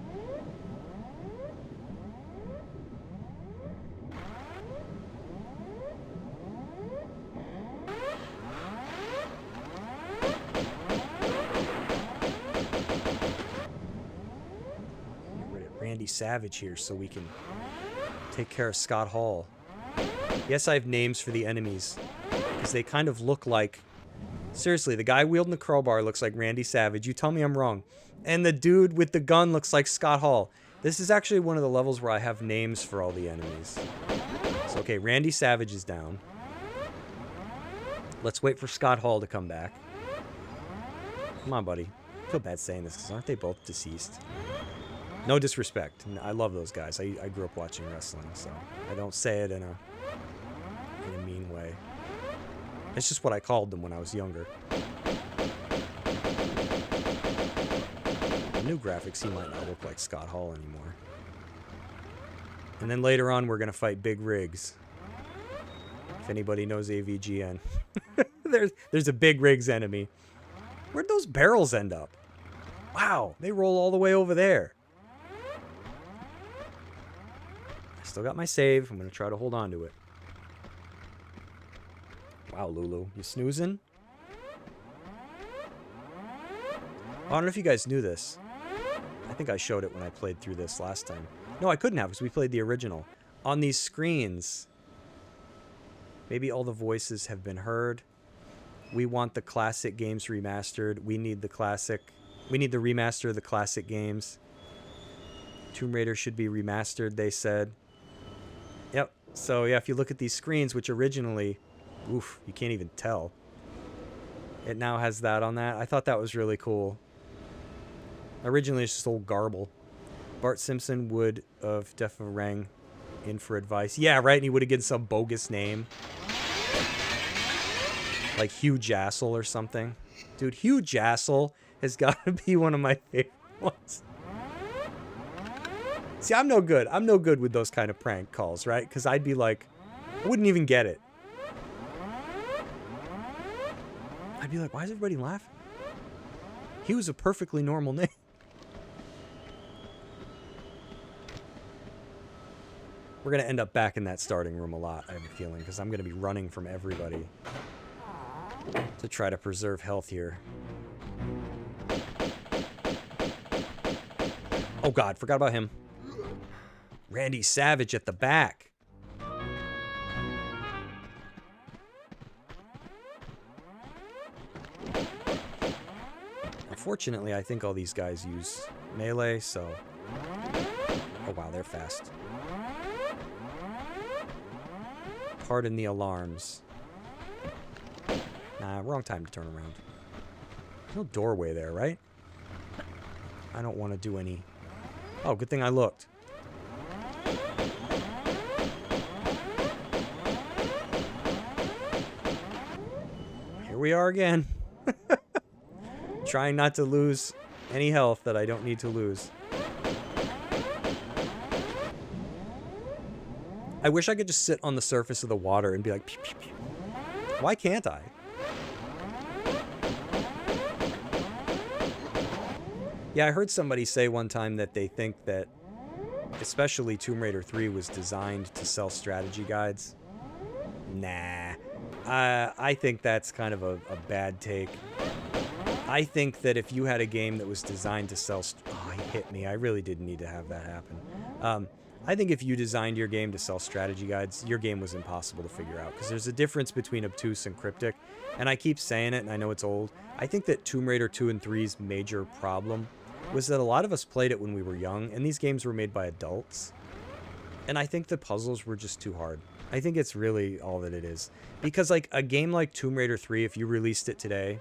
Randy Savage here so we can take care of Scott Hall. Yes, I have names for the enemies because they kind of look like... Seriously, the guy wielding the crowbar looks like Randy Savage. You tell me I'm wrong. And the dude with the gun looks like Scott Hall. This is actually one of the levels where I have names for all the enemies. So, okay, Randy Savage is down. Let's wait for Scott Hall to come back. Come on, buddy. I feel bad saying this because aren't they both deceased? No disrespect. I love those guys. I grew up watching wrestling, so I don't say it in a mean way. It's just what I called them when I was younger. The new graphics, he might not look like Scott Hall anymore. And then later on, we're going to fight Big Rigs. If anybody knows AVGN. there's a Big Rigs enemy. Where'd those barrels end up? Wow, they roll all the way over there. I still got my save. I'm going to try to hold on to it. Wow, Lulu. You snoozing? I don't know if you guys knew this. I think I showed it when I played through this last time. No, I couldn't have because we played the original. On these screens, maybe all the voices have been heard. We want the classic games remastered. We need the remaster of the classic games. Tomb Raider should be remastered, they said. Yep. So, yeah, if you look at these screens, which originally, oof, you can't even tell. It now has that on that. I thought that was really cool. Originally, it's just old garble. Bart Simpson would have definitely rang in for advice. Yeah, right, and he would have given some bogus name. Like Hugh Jassel or something. Dude, Hugh Jassel has got to be one of my favorite ones. See, I'm no good. I'm no good with those kind of prank calls, right? Because I'd be like, I wouldn't even get it. I'd be like, why is everybody laughing? He was a perfectly normal name. We're going to end up back in that starting room a lot, I have a feeling, because I'm going to be running from everybody to try to preserve health here. Oh, God, forgot about him. Randy Savage at the back. Unfortunately, I think all these guys use melee, so... Oh, wow, they're fast. Pardon the alarms. Nah, wrong time to turn around. There's no doorway there, right? I don't want to do any... Oh, good thing I looked. Here we are again. Trying not to lose any health that I don't need to lose. I wish I could just sit on the surface of the water and be like, pew, pew, pew. Why can't I? Yeah, I heard somebody say one time that they think that, especially Tomb Raider 3 was designed to sell strategy guides. Nah. I think that's kind of a bad take. I think that if you had a game that was designed to sell... Oh, he hit me. I really didn't need to have that happen. I think if you designed your game to sell strategy guides, your game was impossible to figure out. Because there's a difference between obtuse and cryptic. And I keep saying it, and I know it's old. I think that Tomb Raider 2 and 3's major problem was that a lot of us played it when we were young, and these games were made by adults. And I think the puzzles were just too hard. I think it's really all that it is. Because like a game like Tomb Raider 3, if you released it today,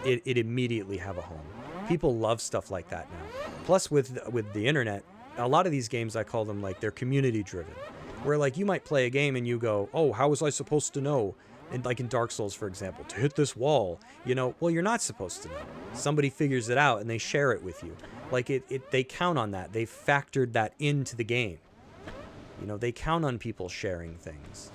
it immediately have a home. People love stuff like that now. Plus with the internet, a lot of these games, I call them like they're community driven. Where like you might play a game and you go, oh, how was I supposed to know? And like in Dark Souls, for example, to hit this wall, you know, well, you're not supposed to know. Somebody figures it out and they share it with you. Like they count on that. They've factored that into the game. You know, they count on people sharing things.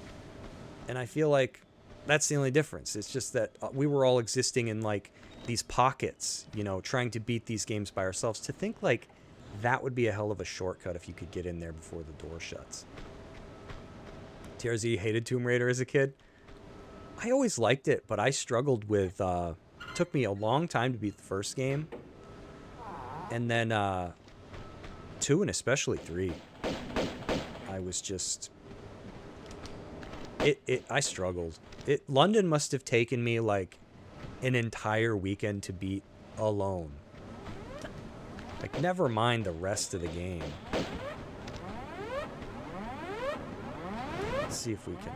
And I feel like that's the only difference. It's just that we were all existing in like these pockets, you know, trying to beat these games by ourselves. To think like that would be a hell of a shortcut if you could get in there before the door shuts. TRZ hated Tomb Raider as a kid. I always liked it, but I struggled with... it took me a long time to beat the first game. And then 2 and especially 3. I was just... I struggled. London must have taken me like an entire weekend to beat alone. Like, never mind the rest of the game. Let's see if we can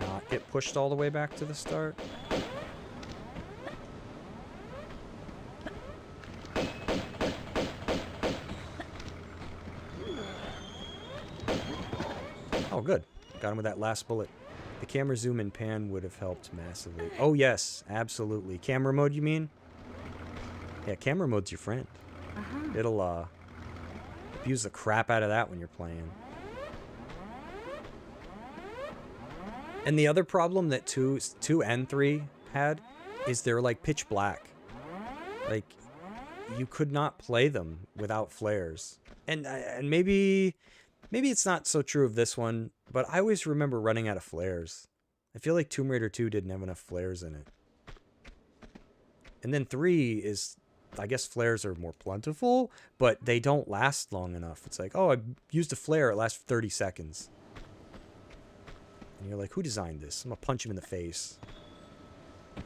not get pushed all the way back to the start. Oh, good. Got him with that last bullet. The camera zoom and pan would have helped massively. Oh, yes. Absolutely. Camera mode, you mean? Yeah, camera mode's your friend. It'll, abuse the crap out of that when you're playing. And the other problem that 2 and 3 had is they're, like, pitch black. Like, you could not play them without flares. And maybe it's not so true of this one, but I always remember running out of flares. I feel like Tomb Raider 2 didn't have enough flares in it. And then 3 is, I guess flares are more plentiful, but they don't last long enough. It's like, oh, I used a flare, it lasts 30 seconds. And you're like, who designed this? I'm gonna punch him in the face.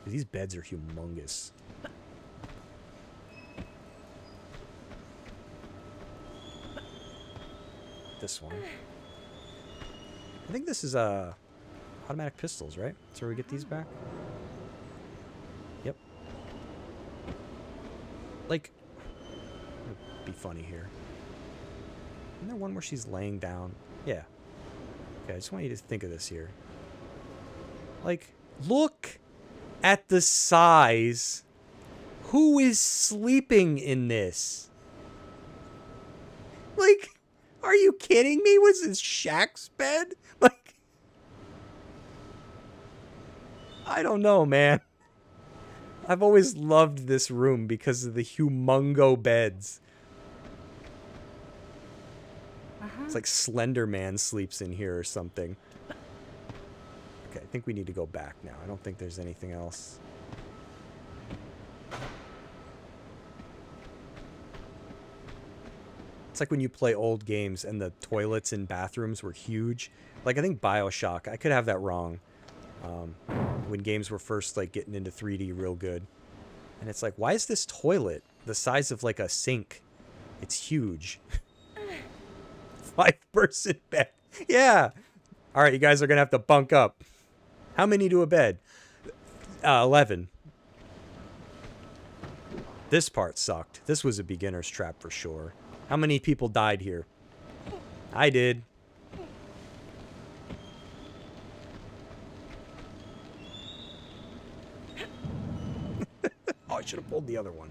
These beds are humongous. This one. I think this is automatic pistols, right? That's where we get these back. Yep. Like, it'd be funny here. Isn't there one where she's laying down? Yeah. Okay, I just want you to think of this here. Like, look at the size. Who is sleeping in this? Like, are you kidding me? Was this Shaq's bed? Like, I don't know, man. I've always loved this room because of the humongo beds. It's like Slender Man sleeps in here or something. Okay, I think we need to go back now. I don't think there's anything else. It's like when you play old games and the toilets and bathrooms were huge. Like, I think BioShock. I could have that wrong. When games were first, like, getting into 3D real good. And it's like, why is this toilet the size of, like, a sink? It's huge. 5-person bed. Yeah. All right, you guys are going to have to bunk up. How many to a bed? 11. This part sucked. This was a beginner's trap for sure. How many people died here? I did. Oh, I should have pulled the other one.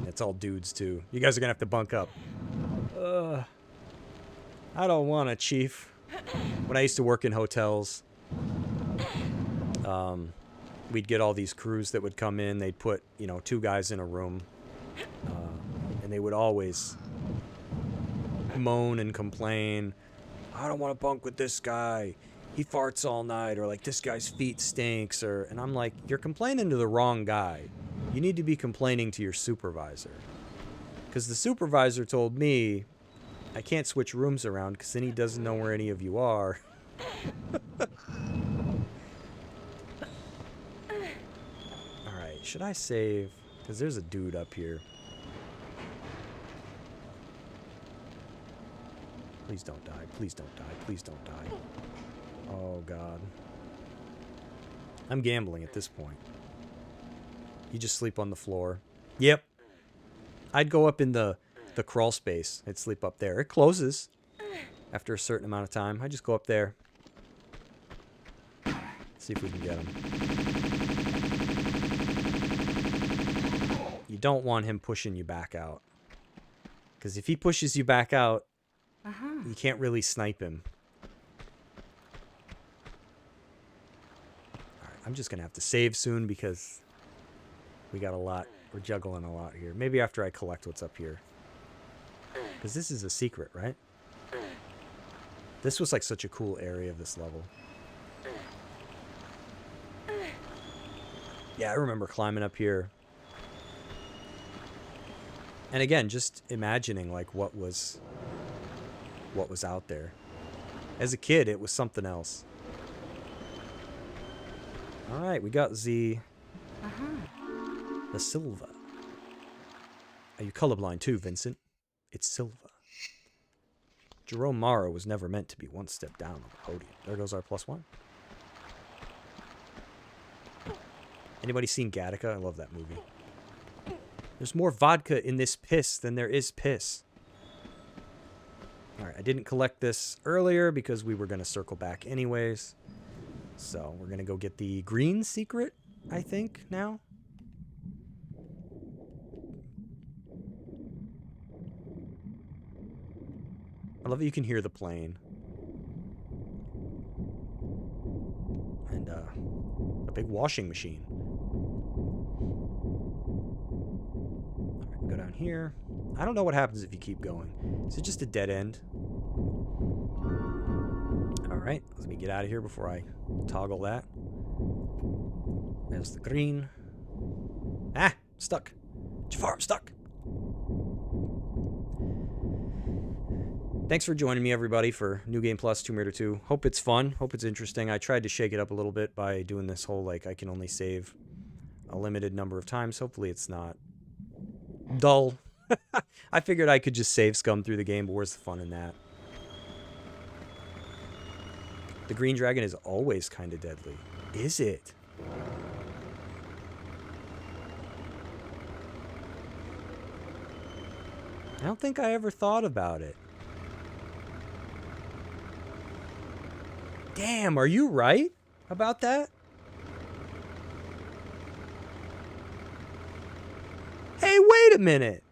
It's all dudes, too. You guys are going to have to bunk up. I don't want to, Chief. When I used to work in hotels, we'd get all these crews that would come in. They'd put, 2 guys in a room. And they would always moan and complain. I don't want to bunk with this guy. He farts all night. Or, like, this guy's feet stinks. And I'm like, you're complaining to the wrong guy. You need to be complaining to your supervisor. Because the supervisor told me I can't switch rooms around because then he doesn't know where any of you are. Alright, should I save? Because there's a dude up here. Please don't die. Please don't die. Please don't die. Oh, God. I'm gambling at this point. You just sleep on the floor. Yep. I'd go up in the crawl space. I'd sleep up there. It closes after a certain amount of time. I just go up there. See if we can get him. You don't want him pushing you back out. Because if he pushes you back out, you can't really snipe him. Alright, I'm just going to have to save soon because we got a lot. We're juggling a lot here. Maybe after I collect what's up here. Because this is a secret, right? This was like such a cool area of this level. Yeah, I remember climbing up here. And again, just imagining like what was out there. As a kid, it was something else. All right, we got the silver. Are you colorblind too, Vincent? It's silver. Jerome Morrow was never meant to be one step down on the podium. There goes our +1. Anybody seen Gattaca? I love that movie. There's more vodka in this piss than there is piss. Alright, I didn't collect this earlier because we were going to circle back anyways. So, we're going to go get the green secret, I think, now. I love that you can hear the plane. And, a big washing machine. Alright, go down here. I don't know what happens if you keep going. Is it just a dead end? Alright, let me get out of here before I toggle that. There's the green. Ah! Stuck. Jafar, I'm stuck. Thanks for joining me, everybody, for New Game Plus Tomb Raider 2. Hope it's fun. Hope it's interesting. I tried to shake it up a little bit by doing this whole, like, I can only save a limited number of times. Hopefully it's not dull. I figured I could just save scum through the game, but where's the fun in that? The green dragon is always kind of deadly. Is it? I don't think I ever thought about it. Damn, are you right about that? Hey, wait a minute.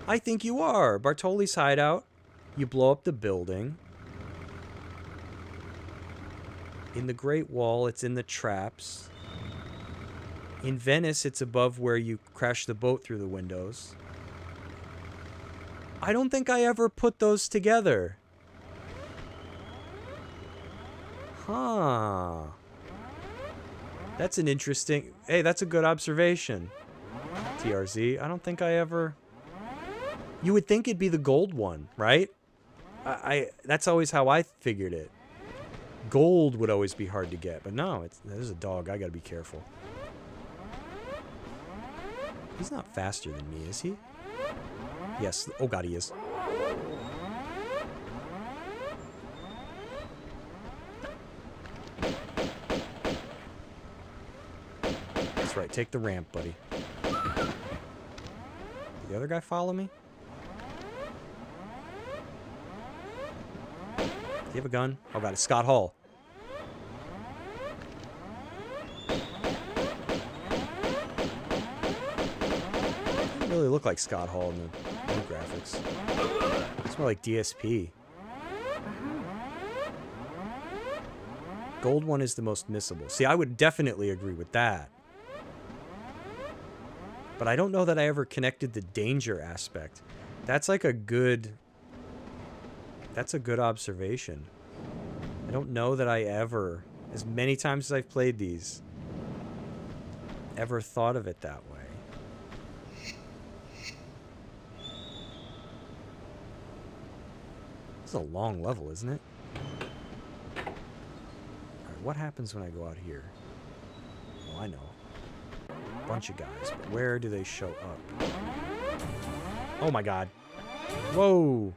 I think you are. Bartoli's hideout. You blow up the building. In the Great Wall, it's in the traps. In Venice, it's above where you crash the boat through the windows. I don't think I ever put those together. Huh. That's an interesting... Hey, that's a good observation. TRZ. I don't think I ever... You would think it'd be the gold one, right? That's always how I figured it. Gold would always be hard to get, but no, there's a dog. I gotta be careful. He's not faster than me, is he? Yes. Oh god, he is. That's right. Take the ramp, buddy. Did the other guy follow me? Do you have a gun? Oh god, it's Scott Hall. Doesn't really look like Scott Hall in the new graphics. It's more like DSP. Gold one is the most missable. See, I would definitely agree with that. But I don't know that I ever connected the danger aspect. That's like a good... That's a good observation. I don't know that I ever, as many times as I've played these, ever thought of it that way. This is a long level, isn't it? Alright, what happens when I go out here? Well, I know. A bunch of guys, but where do they show up? Oh my god. Whoa!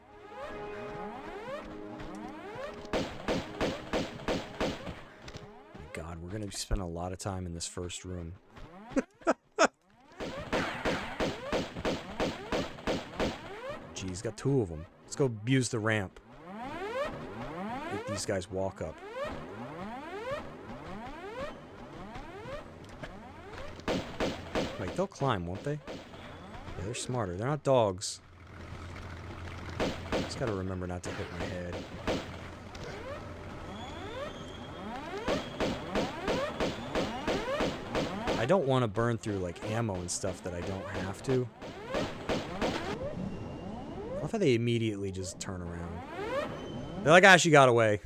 God, we're gonna spend a lot of time in this first room. Geez, got two of them. Let's go abuse the ramp. Make these guys walk up. Wait, they'll climb, won't they? Yeah, they're smarter. They're not dogs. Just gotta remember not to hit my head. I don't want to burn through, like, ammo and stuff that I don't have to. I love how they immediately just turn around. They're like, ah, she got away.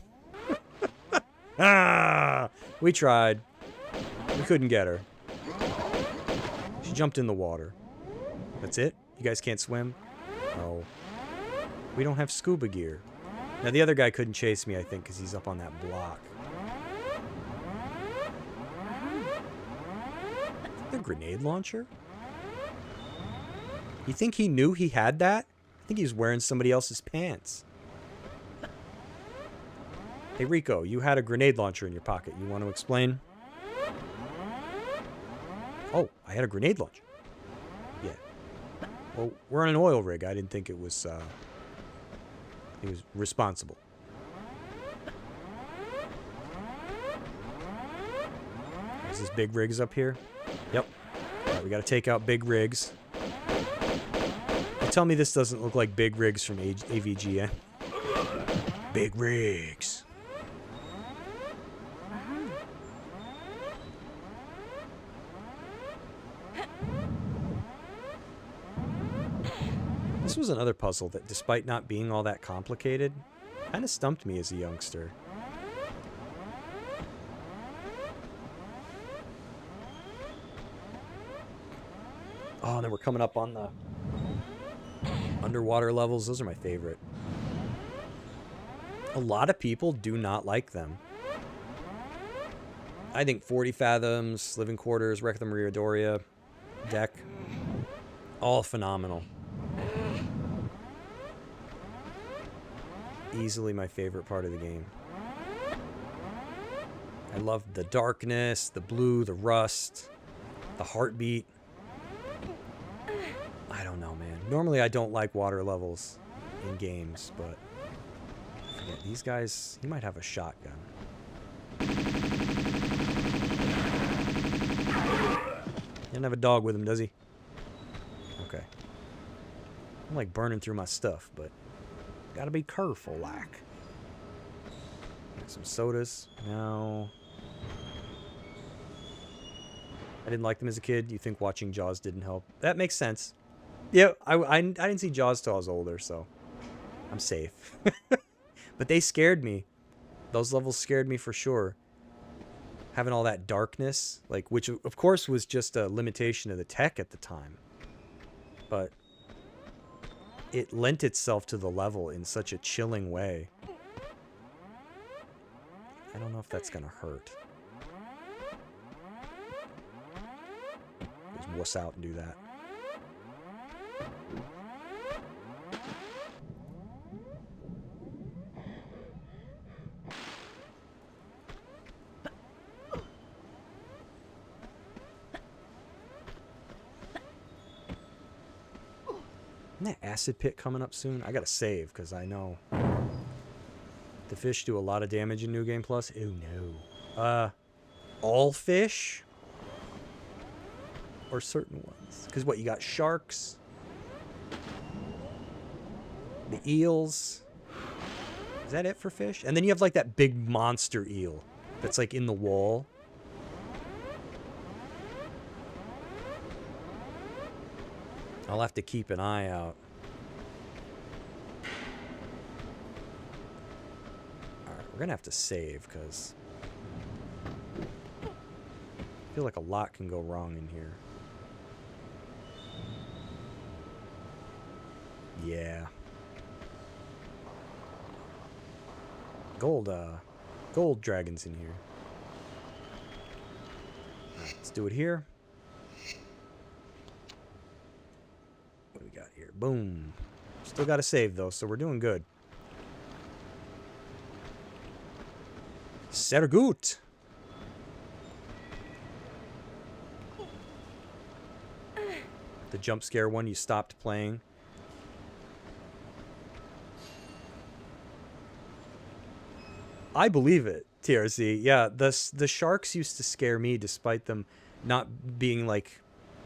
Ah! We tried. We couldn't get her. She jumped in the water. That's it? You guys can't swim? No. We don't have scuba gear. Now, the other guy couldn't chase me, I think, because he's up on that block. The grenade launcher? You think he knew he had that? I think he was wearing somebody else's pants. Hey, Rico, you had a grenade launcher in your pocket. You want to explain? Oh, I had a grenade launcher. Yeah. Well, we're on an oil rig. I didn't think it was responsible. Is this big rigs up here? Yep. All right, we got to take out big rigs. Tell me this doesn't look like big rigs from AVG, eh? Big rigs. This was another puzzle that, despite not being all that complicated, kind of stumped me as a youngster. Oh, and then we're coming up on the underwater levels. Those are my favorite. A lot of people do not like them. I think 40 Fathoms, Living Quarters, Wreck of the Maria Doria, Deck, all phenomenal. Easily my favorite part of the game. I love the darkness, the blue, the rust, the heartbeat. I don't know, man. Normally I don't like water levels in games, but I forget. These guys, he might have a shotgun. He doesn't have a dog with him, does he? Okay. I'm like burning through my stuff, but gotta be careful, like. Got some sodas. No. I didn't like them as a kid. You think watching Jaws didn't help? That makes sense. Yeah, I didn't see Jaws till I was older, so I'm safe. But they scared me. Those levels scared me for sure. Having all that darkness, like, which of course was just a limitation of the tech at the time. But it lent itself to the level in such a chilling way. I don't know if that's gonna hurt. Just wuss out and do that. Isn't that acid pit coming up soon? I gotta save, because I know the fish do a lot of damage in New Game Plus. Oh no. All fish? Or certain ones? Because what, you got sharks? The eels? Is that it for fish? And then you have like that big monster eel that's like in the wall. I'll have to keep an eye out. Alright, we're gonna have to save, because I feel like a lot can go wrong in here. Yeah. Gold dragons in here. Alright, let's do it here. What do we got here? Boom. Still got to save, though, so we're doing good. Sehr gut. The jump scare one, you stopped playing. I believe it, TRC. Yeah, the sharks used to scare me, despite them not being like...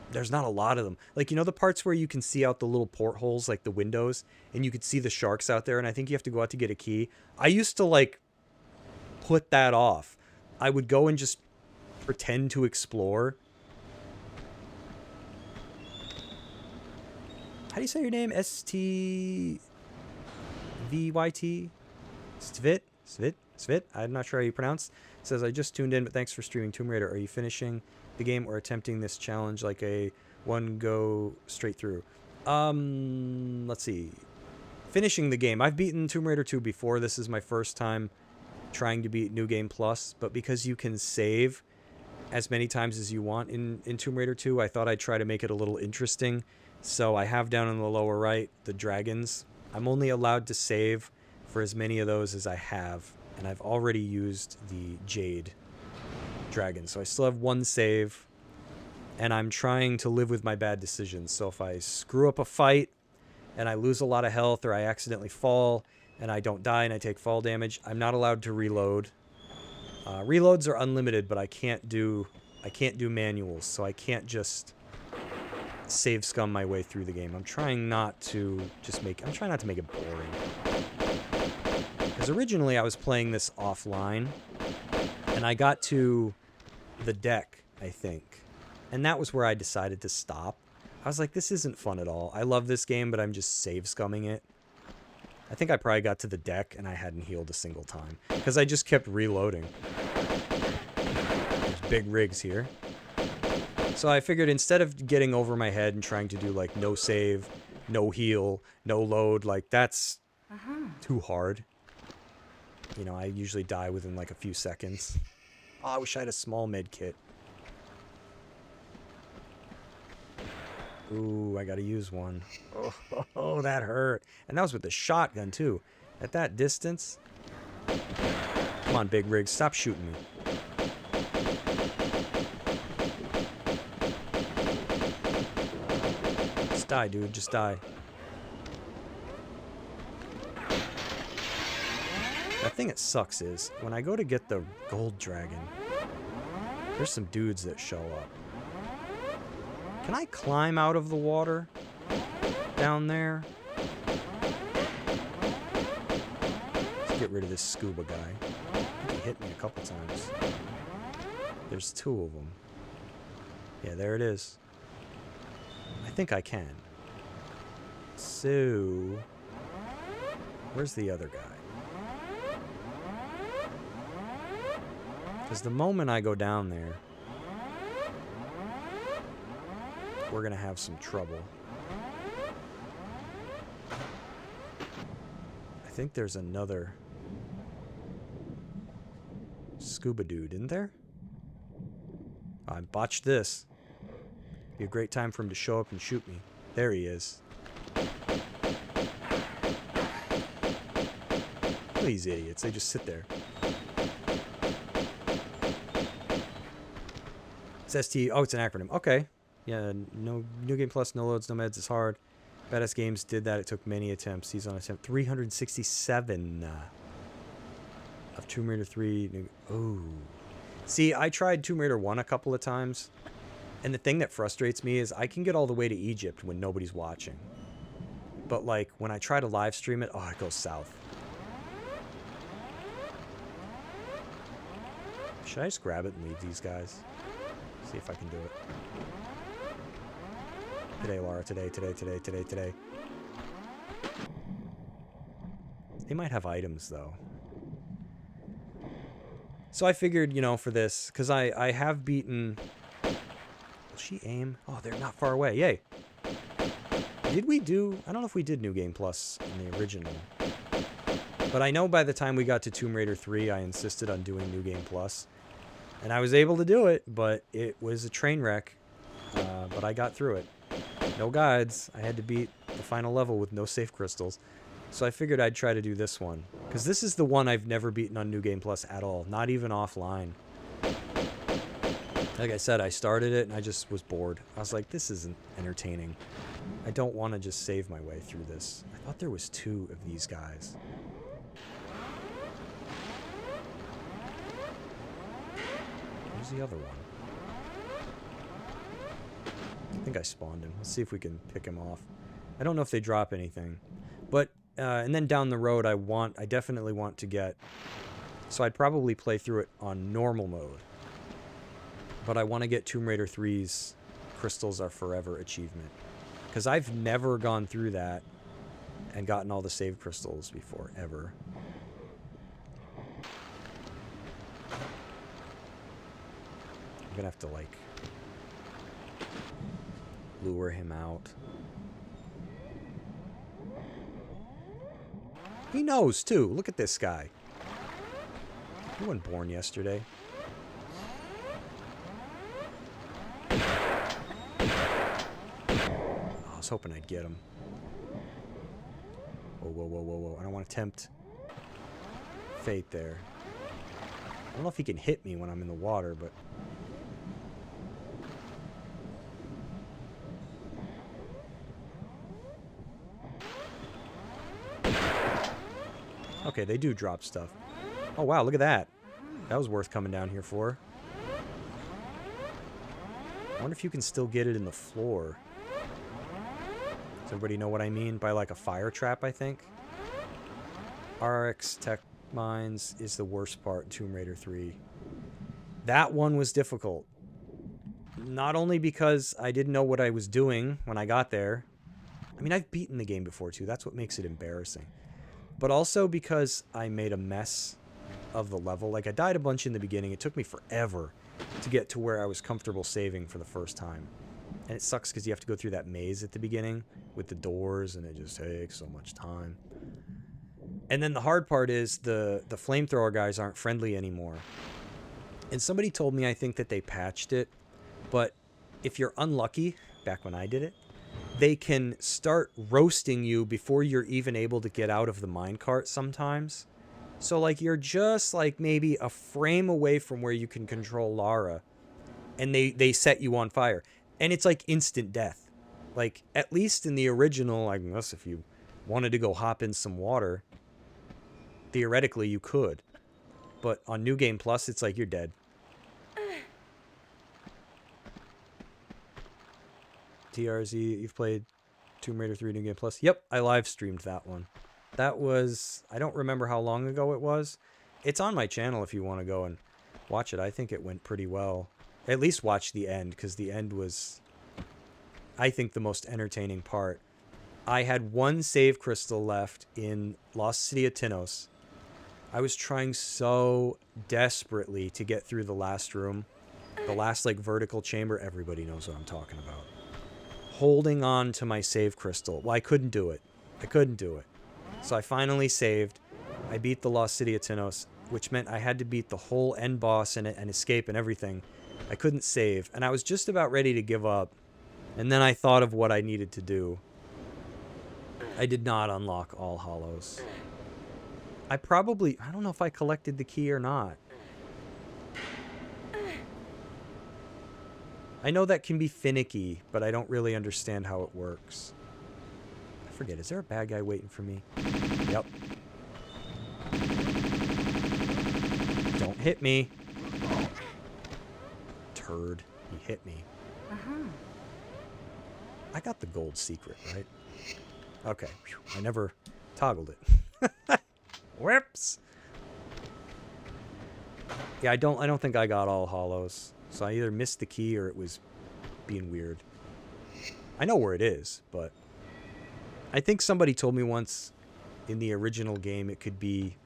There's not a lot of them. Like, you know the parts where you can see out the little portholes, like the windows, and you could see the sharks out there, and I think you have to go out to get a key? I used to, like, put that off. I would go and just pretend to explore. How do you say your name? S-T-V-Y-T? Svit? Svit? Svit? I'm not sure how you pronounce. It says, I just tuned in, but thanks for streaming Tomb Raider. Are you finishing the game or attempting this challenge like a one go straight through? Let's see. Finishing the game. I've beaten Tomb Raider 2 before. This is my first time trying to beat New Game Plus, but because you can save as many times as you want in Tomb Raider 2, I thought I'd try to make it a little interesting. So I have down in the lower right the dragons. I'm only allowed to save for as many of those as I have, and I've already used the Jade dragon, so I still have one save. and I'm trying to live with my bad decisions. So if I screw up a fight and I lose a lot of health, or I accidentally fall and I don't die and I take fall damage, I'm not allowed to reload. Reloads are unlimited, but I can't do manuals, so I can't just save scum my way through the game. I'm trying not to make it boring. Because originally I was playing this offline, and I got to the deck, I think, and that was where I decided to stop. I was like, this isn't fun at all. I love this game, but I'm just save scumming it. I think I probably got to the deck and I hadn't healed a single time because I just kept reloading. There's big rigs here. So I figured instead of getting over my head and trying to do like no save, no heal, no load, like that's too hard. You know, I usually die within like a few seconds. Oh, I wish I had a small med kit. Ooh, I gotta use one. Oh, that hurt. And that was with the shotgun, too. At that distance. Come on, big rig. Stop shooting me. Just die, dude. Just die. The thing that sucks is, when I go to get the gold dragon, there's some dudes that show up. Can I climb out of the water down there? Let's get rid of this scuba guy. He hit me a couple times. There's two of them. Yeah, there it is. I think I can. So, where's the other guy? Because the moment I go down there, we're gonna have some trouble. I think there's another scuba dude, isn't there? I botched this. Be a great time for him to show up and shoot me. There he is. These idiots, they just sit there. It's ST. Oh, it's an acronym. Okay. Yeah, no New Game Plus, no loads, no meds is hard. Badass Games did that. It took many attempts. He's on attempt 367 of Tomb Raider 3. Oh. See, I tried Tomb Raider 1 a couple of times. And the thing that frustrates me is I can get all the way to Egypt when nobody's watching. But, like, when I try to live stream it, oh, it goes south. Should I just grab it and leave these guys? See if I can do it. Today, Laura. Today. They might have items, though. So I figured, you know, for this, because I have beaten... Will she aim? Oh, they're not far away. Yay. Did we do... I don't know if we did New Game Plus in the original. But I know by the time we got to Tomb Raider 3, I insisted on doing New Game Plus. And I was able to do it, but it was a train wreck. But I got through it. No guides. I had to beat the final level with no safe crystals. So I figured I'd try to do this one. Because this is the one I've never beaten on New Game Plus at all. Not even offline. Like I said, I started it and I just was bored. I was like, this isn't entertaining. I don't want to just save my way through this. I thought there was 2 of these guys. Where's the other one? I think I spawned him. Let's see if we can pick him off. I don't know if they drop anything. But, and then down the road, I definitely want to get... So I'd probably play through it on normal mode. But I want to get Tomb Raider 3's Crystals Are Forever achievement. Because I've never gone through that and gotten all the save crystals before, ever. I'm gonna have to, like, lure him out. He knows, too. Look at this guy. He wasn't born yesterday. I was hoping I'd get him. Whoa. I don't want to tempt fate there. I don't know if he can hit me when I'm in the water, but... Okay, they do drop stuff. Oh, wow, look at that. That was worth coming down here for. I wonder if you can still get it in the floor. Does everybody know what I mean by like a fire trap, I think? RX Tech Mines is the worst part in Tomb Raider 3. That one was difficult. Not only because I didn't know what I was doing when I got there. I mean, I've beaten the game before too. That's what makes it embarrassing. But also because I made a mess of the level. Like, I died a bunch in the beginning. It took me forever to get to where I was comfortable saving for the first time. And it sucks because you have to go through that maze at the beginning with the doors, and it just takes so much time. And then the hard part is the flamethrower guys aren't friendly anymore. And somebody told me, I think, that they patched it. But if you're unlucky, back when I did it, they can start roasting you before you're even able to get out of the minecart sometimes. So, like, you're just, like, maybe a frame away from where you can control Lara. And they set you on fire. And it's, like, instant death. Like, at least in the original, I guess if you wanted to go hop in some water, theoretically you could. But on New Game Plus, it's like you're dead. TRZ, you've played Tomb Raider 3 New Game Plus? Yep, I live streamed that one. That was, I don't remember how long ago it was. It's on my channel if you want to go and watch it. I think it went pretty well. At least watch the end, because the end was, I think, the most entertaining part. I had one save crystal left in Lost City of Tinos. I was trying so desperately to get through the last room. The last, like, vertical chamber. Everybody knows what I'm talking about. Holding on to my save crystal. Well, I couldn't do it. I couldn't do it. So I finally saved. I beat the Lost City of Tinos, which meant I had to beat the whole end boss and escape and everything. I couldn't save, and I was just about ready to give up. And then I thought of what I needed to do. I did not unlock All Hallows. I don't know if I collected the key or not. I know that can be finicky, but I don't really understand how it works. I forget, is there a bad guy waiting for me? Yep. Don't hit me. Turd. He hit me. I got the gold secret, right? Okay. Whew. I never toggled it. Whoops. Yeah, I don't think I got All Hallows. So I either missed the key or it was being weird. I know where it is, but I think somebody told me once in the original game it could be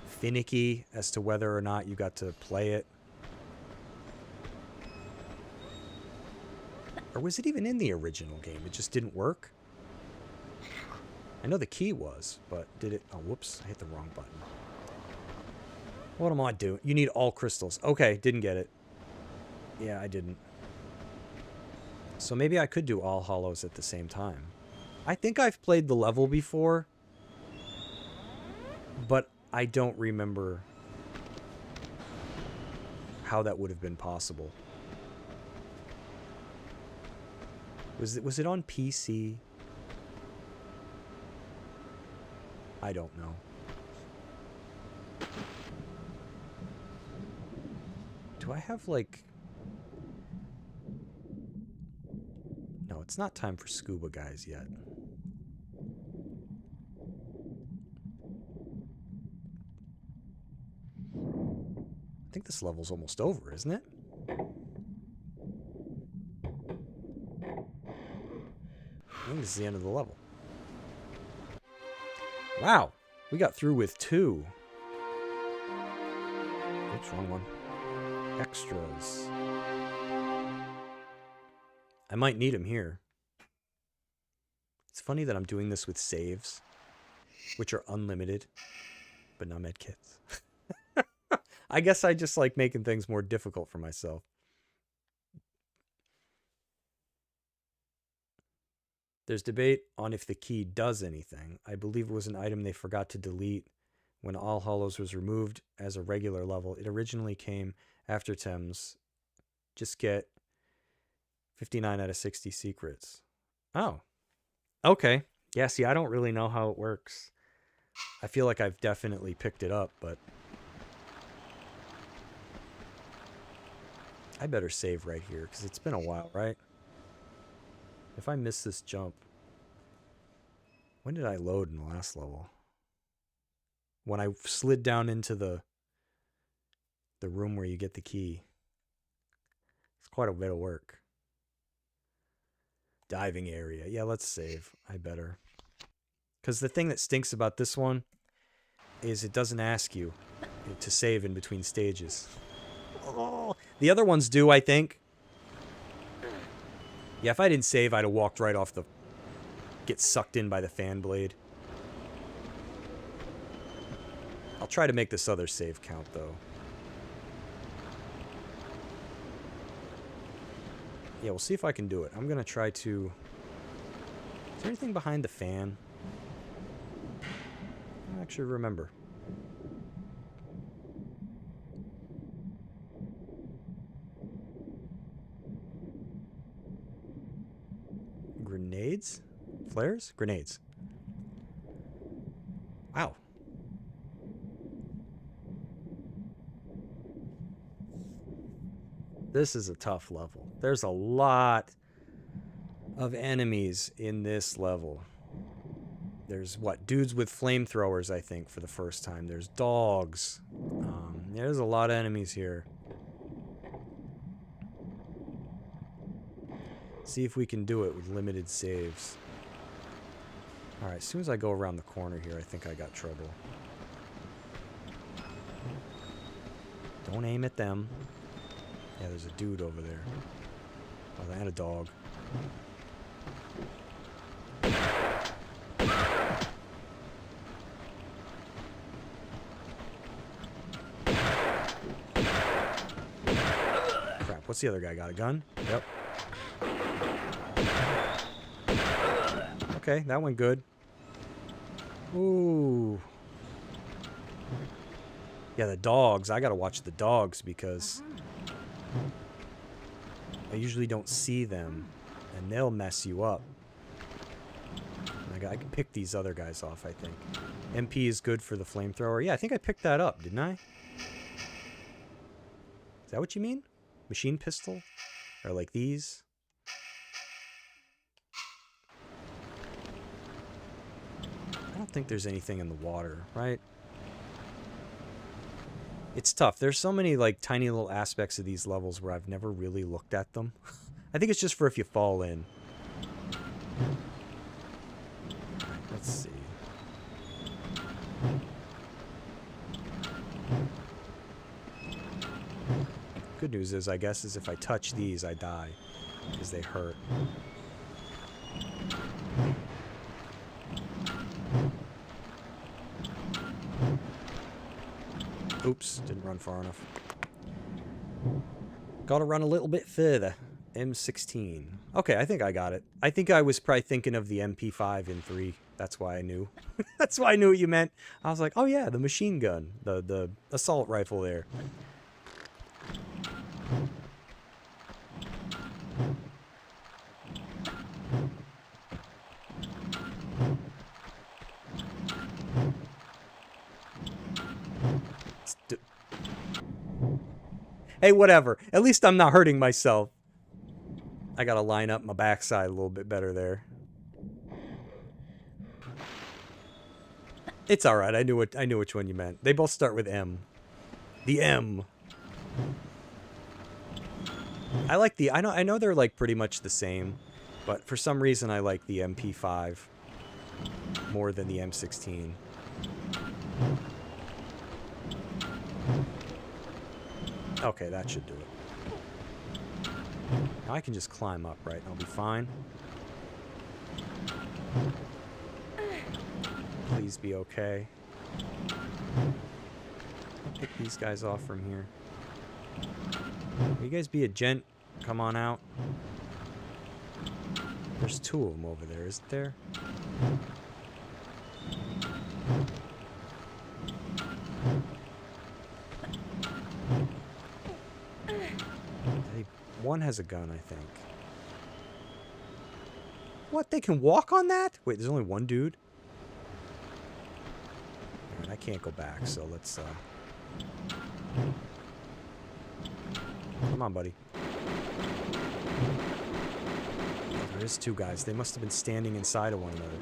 finicky as to whether or not you got to play it. Or was it even in the original game? It just didn't work? I know the key was, but did it... Oh, whoops. I hit the wrong button. What am I doing? You need all crystals. Okay, didn't get it. Yeah, I didn't. So maybe I could do All Hallows at the same time. I think I've played the level before, but I don't remember how that would have been possible. Was it on PC? I don't know. Do I have, like... No, it's not time for scuba guys yet. I think this level's almost over, isn't it? I think this is the end of the level. Wow, we got through with 2. Oops, wrong one. Extras. I might need them here. It's funny that I'm doing this with saves, which are unlimited, but not medkits. I guess I just like making things more difficult for myself. There's debate on if the key does anything. I believe it was an item they forgot to delete when All Hallows was removed as a regular level. It originally came after Thames. Just get 59 out of 60 secrets. Oh. Okay. Yeah, see, I don't really know how it works. I feel like I've definitely picked it up, but I better save right here because it's been a while, right? If I miss this jump, when did I load in the last level? When I slid down into the room where you get the key. It's quite a bit of work. Diving area. Yeah, let's save. I better. Because the thing that stinks about this one is it doesn't ask you to save in between stages. Oh, the other ones do, I think. Yeah, if I didn't save, I'd have walked right off the... Get sucked in by the fan blade. I'll try to make this other save count, though. Yeah, we'll see if I can do it. I'm going to try to... Is there anything behind the fan? I don't actually remember. Grenades? Flares? Grenades. Wow. This is a tough level. There's a lot of enemies in this level. There's, what, dudes with flamethrowers, I think, for the first time. There's dogs. There's a lot of enemies here. See if we can do it with limited saves. Alright, as soon as I go around the corner here, I think I got trouble. Don't aim at them. Yeah, there's a dude over there. Oh, and a dog. Crap, what's the other guy got? A gun? Yep. Okay, that went good. Ooh. Yeah, the dogs. I gotta watch the dogs because I usually don't see them, and they'll mess you up. I can pick these other guys off, I think. MP is good for the flamethrower. Yeah, I think I picked that up, didn't I? Is that what you mean? Machine pistol? Or like these? I don't think there's anything in the water, right? It's tough. There's so many like tiny little aspects of these levels where I've never really looked at them. I think it's just for if you fall in. Let's see. Good news is, I guess, is if I touch these, I die. Because they hurt. Oops, didn't run far enough. Gotta run a little bit further. M16. Okay, I think I got it. I think I was probably thinking of the MP5 in 3. That's why I knew. That's why I knew what you meant. I was like, oh yeah, the machine gun. The assault rifle there. Hey, whatever. At least I'm not hurting myself. I gotta line up my backside a little bit better there. It's all right. I knew which one you meant. They both start with M. The M. I like the. I know they're like pretty much the same, but for some reason I like the MP5 more than the M16. Okay, that should do it. Now I can just climb up, right? I'll be fine. Please be okay. Pick these guys off from here. Will you guys be a gent? Come on out. There's 2 of them over there, isn't there? One has a gun, I think. What? They can walk on that? Wait, there's only one dude? I can't go back, so let's, come on, buddy. Oh, there is two guys. They must have been standing inside of one another.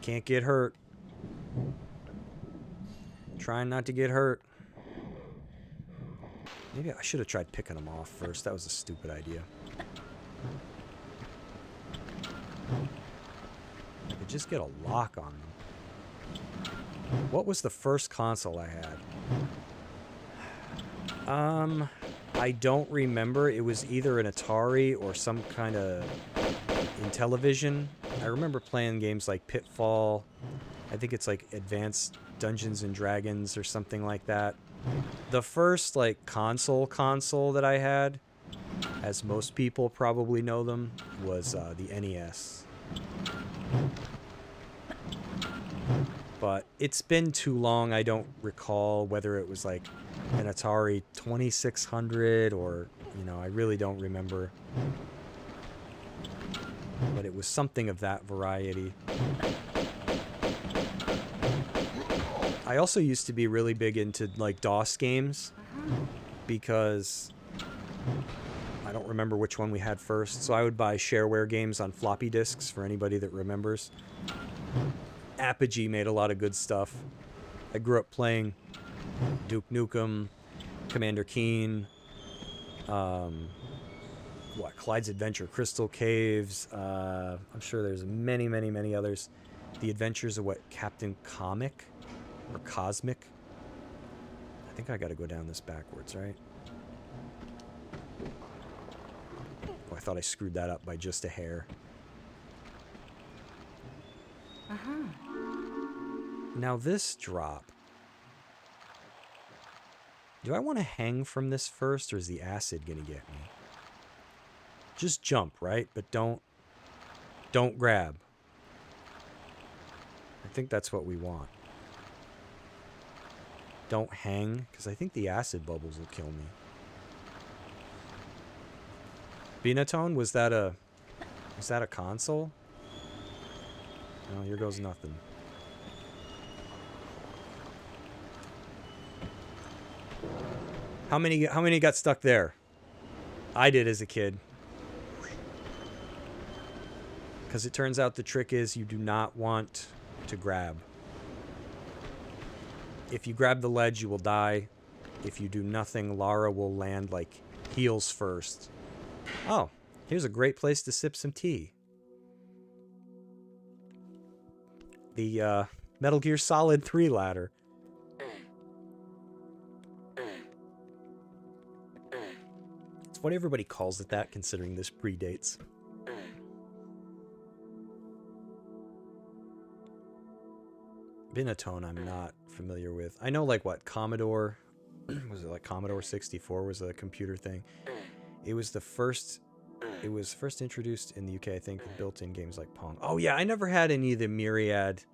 Can't get hurt. Trying not to get hurt. Maybe I should have tried picking them off first. That was a stupid idea. I could just get a lock on them. What was the first console I had? I don't remember. It was either an Atari or some kind of Intellivision. I remember playing games like Pitfall. I think it's like Advanced Dungeons and Dragons or something like that. The first like console that I had, as most people probably know them, was the NES. But it's been too long, I don't recall whether it was like an Atari 2600 or, you know, I really don't remember. But it was something of that variety. I also used to be really big into like DOS games because I don't remember which one we had first. So I would buy shareware games on floppy disks for anybody that remembers. Apogee made a lot of good stuff. I grew up playing Duke Nukem, Commander Keen, Clyde's Adventure, Crystal Caves. I'm sure there's many, many, many others. The Adventures of Captain Comic or Cosmic. I think I got to go down this backwards, right? Oh, I thought I screwed that up by just a hair. Now this drop. Do I want to hang from this first, or is the acid gonna get me? Just jump, right? But don't grab. I think that's what we want. Don't hang, because I think the acid bubbles will kill me. Binatone, was that a console? No, here goes nothing. How many got stuck there? I did as a kid. Because it turns out the trick is you do not want to grab. If you grab the ledge, you will die. If you do nothing, Lara will land like heels first. Oh, here's a great place to sip some tea. The Metal Gear Solid 3 ladder. It's what everybody calls it that, considering this predates. Binatone I'm not familiar with. I know like what, Commodore, was it like Commodore 64 was a computer thing. It was first introduced in the UK, I think, with built-in games like Pong. Oh yeah, I never had any of the Myriad.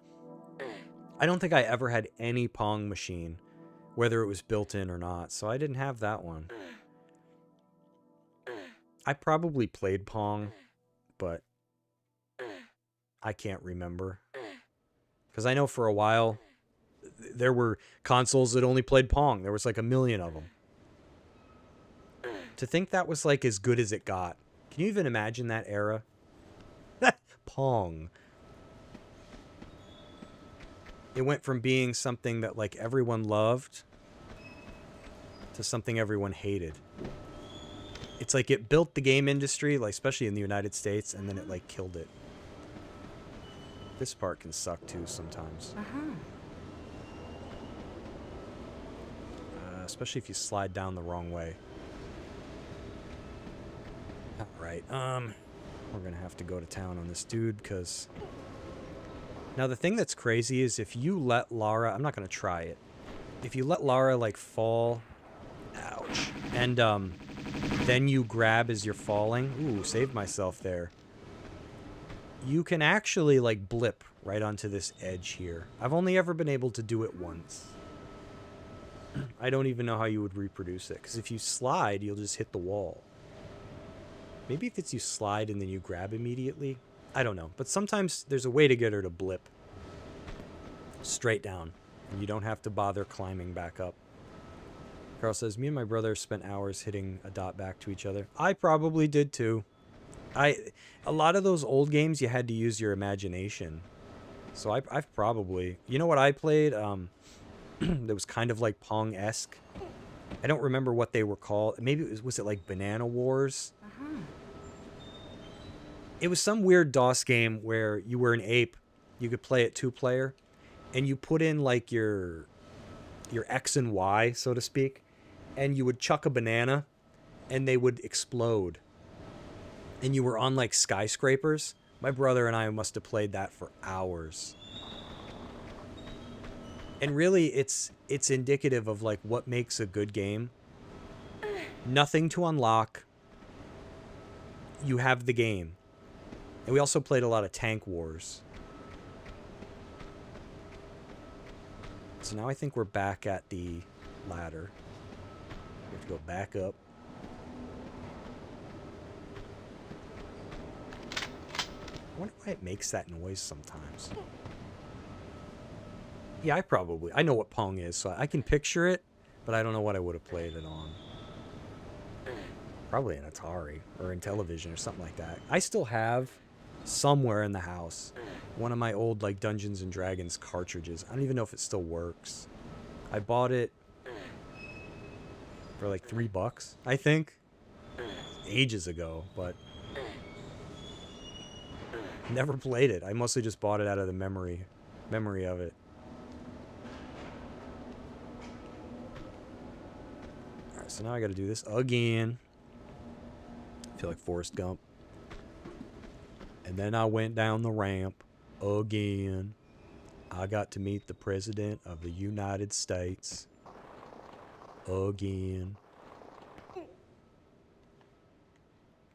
I don't think I ever had any Pong machine, whether it was built in or not, so I didn't have that one. I probably played Pong, but I can't remember. Because I know for a while, there were consoles that only played Pong. There was like 1 million of them. To think that was like as good as it got. Can you even imagine that era? Pong. It went from being something that like everyone loved to something everyone hated. It's like it built the game industry, like especially in the United States, and then it like killed it. This part can suck too sometimes. Especially if you slide down the wrong way. Alright, we're gonna have to go to town on this dude, because... Now the thing that's crazy is if you let Lara... I'm not gonna try it. If you let Lara, like, fall... Ouch. And, then you grab as you're falling... Ooh, saved myself there. You can actually, like, blip right onto this edge here. I've only ever been able to do it once. I don't even know how you would reproduce it, because if you slide, you'll just hit the wall. Maybe if it's you slide and then you grab immediately. I don't know. But sometimes there's a way to get her to blip. Straight down. And you don't have to bother climbing back up. Carl says, me and my brother spent hours hitting a dot back to each other. I probably did too. A lot of those old games, you had to use your imagination. So I've probably... You know what I played? That was kind of like Pong-esque. I don't remember what they were called. Maybe it was it like Banana Wars? It was some weird DOS game where you were an ape. You could play it 2-player. And you put in like your X and Y, so to speak. And you would chuck a banana. And they would explode. And you were on like skyscrapers. My brother and I must have played that for hours. And really, it's indicative of like what makes a good game. Nothing to unlock. You have the game. And we also played a lot of Tank Wars. So now I think we're back at the ladder. We have to go back up. I wonder why it makes that noise sometimes. Yeah, I know what Pong is, so I can picture it, but I don't know what I would have played it on. Probably an Atari or in television or something like that. I still have somewhere in the house one of my old like Dungeons and Dragons cartridges. I don't even know if it still works. I bought it for like $3, I think, ages ago, but never played it. I mostly just bought it out of the memory of it. Alright, so now I gotta do this again. I feel like Forrest Gump. And then I went down the ramp again. I got to meet the President of the United States. Again.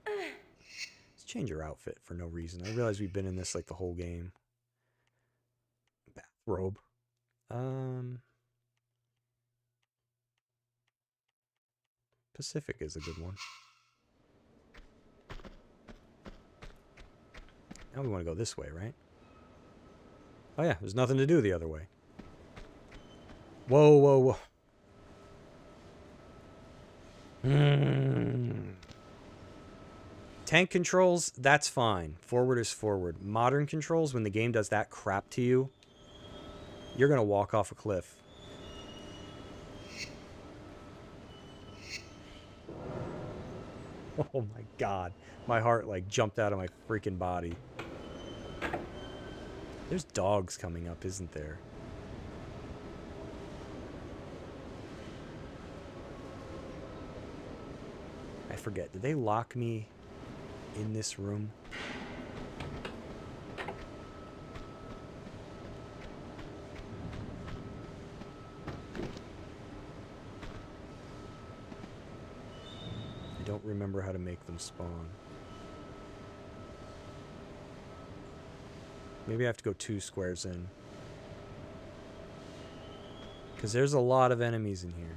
Let's change your outfit for no reason. I realize we've been in this like the whole game. Bathrobe. Pacific is a good one. Now we want to go this way, right? Oh yeah, there's nothing to do the other way. Whoa, whoa, whoa. Tank controls, that's fine. Forward is forward. Modern controls, when the game does that crap to you, you're going to walk off a cliff. Oh my god. My heart like jumped out of my freaking body. There's dogs coming up, isn't there? I forget. Did they lock me in this room? I don't remember how to make them spawn. Maybe I have to go 2 squares in. Because there's a lot of enemies in here.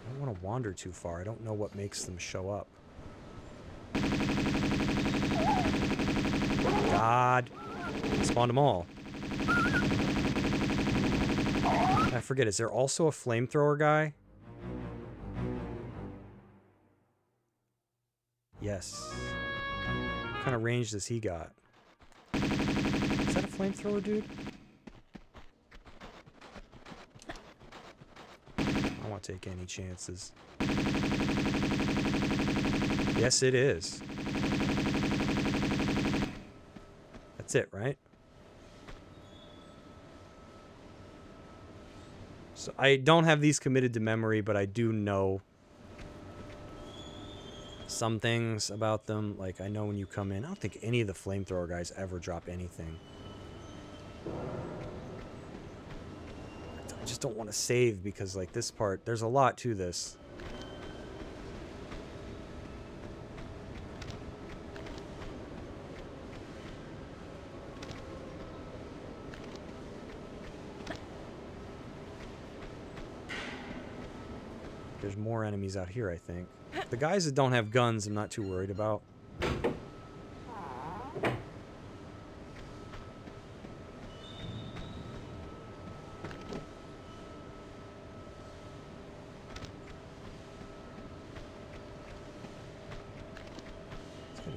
I don't want to wander too far. I don't know what makes them show up. God. Spawned them all. I forget, is there also a flamethrower guy? Yes. What kind of range does he got? Is that a flamethrower dude? I don't want to take any chances. Yes, it is. That's it, right? So I don't have these committed to memory, but I do know some things about them. Like, I know when you come in, I don't think any of the flamethrower guys ever drop anything. I just don't want to save because, like, this part, there's a lot to this. There's more enemies out here, I think. The guys that don't have guns, I'm not too worried about.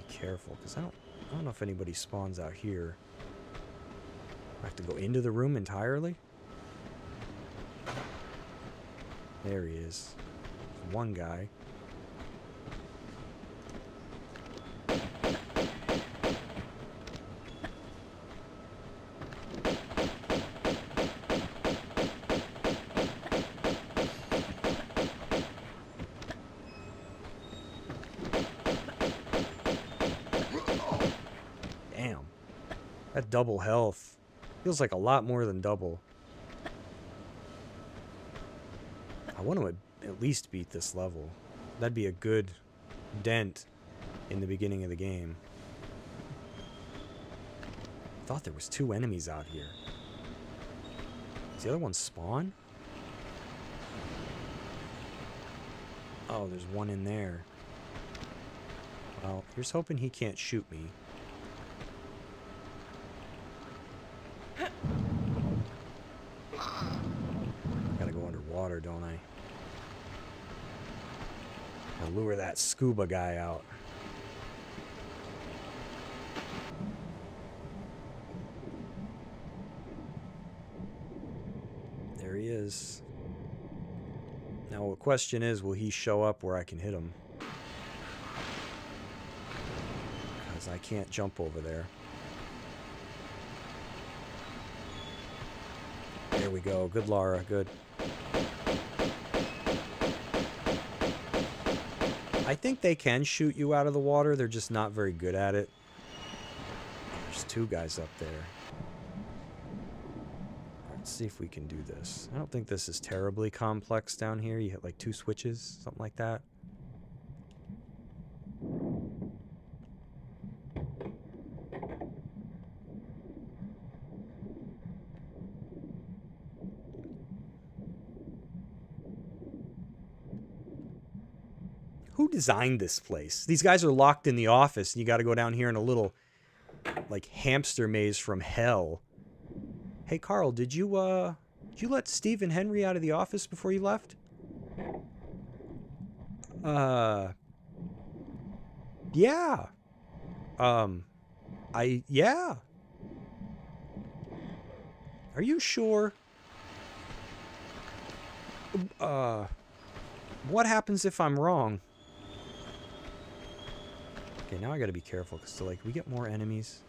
Careful, because I don't know if anybody spawns out here. I have to go into the room entirely? There he is. There's one guy. That double health feels like a lot more than double. I want to at least beat this level. That'd be a good dent in the beginning of the game. I thought there was 2 enemies out here. Does the other one spawn? Oh, there's one in there. Well, here's hoping he can't shoot me. Water, don't I? I'll lure that scuba guy out. There he is. Now the question is, will he show up where I can hit him? Because I can't jump over there. There we go. Good, Lara. Good. I think they can shoot you out of the water. They're just not very good at it. There's 2 guys up there. Let's see if we can do this. I don't think this is terribly complex down here. You hit like 2 switches, something like that. Who designed this place? These guys are locked in the office, and you got to go down here in a little, like, hamster maze from hell. Hey, Carl, did you let Steve and Henry out of the office before you left? Yeah. Yeah. Are you sure? What happens if I'm wrong? Okay, now I gotta be careful, because, like, we get more enemies.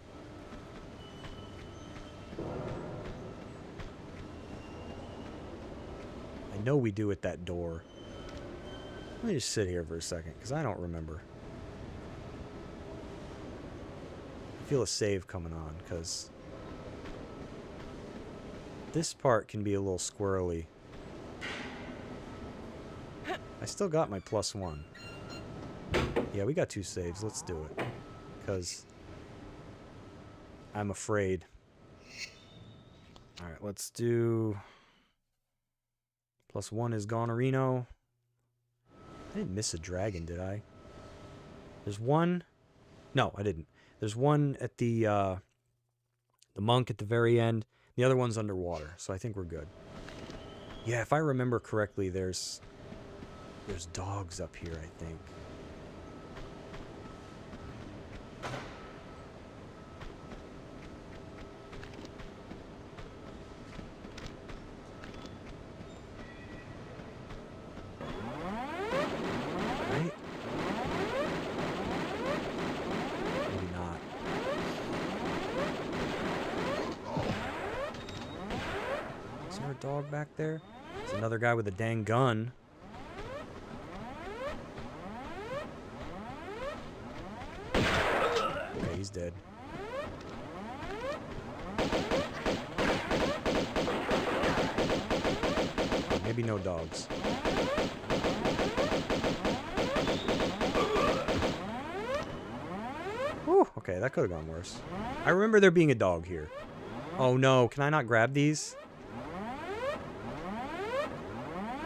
I know we do at that door. Let me just sit here for a second, because I don't remember. I feel a save coming on, because this part can be a little squirrely. I still got my +1. Yeah, we got 2 saves. Let's do it. Because I'm afraid. Alright, let's do... +1 is Gonorino. I didn't miss a dragon, did I? There's one... No, I didn't. There's one at the monk at the very end. The other one's underwater, so I think we're good. Yeah, if I remember correctly, there's dogs up here, I think. Right? Maybe not. Is there a dog back there? There's another guy with a dang gun. Okay, he's dead. Maybe no dogs. Whew, okay, that could have gone worse. I remember there being a dog here. Oh no, can I not grab these?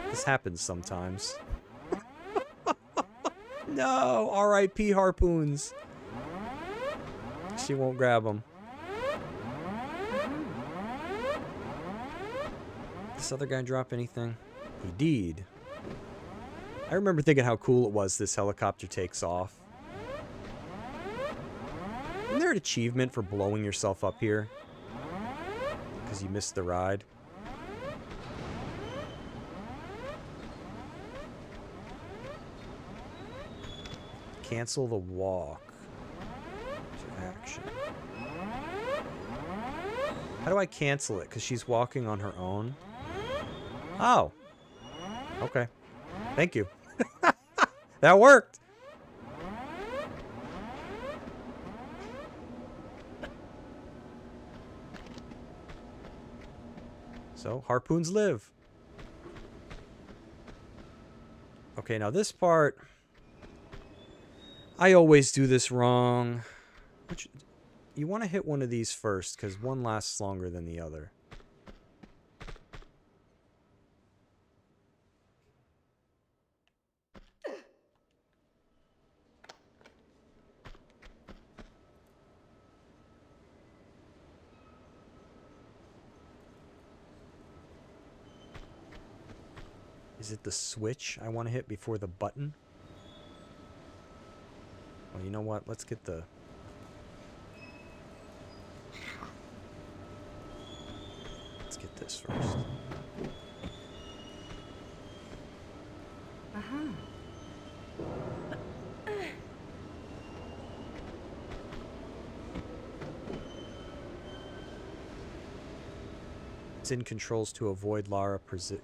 This happens sometimes. No, R.I.P. harpoons. She won't grab them. This other guy drop anything? He did. I remember thinking how cool it was this helicopter takes off. Isn't there an achievement for blowing yourself up here? Because you missed the ride? Cancel the walk to action. How do I cancel it? Because she's walking on her own? Oh. Okay. Thank you. That worked. So, harpoons live. Okay, now this part... I always do this wrong. You want to hit one of these first, because one lasts longer than the other. Is it the switch I want to hit before the button? Well, you know what? Let's get the... Let's get this first. It's in controls to avoid Lara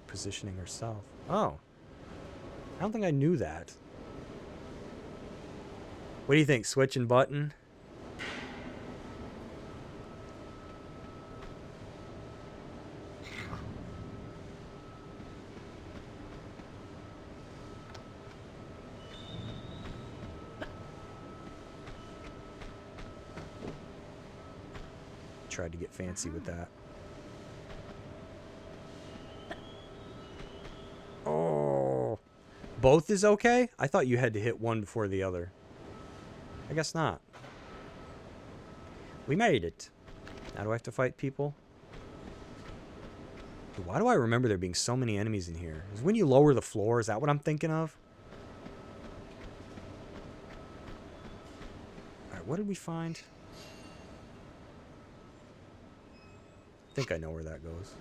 positioning herself. Oh. I don't think I knew that. What do you think? Switch and button? Tried to get fancy with that. Oh. Both is okay? I thought you had to hit one before the other. I guess not. We made it. Now do I have to fight people? Dude, why do I remember there being so many enemies in here? Is when you lower the floor, is that what I'm thinking of? Alright, what did we find? I think I know where that goes.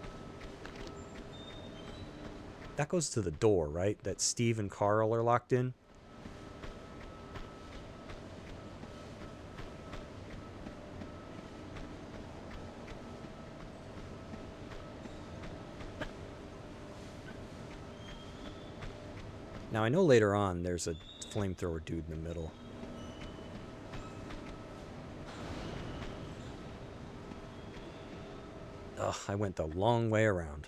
That goes to the door, right? That Steve and Carl are locked in. Now, I know later on there's a flamethrower dude in the middle. Ugh, I went the long way around.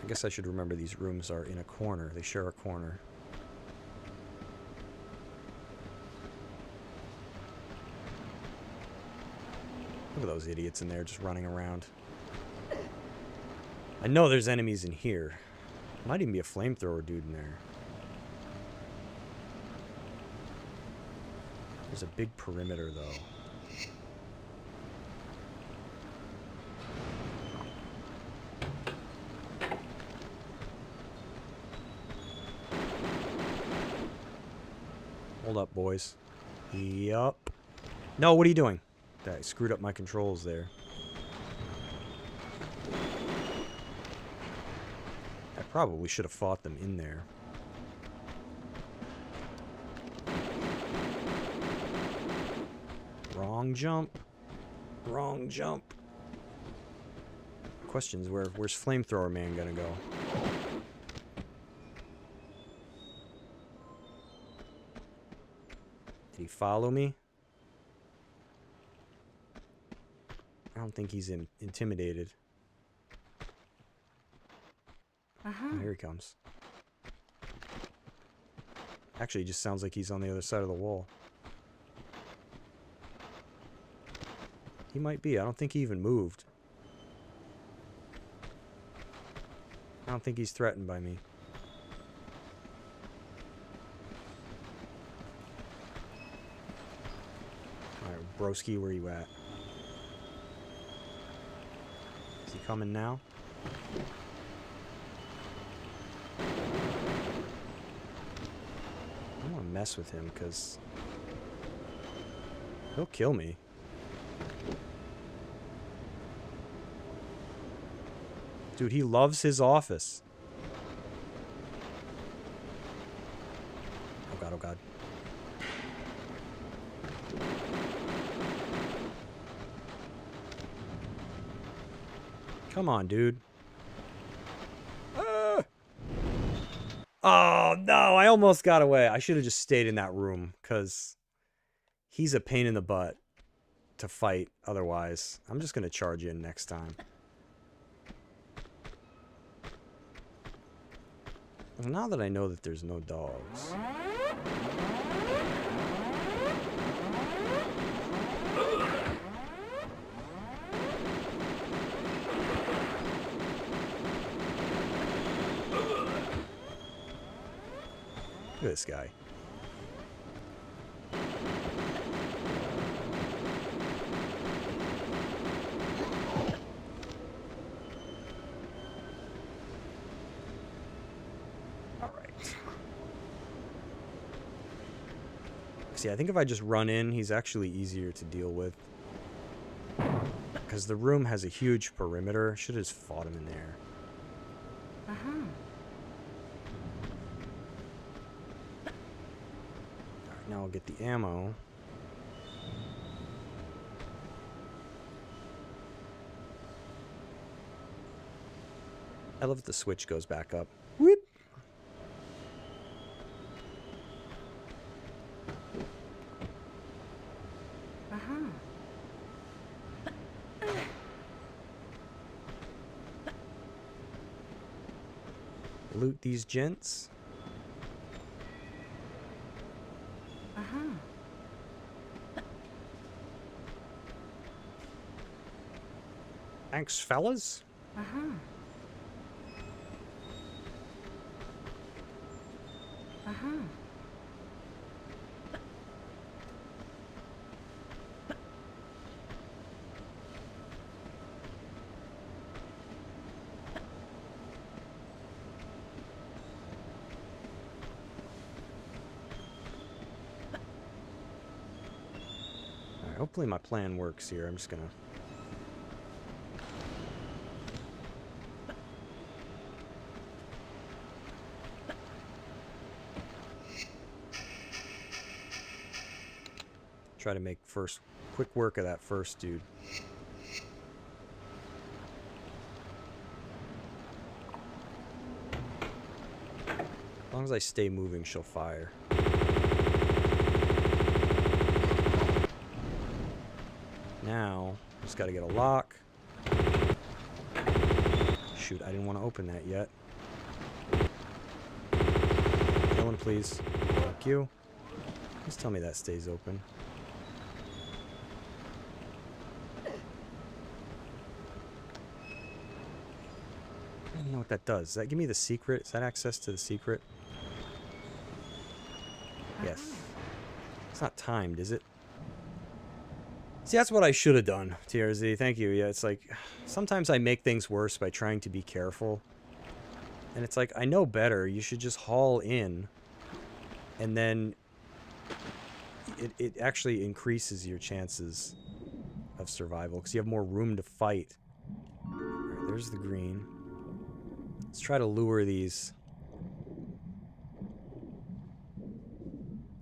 I guess I should remember these rooms are in a corner. They share a corner. Look at those idiots in there just running around. I know there's enemies in here. Might even be a flamethrower dude in there. There's a big perimeter, though. Hold up, boys. Yup. No, what are you doing? I screwed up my controls there. I probably should have fought them in there. Wrong jump. Wrong jump. Question's where's Flamethrower Man gonna go? Did he follow me? I don't think he's intimidated. Oh, here he comes. Actually, it just sounds like he's on the other side of the wall. He might be. I don't think he even moved. I don't think he's threatened by me. Broski, where you at? Is he coming now? I don't want to mess with him, because he'll kill me. Dude, he loves his office. Oh god, oh god. Come on, dude. Ah! Oh, no, I almost got away. I should have just stayed in that room, because he's a pain in the butt to fight otherwise. I'm just going to charge in next time. Well, now that I know that there's no dogs. Look at this guy. All right. See, I think if I just run in, he's actually easier to deal with. Because the room has a huge perimeter. Should have just fought him in there. Uh-huh. Now I'll get the ammo. I love that the switch goes back up. Whoop. Uh-huh. Loot these gents. Uh-huh. Thanks, fellas. Uh-huh. Uh-huh. Alright, hopefully my plan works here. I'm just gonna... try to make quick work of that first dude. As long as I stay moving, she'll fire. Now, just gotta get a lock. Shoot, I didn't want to open that yet. Kill him, please. Thank you. Just tell me that stays open. I don't know what that does. Does that give me the secret? Is that access to the secret? Yes. It's not timed, is it? See, that's what I should have done, TRZ. Thank you. Yeah, it's like, sometimes I make things worse by trying to be careful. And it's like, I know better. You should just haul in. And then it actually increases your chances of survival, because you have more room to fight. Alright, there's the green. Let's try to lure these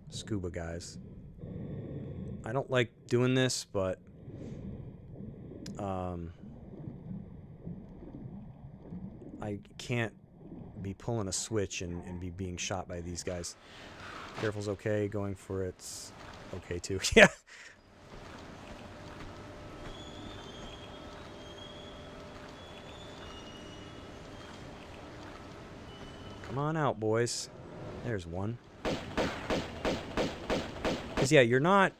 scuba guys. I don't like doing this, but I can't be pulling a switch and be being shot by these guys. Careful's okay. Going for it's okay too. Yeah. Come on out, boys. There's one. Because, yeah, you're not...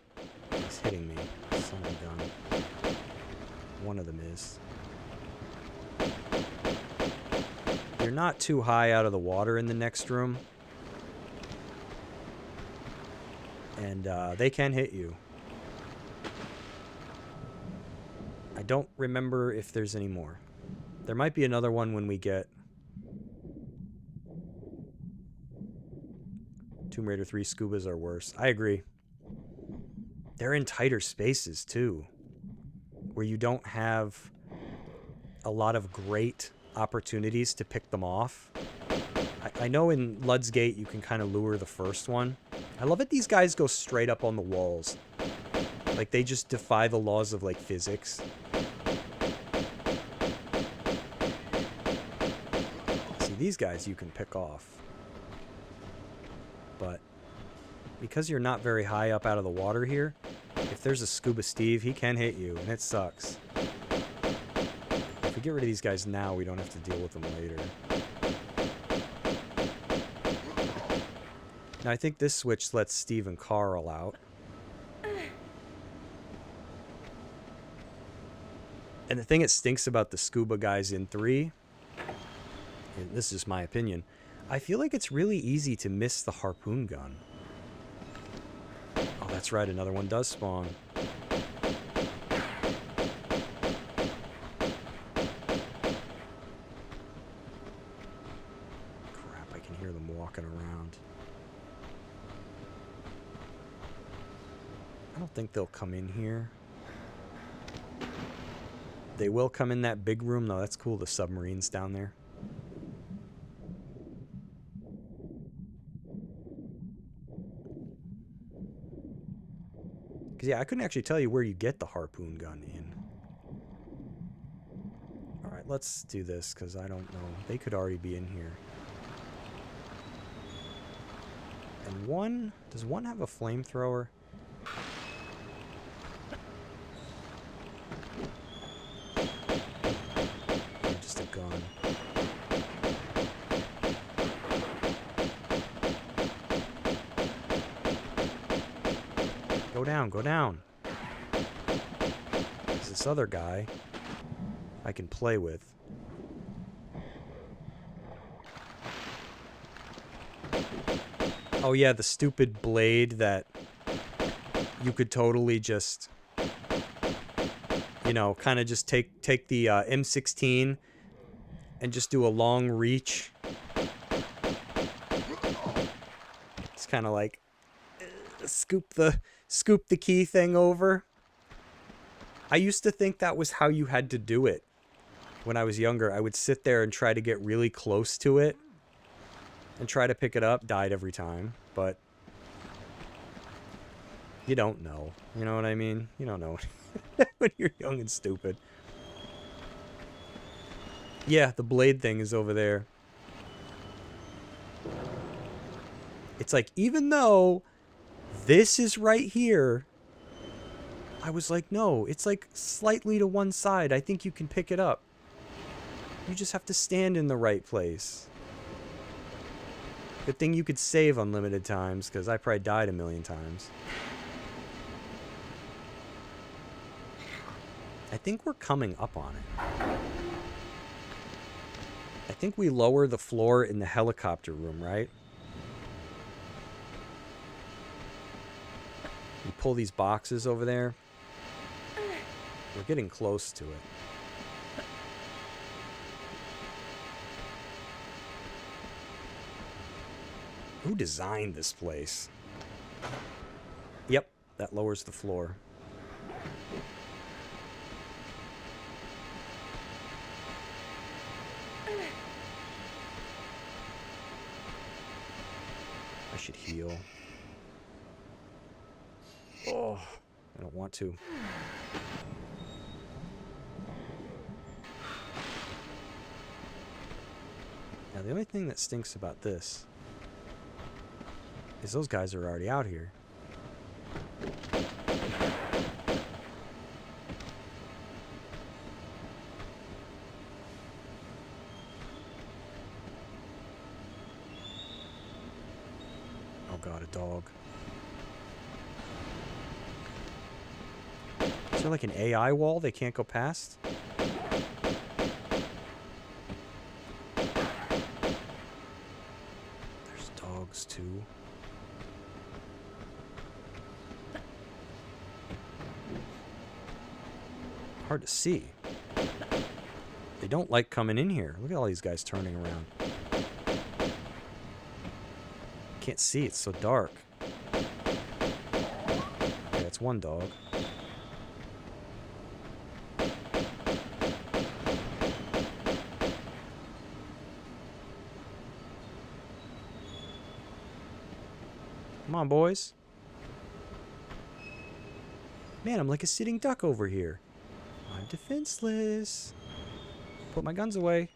He's hitting me. Son of a gun. One of them is. You're not too high out of the water in the next room. And they can hit you. don't remember if there's any more. There might be another one when we get Tomb Raider 3 scubas are worse. I agree. They're in tighter spaces too, where you don't have a lot of great opportunities to pick them off. I know in Lud's Gate you can kind of lure the first one. I love it these guys go straight up on the walls. Like they just defy the laws of like physics. See, these guys you can pick off. But because you're not very high up out of the water here, if there's a Scuba Steve, he can hit you, and it sucks. If we get rid of these guys now, we don't have to deal with them later. Now, I think this switch lets Steve and Carl out. And the thing that stinks about the scuba guys in 3, and this is my opinion, I feel like it's really easy to miss the harpoon gun. Oh, that's right, another one does spawn. Crap, I can hear them walking around. I don't think they'll come in here. They will come in that big room, though. That's cool, the submarine's down there. Because, yeah, I couldn't actually tell you where you get the harpoon gun in. Alright, let's do this, because I don't know. They could already be in here. And one... Does one have a flamethrower? Just a gun. Go down, go down. There's this other guy I can play with. Oh yeah, the stupid blade that you could totally just, you know, kind of just take the M16 and just do a long reach. It's kind of like scoop the key thing over. I used to think that was how you had to do it when I was younger. I would sit there and try to get really close to it and try to pick it up. Died every time, but you don't know. You know what I mean? You don't know when you're young and stupid. Yeah, the blade thing is over there. It's like, even though this is right here, I was like, no, it's like slightly to one side. I think you can pick it up. You just have to stand in the right place. Good thing you could save unlimited times, because I probably died a million times. I think we're coming up on it. I think we lower the floor in the helicopter room, right? You pull these boxes over there. We're getting close to it. Who designed this place? Yep, that lowers the floor. I should heal. Oh, I don't want to. Now, the only thing that stinks about this is those guys are already out here. Oh god, a dog. Is there like an AI wall they can't go past? There's dogs too. Hard to see. They don't like coming in here. Look at all these guys turning around. Can't see, it's so dark. Okay, that's one dog. Come on, boys. Man, I'm like a sitting duck over here. I'm defenseless. Put my guns away.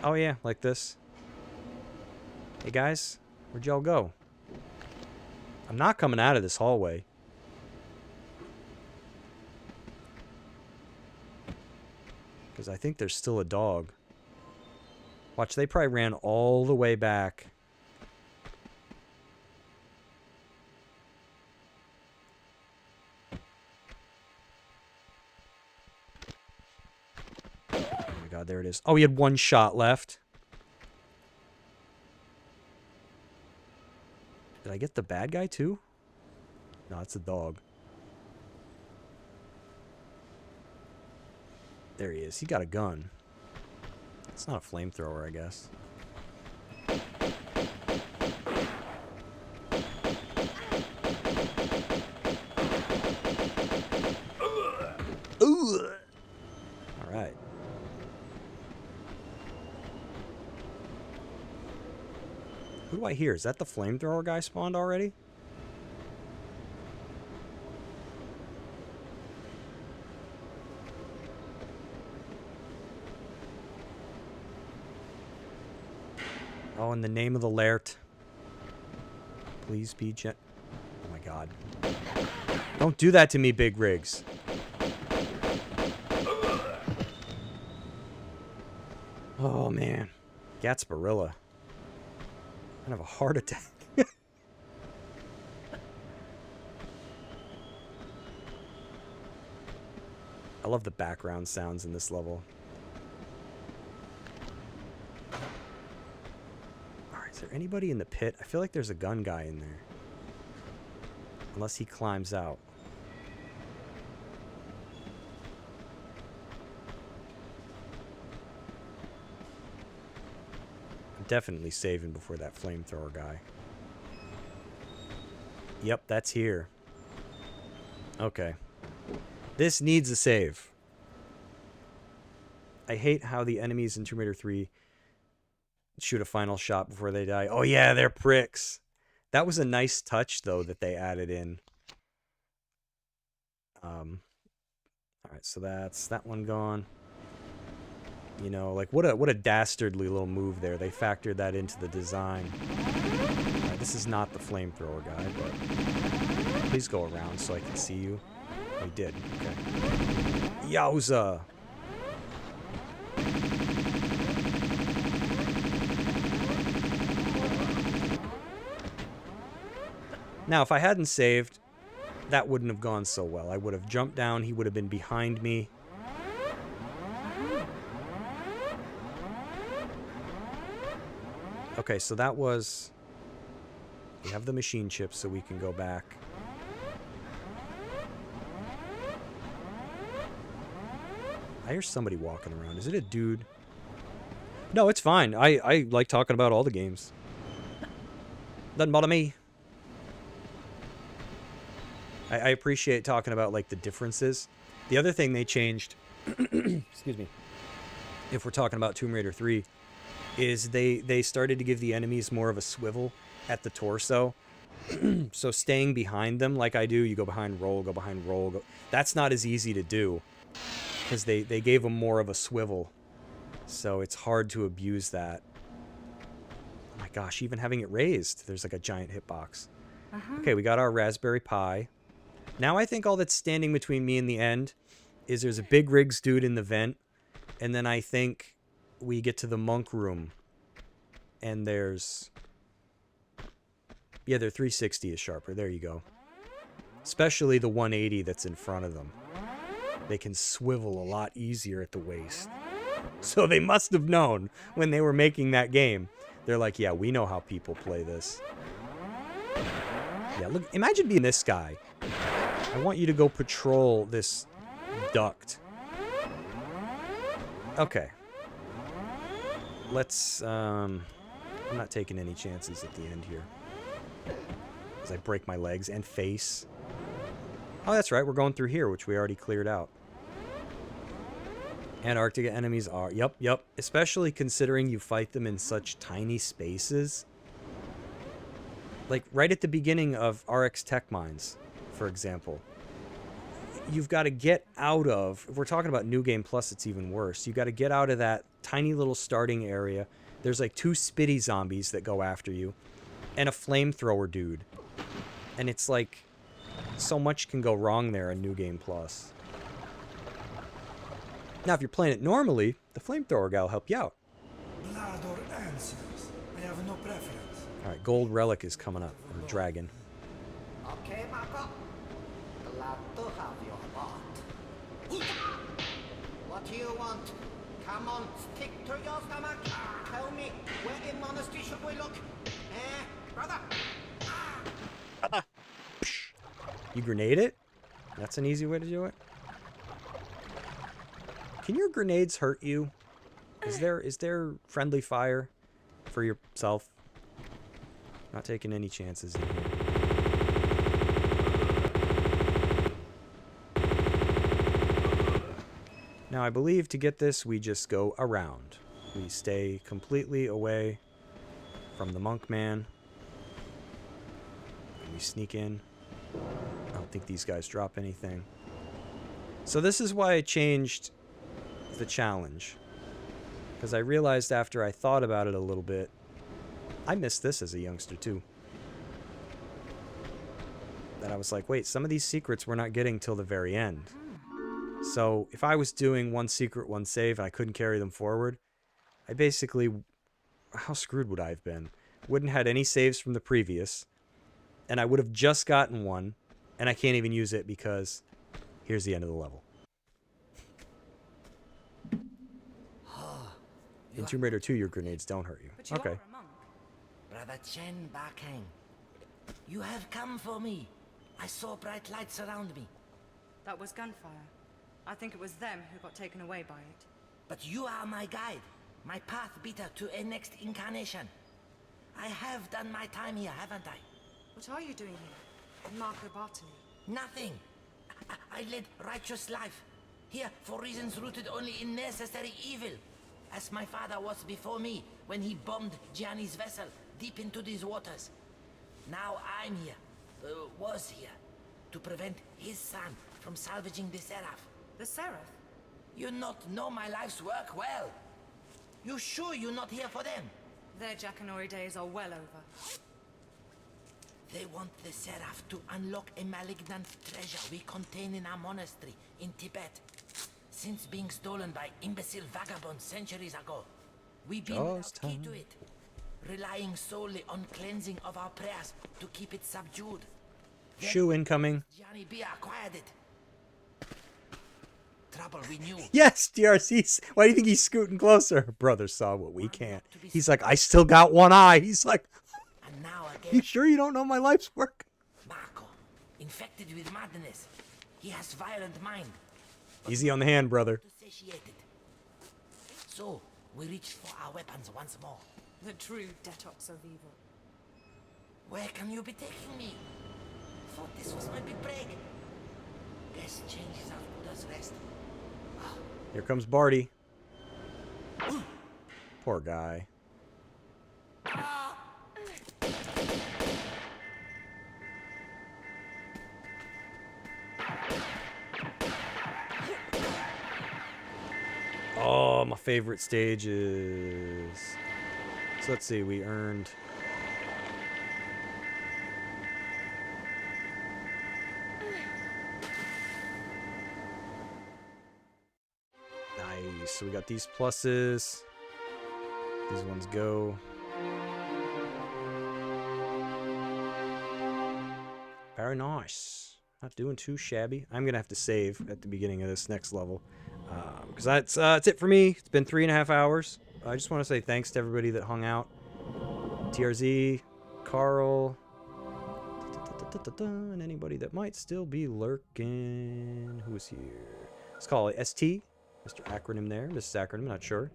Oh yeah, like this. Hey guys, where'd y'all go? I'm not coming out of this hallway. Because I think there's still a dog. Watch, they probably ran all the way back. Oh my god, there it is. Oh, he had one shot left. Did I get the bad guy too? No, it's a dog. There he is. He got a gun. It's not a flamethrower, I guess. Alright. Who do I hear? Is that the flamethrower guy spawned already? Oh, in the name of the Laert. Please be Oh my god. Don't do that to me, Big Rigs. Oh, man. Gatsparilla. I have a heart attack. I love the background sounds in this level. Alright, is there anybody in the pit? I feel like there's a gun guy in there. Unless he climbs out. Definitely saving before that flamethrower guy. Yep, that's here. Okay. This needs a save. I hate how the enemies in Tomb Raider 3 shoot a final shot before they die. Oh yeah, they're pricks. That was a nice touch, though, that they added in. Alright, so that's that one gone. You know, like, what a dastardly little move there. They factored that into the design. Right, this is not the flamethrower guy, but please go around so I can see you. Oh, he did. Okay. Yowza! Now, if I hadn't saved, that wouldn't have gone so well. I would have jumped down. He would have been behind me. Okay, so that was... We have the machine chips, so we can go back. I hear somebody walking around. Is it a dude? No, it's fine. I like talking about all the games. Doesn't bother me. I appreciate talking about, like, the differences. The other thing they changed... excuse me. If we're talking about Tomb Raider 3... is they started to give the enemies more of a swivel at the torso. So staying behind them like I do, you go behind roll, go behind roll. Go, that's not as easy to do because they gave them more of a swivel. So it's hard to abuse that. Oh my gosh, even having it raised, there's like a giant hitbox. Okay, we got our Raspberry Pi. Now I think all that's standing between me and the end is there's a Big Rigs dude in the vent. And then I think... we get to the monk room, and there's... Yeah, their 360 is sharper. There you go. Especially the 180 that's in front of them. They can swivel a lot easier at the waist. So they must have known when they were making that game. They're like, yeah, we know how people play this. Yeah, look, imagine being this guy. I want you to go patrol this duct. Okay. Let's, I'm not taking any chances at the end here. As I break my legs and face. Oh, that's right, we're going through here, which we already cleared out. Antarctica enemies are... Yep. Especially considering you fight them in such tiny spaces. Like, right at the beginning of RX Tech Mines, for example. You've got to get out of... If we're talking about New Game Plus, it's even worse. You've got to get out of that tiny little starting area. There's like 2 spitty zombies that go after you. And a flamethrower dude. And it's like... So much can go wrong there in New Game Plus. Now, if you're playing it normally, the flamethrower guy will help you out. Blood or answers? I have no preference. Alright, gold relic is coming up. Or dragon. Okay, Marco. Glad to have your heart. What do you want? Come on, stick to your stomach. Tell me, where in monastery should we look? Brother? You grenade it? That's an easy way to do it. Can your grenades hurt you? Is there friendly fire for yourself? Not taking any chances in here. Now, I believe to get this, we just go around. We stay completely away from the monk man. And we sneak in. I don't think these guys drop anything. So this is why I changed the challenge. Because I realized after I thought about it a little bit, I missed this as a youngster too. That I was like, wait, some of these secrets we're not getting till the very end. So if I was doing one secret, one save, and I couldn't carry them forward, I basically, how screwed would I have been? Wouldn't have had any saves from the previous, and I would have just gotten one, and I can't even use it because here's the end of the level. In Tomb Raider 2, your grenades don't hurt you. But you Okay. are a monk. Brother Chen Bakang, you have come for me. I saw bright lights around me. That was gunfire. I think it was them who got taken away by it. But you are my guide, my path beater to a next incarnation. I have done my time here, haven't I? What are you doing here? In Marco Bartoli? Nothing. I led righteous life. Here for reasons rooted only in necessary evil. As my father was before me when he bombed Gianni's vessel deep into these waters. Now I'm here, was here, to prevent his son from salvaging the Seraph. The Seraph? You not know my life's work well. You sure you're not here for them? Their Jackanory days are well over. They want the Seraph to unlock a malignant treasure we contain in our monastery in Tibet. Since being stolen by imbecile vagabonds centuries ago, we've been without key to it, relying solely on cleansing of our prayers to keep it subdued. Shoe incoming. Gianni B acquired it. Trouble we knew. Yes, DRC. Why do you think he's scooting closer? Brother saw what we can't. He's like, I still got one eye. He's like, And now again, you sure you don't know my life's work? Marco, infected with madness. He has violent mind. Easy on the hand, brother. Satiated. So, we reached for our weapons once more. The true detox of evil. Where can you be taking me? Thought this was my big break. Guess changes our Buddha's rest. Here comes Barty. Poor guy. Oh, my favorite stages. So let's see, we earned... Nice. So we got these pluses. These ones go. Very nice. Not doing too shabby. I'm going to have to save at the beginning of this next level. Because that's it for me. It's been 3.5 hours. I just want to say thanks to everybody that hung out. TRZ, Carl, And anybody that might still be lurking. Who is here? Let's call it ST. Mr. Acronym there. Mrs. Acronym, not sure.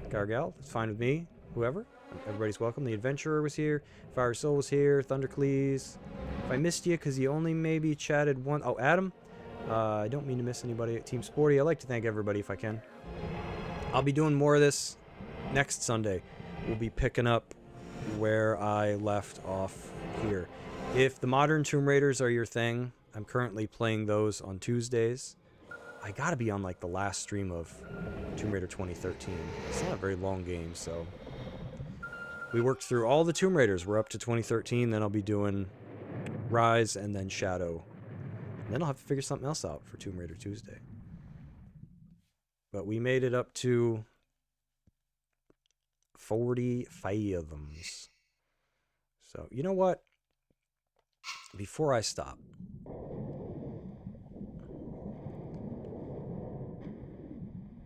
Gargal, that's fine with me. Whoever. Everybody's welcome. The Adventurer was here. Fire Soul was here. Thundercleese. If I missed you because you only maybe chatted one. Oh, Adam. I don't mean to miss anybody at Team Sporty. I like to thank everybody if I can. I'll be doing more of this next Sunday. We'll be picking up where I left off here. If the modern Tomb Raiders are your thing, I'm currently playing those on Tuesdays. I gotta be on like the last stream of Tomb Raider 2013. It's not a very long game, so we worked through all the Tomb Raiders. We're up to 2013. Then I'll be doing Rise and then Shadow. And then I'll have to figure something else out for Tomb Raider Tuesday. But we made it up to 40 fathoms. So, you know what? Before I stop,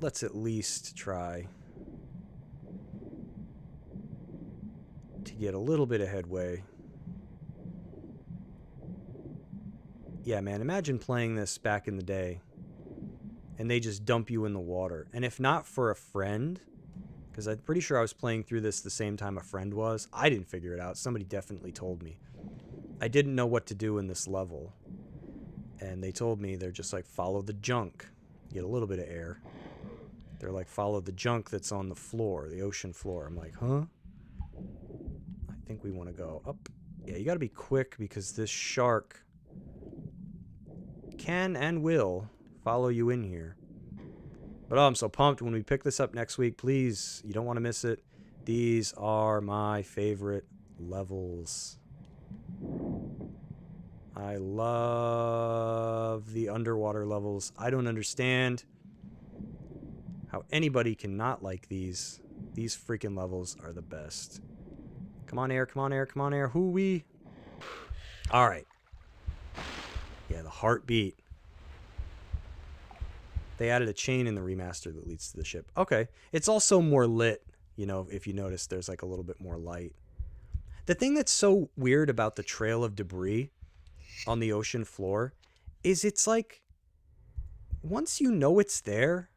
let's at least try to get a little bit of headway. Yeah, man, imagine playing this back in the day and they just dump you in the water. And if not for a friend, because I'm pretty sure I was playing through this the same time a friend was. I didn't figure it out. Somebody definitely told me. I didn't know what to do in this level. And they told me they're just like, follow the junk. Get a little bit of air. They're like, follow the junk that's on the floor, the ocean floor. I'm like, huh? I think we want to go up. Yeah, you got to be quick because this shark can and will follow you in here. But oh, I'm so pumped when we pick this up next week. Please, you don't want to miss it. These are my favorite levels. I love the underwater levels. I don't understand how anybody can not like these. These freaking levels are the best. Come on, air, come on, air, come on, air. Hoo-wee. All right. Yeah, the heartbeat. They added a chain in the remaster that leads to the ship. Okay. It's also more lit. You know, if you notice, there's like a little bit more light. The thing that's so weird about the trail of debris on the ocean floor is it's like, once you know it's there,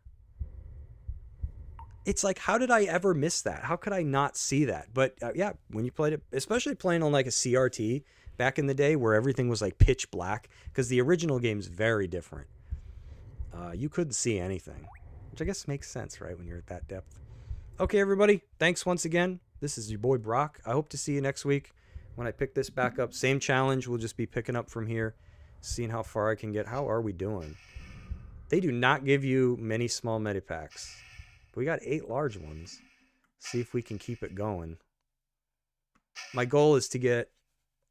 it's like, how did I ever miss that? How could I not see that? But yeah, when you played it, especially playing on like a CRT back in the day where everything was like pitch black, because the original game's very different. You couldn't see anything, which I guess makes sense, right, when you're at that depth. Okay, everybody, thanks once again. This is your boy Brock. I hope to see you next week when I pick this back up. Same challenge. We'll just be picking up from here, seeing how far I can get. How are we doing? They do not give you many small medipacks. But we got 8 large ones. See if we can keep it going. My goal is to get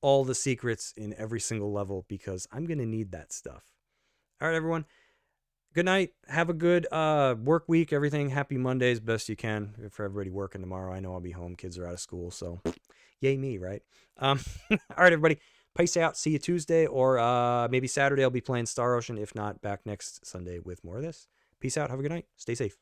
all the secrets in every single level because I'm going to need that stuff. All right, everyone. Good night. Have a good work week. Everything. Happy Mondays. Best you can for everybody working tomorrow. I know I'll be home. Kids are out of school. So yay me, right? All right, everybody. Peace out. See you Tuesday or maybe Saturday. I'll be playing Star Ocean. If not, back next Sunday with more of this. Peace out. Have a good night. Stay safe.